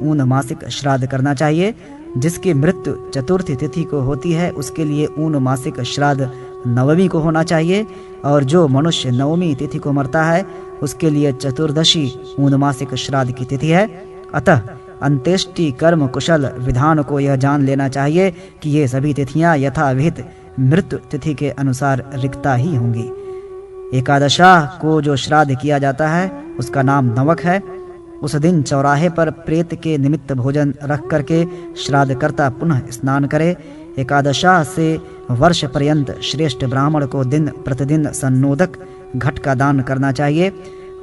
ऊन मासिक श्राद्ध करना चाहिए। जिसकी मृत्यु चतुर्थी तिथि को होती है उसके लिए ऊन मासिक श्राद्ध नवमी को होना चाहिए, और जो मनुष्य नवमी तिथि को मरता है उसके लिए चतुर्दशी ऊन मासिक श्राद्ध की तिथि है। अतः अंत्येष्टि कर्म कुशल विधान को यह जान लेना चाहिए कि ये सभी तिथियां यथाविहित मृत्यु तिथि के अनुसार रिक्ता ही होंगी। एकादशा को जो श्राद्ध किया जाता है उसका नाम नवक है। उस दिन चौराहे पर प्रेत के निमित्त भोजन रख करके श्राद्धकर्ता पुनः स्नान करे। एकादशा से वर्ष पर्यंत श्रेष्ठ ब्राह्मण को दिन प्रतिदिन सन्नोदक घट का दान करना चाहिए।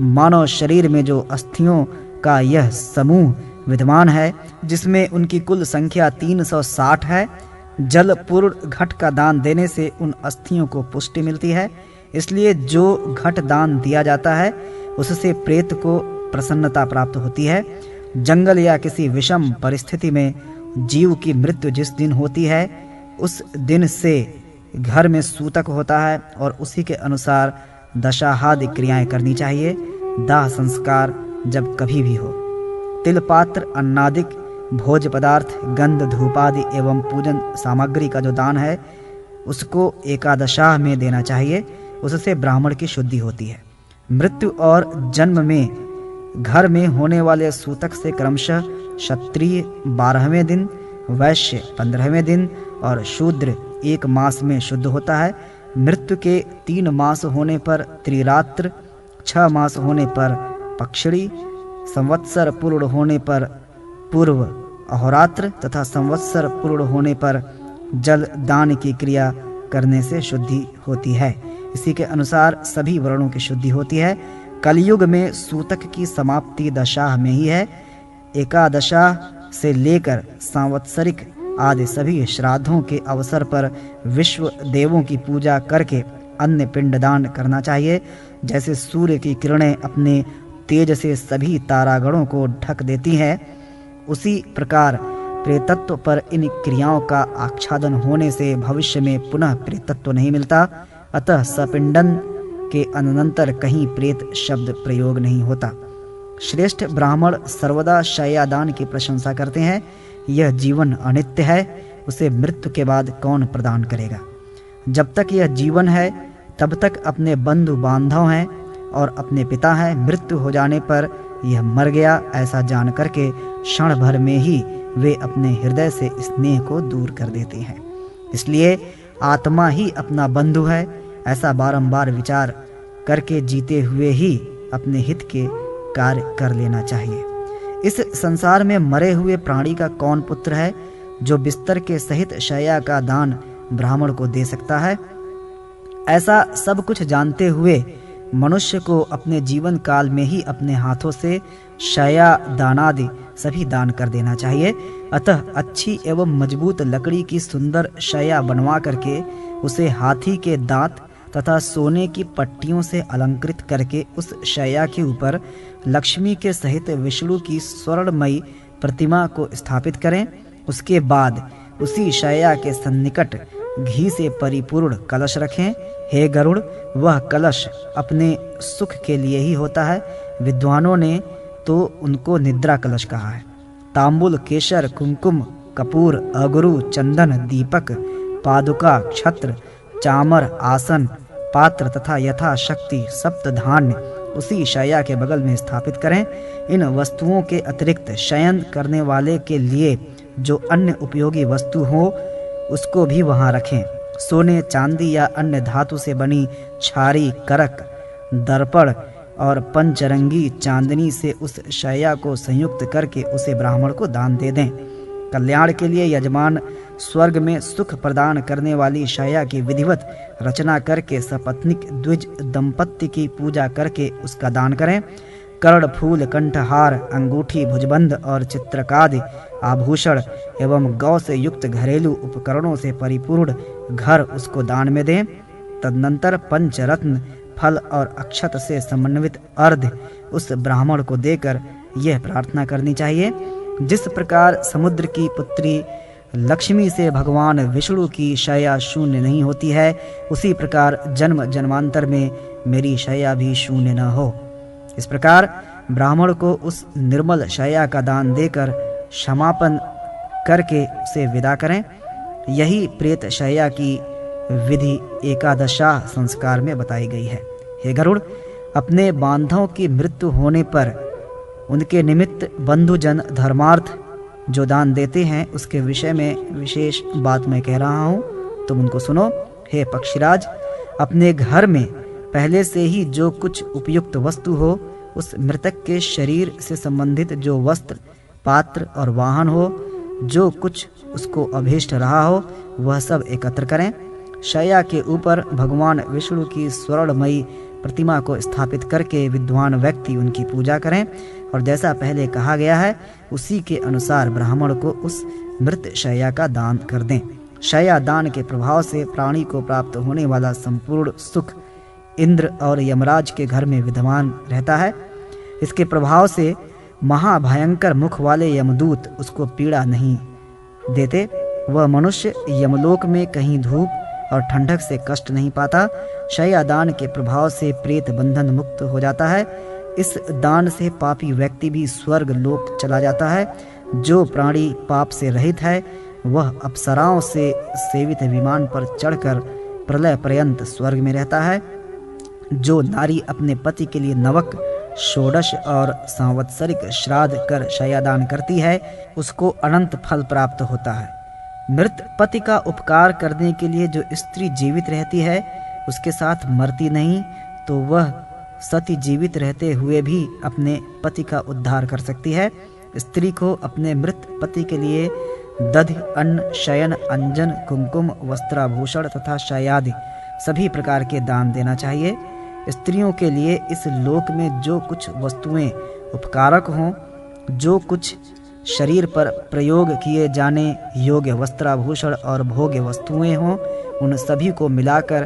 मानव शरीर में जो अस्थियों का यह समूह विद्यमान है जिसमें उनकी कुल संख्या 360 है, जल पूर्ण घट का दान देने से उन अस्थियों को पुष्टि मिलती है। इसलिए जो घट दान दिया जाता है उससे प्रेत को प्रसन्नता प्राप्त होती है। जंगल या किसी विषम परिस्थिति में जीव की मृत्यु जिस दिन होती है उस दिन से घर में सूतक होता है और उसी के अनुसार दशाहादि क्रियाएं करनी चाहिए। दाह संस्कार जब कभी भी हो, तिलपात्र, अन्नादिक भोज पदार्थ, गंध, धूपादि एवं पूजन सामग्री का जो दान है उसको एकादशाह में देना चाहिए। उससे ब्राह्मण की शुद्धि होती है। मृत्यु और जन्म में घर में होने वाले सूतक से क्रमशः क्षत्रिय 12वें दिन, वैश्य 15वें दिन और शूद्र 1 मास में शुद्ध होता है। मृत्यु के 3 मास होने पर त्रिरात्र, 6 मास होने पर पक्षिणी, संवत्सर पूर्ण होने पर पूर्व अहोरात्र तथा संवत्सर पूर्ण होने पर जल दान की क्रिया करने से शुद्धि होती है। इसी के अनुसार सभी वर्णों की शुद्धि होती है। कलयुग में सूतक की समाप्ति दशा में ही है। एकादशा से लेकर सांवत्सरिक आदि सभी श्राद्धों के अवसर पर विश्व देवों की पूजा करके अन्य पिंडदान करना चाहिए। जैसे सूर्य की किरणें अपने तेज से सभी तारागणों को ढक देती हैं, उसी प्रकार प्रेतत्व पर इन क्रियाओं का आच्छादन होने से भविष्य में पुनः प्रेतत्व नहीं मिलता। अतः सपिंडन के अनंतर कहीं प्रेत शब्द प्रयोग नहीं होता। श्रेष्ठ ब्राह्मण सर्वदा शय्यादान की प्रशंसा करते हैं। यह जीवन अनित्य है, उसे मृत्यु के बाद कौन प्रदान करेगा। जब तक यह जीवन है तब तक अपने बंधु बांधव हैं और अपने पिता हैं। मृत्यु हो जाने पर यह मर गया ऐसा जान करके क्षण भर में ही वे अपने हृदय से स्नेह को दूर कर देते हैं। इसलिए आत्मा ही अपना बंधु है ऐसा बारंबार विचार करके जीते हुए ही अपने हित के कार्य कर लेना चाहिए। इस संसार में मरे हुए प्राणी का कौन पुत्र है जो बिस्तर के सहित शय्या का दान ब्राह्मण को दे सकता है। ऐसा सब कुछ जानते हुए मनुष्य को अपने जीवन काल में ही अपने हाथों से शय्या दानादि सभी दान कर देना चाहिए। अतः अच्छी एवं मजबूत लकड़ी की सुंदर शय्या बनवा करके उसे हाथी के दांत तथा सोने की पट्टियों से अलंकृत करके उस शय्या के ऊपर लक्ष्मी के सहित विष्णु की स्वर्णमयी प्रतिमा को स्थापित करें। उसके बाद उसी शय्या के सन्निकट घी से परिपूर्ण कलश रखें। हे गरुड़, वह कलश अपने सुख के लिए ही होता है। विद्वानों ने तो उनको निद्रा कलश कहा है। तांबुल, केसर, कुमकुम, कपूर, अगरू, चंदन, दीपक, पादुका, छत्र, चामर, आसन, पात्र तथा यथाशक्ति सप्त धान्य उसी शैया के बगल में स्थापित करें। इन वस्तुओं के अतिरिक्त शयन करने वाले के लिए जो अन्य उपयोगी वस्तु हो उसको भी वहां रखें। सोने, चांदी या अन्य धातु से बनी छारी, करक, दर्पण और पंचरंगी चांदनी से उस शैया को संयुक्त करके उसे ब्राह्मण को दान दे दें। कल्याण के लिए यजमान स्वर्ग में सुख प्रदान करने वाली शैया की विधिवत रचना करके सपत्निक द्विज दंपत्ति की पूजा करके उसका दान करें। कर्ण, फूल, कंठहार, अंगूठी, भुजबंध और चित्रकादि आभूषण एवं गौ से युक्त घरेलू उपकरणों से परिपूर्ण घर उसको दान में दें। तदनंतर पंचरत्न, फल और अक्षत से समन्वित अर्घ्य उस ब्राह्मण को देकर यह प्रार्थना करनी चाहिए, जिस प्रकार समुद्र की पुत्री लक्ष्मी से भगवान विष्णु की शैया शून्य नहीं होती है, उसी प्रकार जन्म जन्मांतर में मेरी शैया भी शून्य न हो। इस प्रकार ब्राह्मण को उस निर्मल शैया का दान देकर क्षमापन करके उसे विदा करें। यही प्रेत शैया की विधि एकादशा संस्कार में बताई गई है। हे गरुड़, अपने बांधवों की मृत्यु होने पर उनके निमित्त बंधुजन धर्मार्थ जो दान देते हैं उसके विषय में विशेष बात मैं कह रहा हूँ, तुम उनको सुनो। हे पक्षीराज, अपने घर में पहले से ही जो कुछ उपयुक्त वस्तु हो, उस मृतक के शरीर से संबंधित जो वस्त्र, पात्र और वाहन हो, जो कुछ उसको अभीष्ट रहा हो, वह सब एकत्र करें। शैया के ऊपर भगवान विष्णु की स्वर्णमयी प्रतिमा को स्थापित करके विद्वान व्यक्ति उनकी पूजा करें और जैसा पहले कहा गया है उसी के अनुसार ब्राह्मण को उस मृत शैया का दान कर दें। शैया दान के प्रभाव से प्राणी को प्राप्त होने वाला संपूर्ण सुख इंद्र और यमराज के घर में विद्यमान रहता है। इसके प्रभाव से महाभयंकर मुख वाले यमदूत उसको पीड़ा नहीं देते। वह मनुष्य यमलोक में कहीं धूप और ठंडक से कष्ट नहीं पाता। शैया दान के प्रभाव से प्रेत बंधन मुक्त हो जाता है। इस दान से पापी व्यक्ति भी स्वर्ग लोक चला जाता है। जो प्राणी पाप से रहित है वह अप्सराओं से सेवित विमान पर चढ़कर प्रलय पर्यंत स्वर्ग में रहता है। जो नारी अपने पति के लिए नवक, षोडश और संवत्सरिक श्राद्ध कर शैयादान करती है उसको अनंत फल प्राप्त होता है। मृत पति का उपकार करने के लिए जो स्त्री जीवित रहती है उसके साथ मरती नहीं, तो वह सती जीवित रहते हुए भी अपने पति का उद्धार कर सकती है। स्त्री को अपने मृत पति के लिए दधि, अन्न, शयन, अंजन, कुमकुम, वस्त्राभूषण तथा शय्यादि सभी प्रकार के दान देना चाहिए। स्त्रियों के लिए इस लोक में जो कुछ वस्तुएं उपकारक हों, जो कुछ शरीर पर प्रयोग किए जाने योग्य वस्त्राभूषण और भोग्य वस्तुएं हों, उन सभी को मिलाकर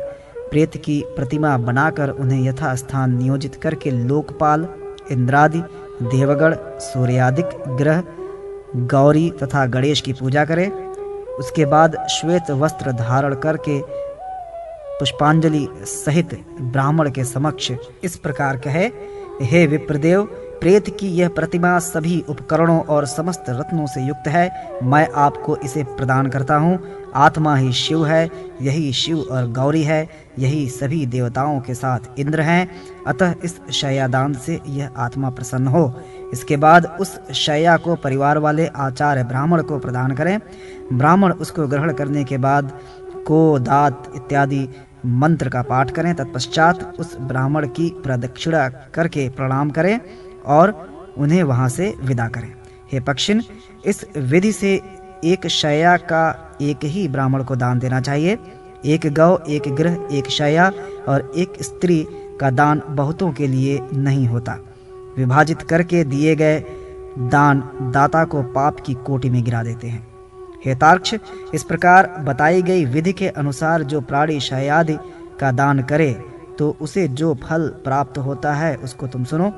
प्रेत की प्रतिमा बनाकर उन्हें यथास्थान नियोजित करके लोकपाल, इंद्रादि, देवगण, सूर्यादिक ग्रह, गौरी तथा गणेश की पूजा करें। उसके बाद श्वेत वस्त्र धारण करके पुष्पांजलि सहित ब्राह्मण के समक्ष इस प्रकार कहे, हे विप्रदेव, प्रेत की यह प्रतिमा सभी उपकरणों और समस्त रत्नों से युक्त है। मैं आपको इसे प्रदान करता हूँ। आत्मा ही शिव है, यही शिव और गौरी है, यही सभी देवताओं के साथ इंद्र हैं। अतः इस शैयादान से यह आत्मा प्रसन्न हो। इसके बाद उस शैया को परिवार वाले आचार्य ब्राह्मण को प्रदान करें। ब्राह्मण उसको ग्रहण करने के बाद को, दात इत्यादि मंत्र का पाठ करें। तत्पश्चात उस ब्राह्मण की प्रदक्षिणा करके प्रणाम करें और उन्हें वहां से विदा करें। हे पक्षिन, इस विधि से एक शैया का एक ही ब्राह्मण को दान देना चाहिए। एक गौ, एक गृह, एक शैया और एक स्त्री का दान बहुतों के लिए नहीं होता। विभाजित करके दिए गए दान दाता को पाप की कोटि में गिरा देते हैं। हे तार्क्ष, इस प्रकार बताई गई विधि के अनुसार जो प्राणी शैयादि का दान करे तो उसे जो फल प्राप्त होता है उसको तुम सुनो।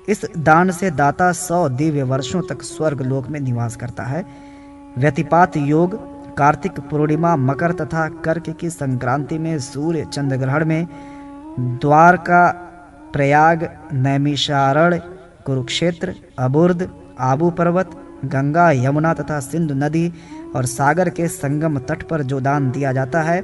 इस दान से दाता 100 दिव्य वर्षों तक स्वर्ग लोक में निवास करता है। व्यतिपात योग कार्तिक पूर्णिमा, मकर तथा कर्क की संक्रांति में सूर्य चंद्र ग्रहण में द्वारका, प्रयाग, नैमिषारण्य, कुरुक्षेत्र, अबुर्द, आबू पर्वत, गंगा, यमुना तथा सिंधु नदी और सागर के संगम तट पर जो दान दिया जाता है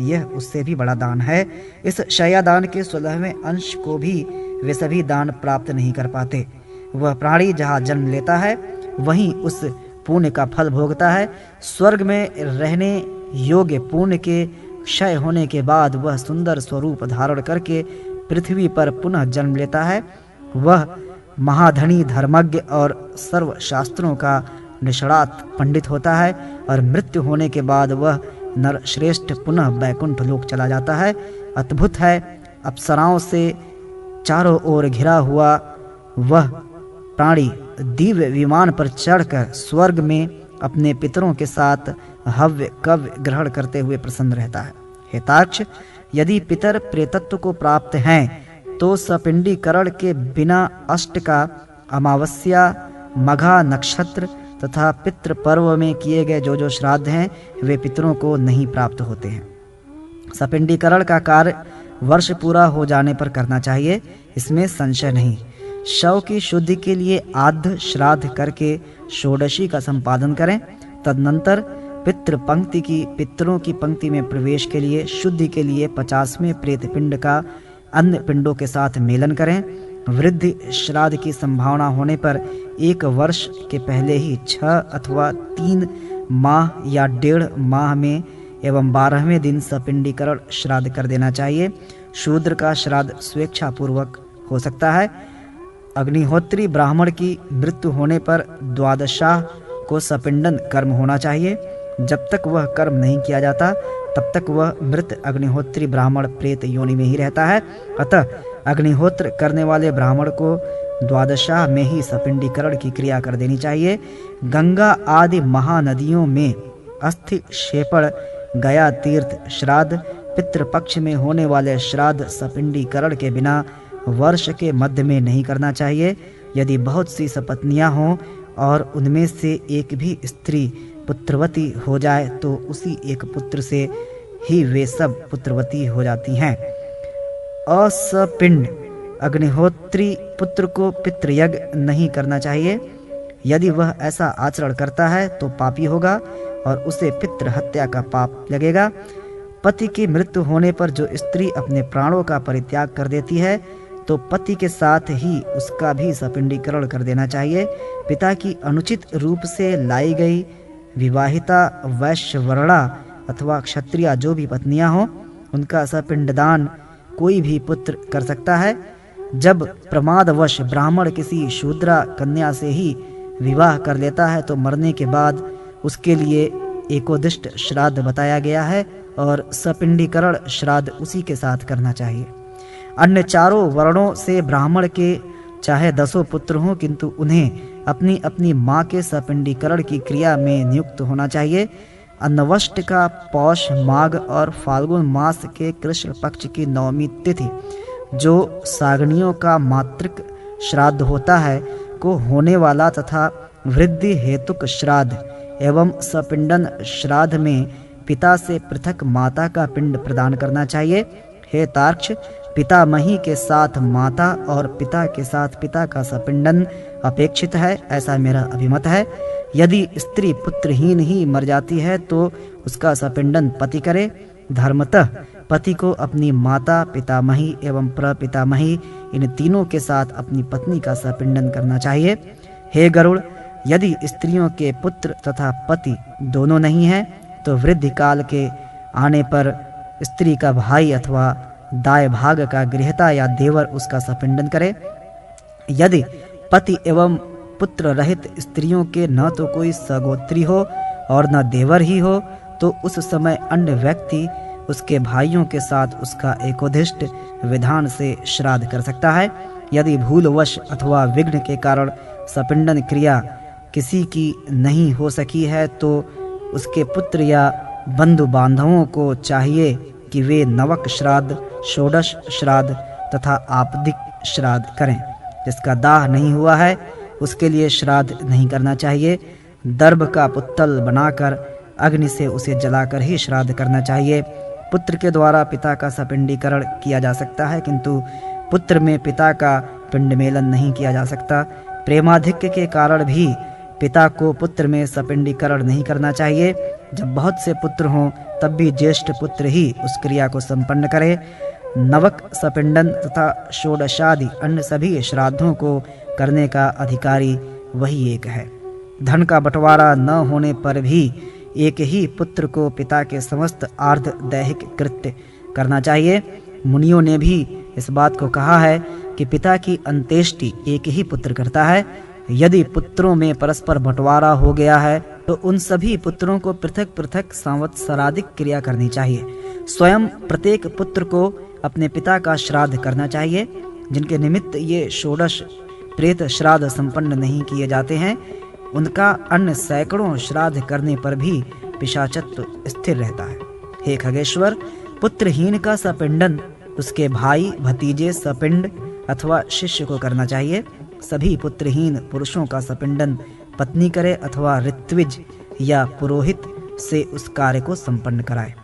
यह उससे भी बड़ा दान है। इस शय्या दान के 16वें अंश को भी वे सभी दान प्राप्त नहीं कर पाते। वह प्राणी जहाँ जन्म लेता है वहीं उस पुण्य का फल भोगता है। स्वर्ग में रहने योग्य पुण्य के क्षय होने के बाद वह सुंदर स्वरूप धारण करके पृथ्वी पर पुनः जन्म लेता है। वह महाधनी, धर्मज्ञ और सर्व शास्त्रों का निष्णात पंडित होता है और मृत्यु होने के बाद वह नरश्रेष्ठ पुनः वैकुंठ लोक चला जाता है। अद्भुत है, अप्सराओं से चारों ओर घिरा हुआ वह प्राणी दिव्य विमान पर चढ़कर स्वर्ग में अपने पितरों के साथ हव्य कव्य ग्रहण करते हुए प्रसन्न रहता है। हेताक्ष, यदि पितर प्रेतत्व को प्राप्त हैं तो सपिंडीकरण के बिना अष्ट का, अमावस्या, मघा नक्षत्र तथा पितृ पर्व में किए गए जो श्राद्ध हैं वे पितरों को नहीं प्राप्त होते हैं। सपिंडीकरण का कार्य वर्ष पूरा हो जाने पर करना चाहिए, इसमें संशय नहीं। शव की शुद्धि के लिए आद्य श्राद्ध करके षोडशी का संपादन करें। तदनंतर पितरों की पंक्ति में प्रवेश के लिए शुद्धि के लिए 50वें प्रेत पिंड का अन्य पिंडों के साथ मेलन करें। वृद्धि श्राद्ध की संभावना होने पर 1 वर्ष के पहले ही 6 अथवा 3 माह या 1.5 माह में एवं 12वें दिन सपिंडीकरण श्राद्ध कर देना चाहिए। शूद्र का श्राद्ध स्वेच्छा पूर्वक हो सकता है। अग्निहोत्री ब्राह्मण की मृत्यु होने पर द्वादशाह को सपिंडन कर्म होना चाहिए। जब तक वह कर्म नहीं किया जाता तब तक वह मृत अग्निहोत्री ब्राह्मण प्रेत योनि में ही रहता है। अतः अग्निहोत्र करने वाले ब्राह्मण को द्वादशाह में ही सपिंडीकरण की क्रिया कर देनी चाहिए। गंगा आदि महानदियों में अस्थि क्षेपण, गया तीर्थ श्राद्ध, पितृपक्ष में होने वाले श्राद्ध सपिंडीकरण के बिना वर्ष के मध्य में नहीं करना चाहिए। यदि बहुत सी सपत्नियां हों और उनमें से एक भी स्त्री पुत्रवती हो जाए तो उसी एक पुत्र से ही वे सब पुत्रवती हो जाती हैं। असपिंड अग्निहोत्री पुत्र को पितृयज्ञ नहीं करना चाहिए। यदि वह ऐसा आचरण करता है तो पापी होगा और उसे पितृ हत्या का पाप लगेगा। पति की मृत्यु होने पर जो स्त्री अपने प्राणों का परित्याग कर देती है तो पति के साथ ही उसका भी सपिंडीकरण कर देना चाहिए। पिता की अनुचित रूप से लाई गई विवाहिता, वैश्य वर्णा अथवा क्षत्रिया जो भी पत्नियां हों उनका सपिंडदान कोई भी पुत्र कर सकता है। जब प्रमादवश ब्राह्मण किसी शूद्रा कन्या से ही विवाह कर लेता है तो मरने के बाद उसके लिए एकोदिष्ट श्राद्ध बताया गया है और सपिंडीकरण श्राद्ध उसी के साथ करना चाहिए। अन्य चारों वर्णों से ब्राह्मण के चाहे 10 पुत्र हों किंतु उन्हें अपनी अपनी माँ के सपिंडीकरण की क्रिया में नियुक्त होना चाहिए। अन्नवष्ट का पौष, माघ और फाल्गुन मास के कृष्ण पक्ष की 9वीं तिथि जो सागणियों का मातृक श्राद्ध होता है को होने वाला तथा वृद्धि हेतुक श्राद्ध एवं सपिंडन श्राद्ध में पिता से पृथक माता का पिंड प्रदान करना चाहिए। हे तार्क्ष, पितामही के साथ माता और पिता के साथ पिता का सपिंडन अपेक्षित है, ऐसा मेरा अभिमत है। यदि स्त्री पुत्रहीन ही मर जाती है तो उसका सपिंडन पति करे। धर्मतः पति को अपनी माता, पितामही एवं प्रपितामही इन तीनों के साथ अपनी पत्नी का सपिंडन करना चाहिए। हे गरुड़, यदि स्त्रियों के पुत्र तथा पति दोनों नहीं हैं तो वृद्धि काल के आने पर स्त्री का भाई अथवा दाय भाग का गृहता या देवर उसका सपिंडन करे। यदि पति एवं पुत्र रहित स्त्रियों के न तो कोई सगोत्री हो और न देवर ही हो तो उस समय अन्य व्यक्ति उसके भाइयों के साथ उसका एकोदिष्ट विधान से श्राद्ध कर सकता है। यदि भूलवश अथवा विघ्न के कारण सपिंडन क्रिया किसी की नहीं हो सकी है तो उसके पुत्र या बंधु बांधवों को चाहिए कि वे नवक श्राद्ध, षोडश श्राद्ध तथा आपदिक श्राद्ध करें। जिसका दाह नहीं हुआ है उसके लिए श्राद्ध नहीं करना चाहिए। दर्भ का पुत्तल बनाकर अग्नि से उसे जलाकर ही श्राद्ध करना चाहिए। पुत्र के द्वारा पिता का सपिंडीकरण किया जा सकता है, किंतु पुत्र में पिता का पिंड मेलन नहीं किया जा सकता। प्रेमाधिक्य के कारण भी पिता को पुत्र में सपिंडीकरण नहीं करना चाहिए। जब बहुत से पुत्र हों तब भी ज्येष्ठ पुत्र ही उस क्रिया को संपन्न करे। नवक सपिंडन तथा षोडशादि अन्य सभी श्राद्धों को करने का अधिकारी वही एक है। धन का बंटवारा न होने पर भी एक ही पुत्र को पिता के समस्त आर्ध दैहिक कृत्य करना चाहिए। मुनियों ने भी इस बात को कहा है कि पिता की अंत्येष्टि एक ही पुत्र करता है। यदि पुत्रों में परस्पर बंटवारा हो गया है तो उन सभी पुत्रों को पृथक पृथक संवत्सराधिक क्रिया करनी चाहिए। स्वयं प्रत्येक पुत्र को अपने पिता का श्राद्ध करना चाहिए। जिनके निमित्त ये षोडश प्रेत श्राद्ध संपन्न नहीं किए जाते हैं, उनका अन्य सैकड़ों श्राद्ध करने पर भी पिशाचत्व स्थिर रहता है। हे खगेश्वर, पुत्रहीन का सपिंडन उसके भाई भतीजे सपिंड अथवा शिष्य को करना चाहिए। सभी पुत्रहीन पुरुषों का सपिंडन पत्नी करे अथवा ऋत्विज या पुरोहित से उस कार्य को संपन्न कराए।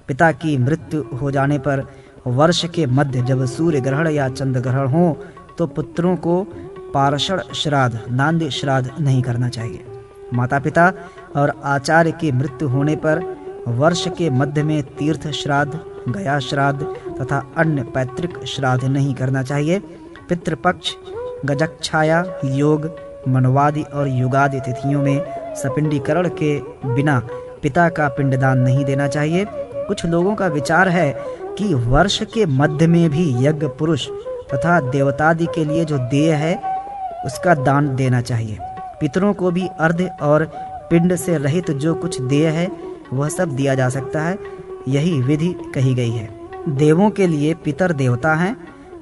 पिता की मृत्यु हो जाने पर वर्ष के मध्य जब सूर्य ग्रहण या चंद्र ग्रहण हो तो पुत्रों को पार्षण श्राद्ध नांदी श्राद्ध नहीं करना चाहिए। माता पिता और आचार्य की मृत्यु होने पर वर्ष के मध्य में तीर्थ श्राद्ध, गया श्राद्ध तथा अन्य पैतृक श्राद्ध नहीं करना चाहिए। पितृपक्ष, गजक्षाया, योग, मनवादि और युगादि तिथियों में सपिंडीकरण के बिना पिता का पिंडदान नहीं देना चाहिए। कुछ लोगों का विचार है कि वर्ष के मध्य में भी यज्ञ पुरुष तथा देवतादि के लिए जो देय है उसका दान देना चाहिए। पितरों को भी अर्ध और पिंड से रहित जो कुछ देय है वह सब दिया जा सकता है। यही विधि कही गई है। देवों के लिए पितर देवता हैं,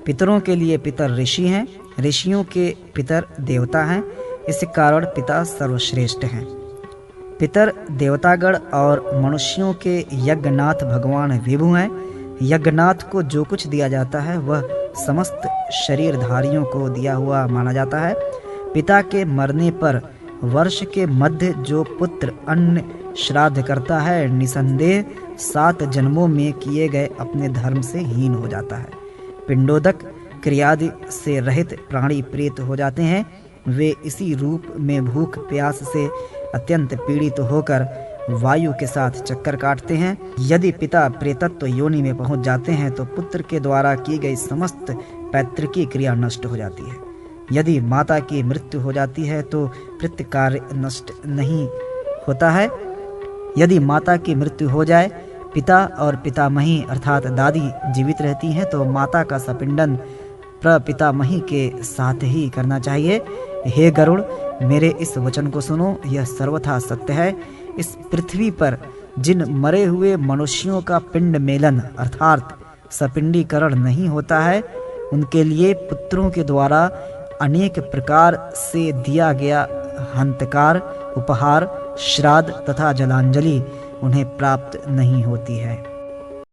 पितरों के लिए पितर ऋषि हैं, ऋषियों के पितर देवता हैं। इस कारण पिता सर्वश्रेष्ठ हैं। पितर देवतागण और मनुष्यों के यज्ञनाथ भगवान विभु हैं। यज्ञनाथ को जो कुछ दिया जाता है वह समस्त शरीरधारियों को दिया हुआ माना जाता है। पिता के मरने पर वर्ष के मध्य जो पुत्र अन्न श्राद्ध करता है निसंदेह 7 जन्मों में किए गए अपने धर्म से हीन हो जाता है। पिंडोदक क्रियादि से रहित प्राणी प्रेत हो जाते हैं। वे इसी रूप में भूख प्यास से अत्यंत पीड़ित होकर वायु के साथ चक्कर काटते हैं। यदि पिता प्रेतत्व योनि में पहुंच जाते हैं तो पुत्र के द्वारा की गई समस्त पैतृकी क्रिया नष्ट हो जाती है। यदि माता की मृत्यु हो जाती है तो पितृ कार्य नष्ट नहीं होता है। यदि माता की मृत्यु हो जाए, पिता और पितामही अर्थात दादी जीवित रहती हैं तो माता का सपिंडन प्रपितामही के साथ ही करना चाहिए। हे गरुड़, मेरे इस वचन को सुनो, यह सर्वथा सत्य है। इस पृथ्वी पर जिन मरे हुए मनुष्यों का पिंड मेलन अर्थात सपिंडीकरण नहीं होता है, उनके लिए पुत्रों के द्वारा अनेक प्रकार से दिया गया हंतकार, उपहार, श्राद्ध तथा जलांजलि उन्हें प्राप्त नहीं होती है।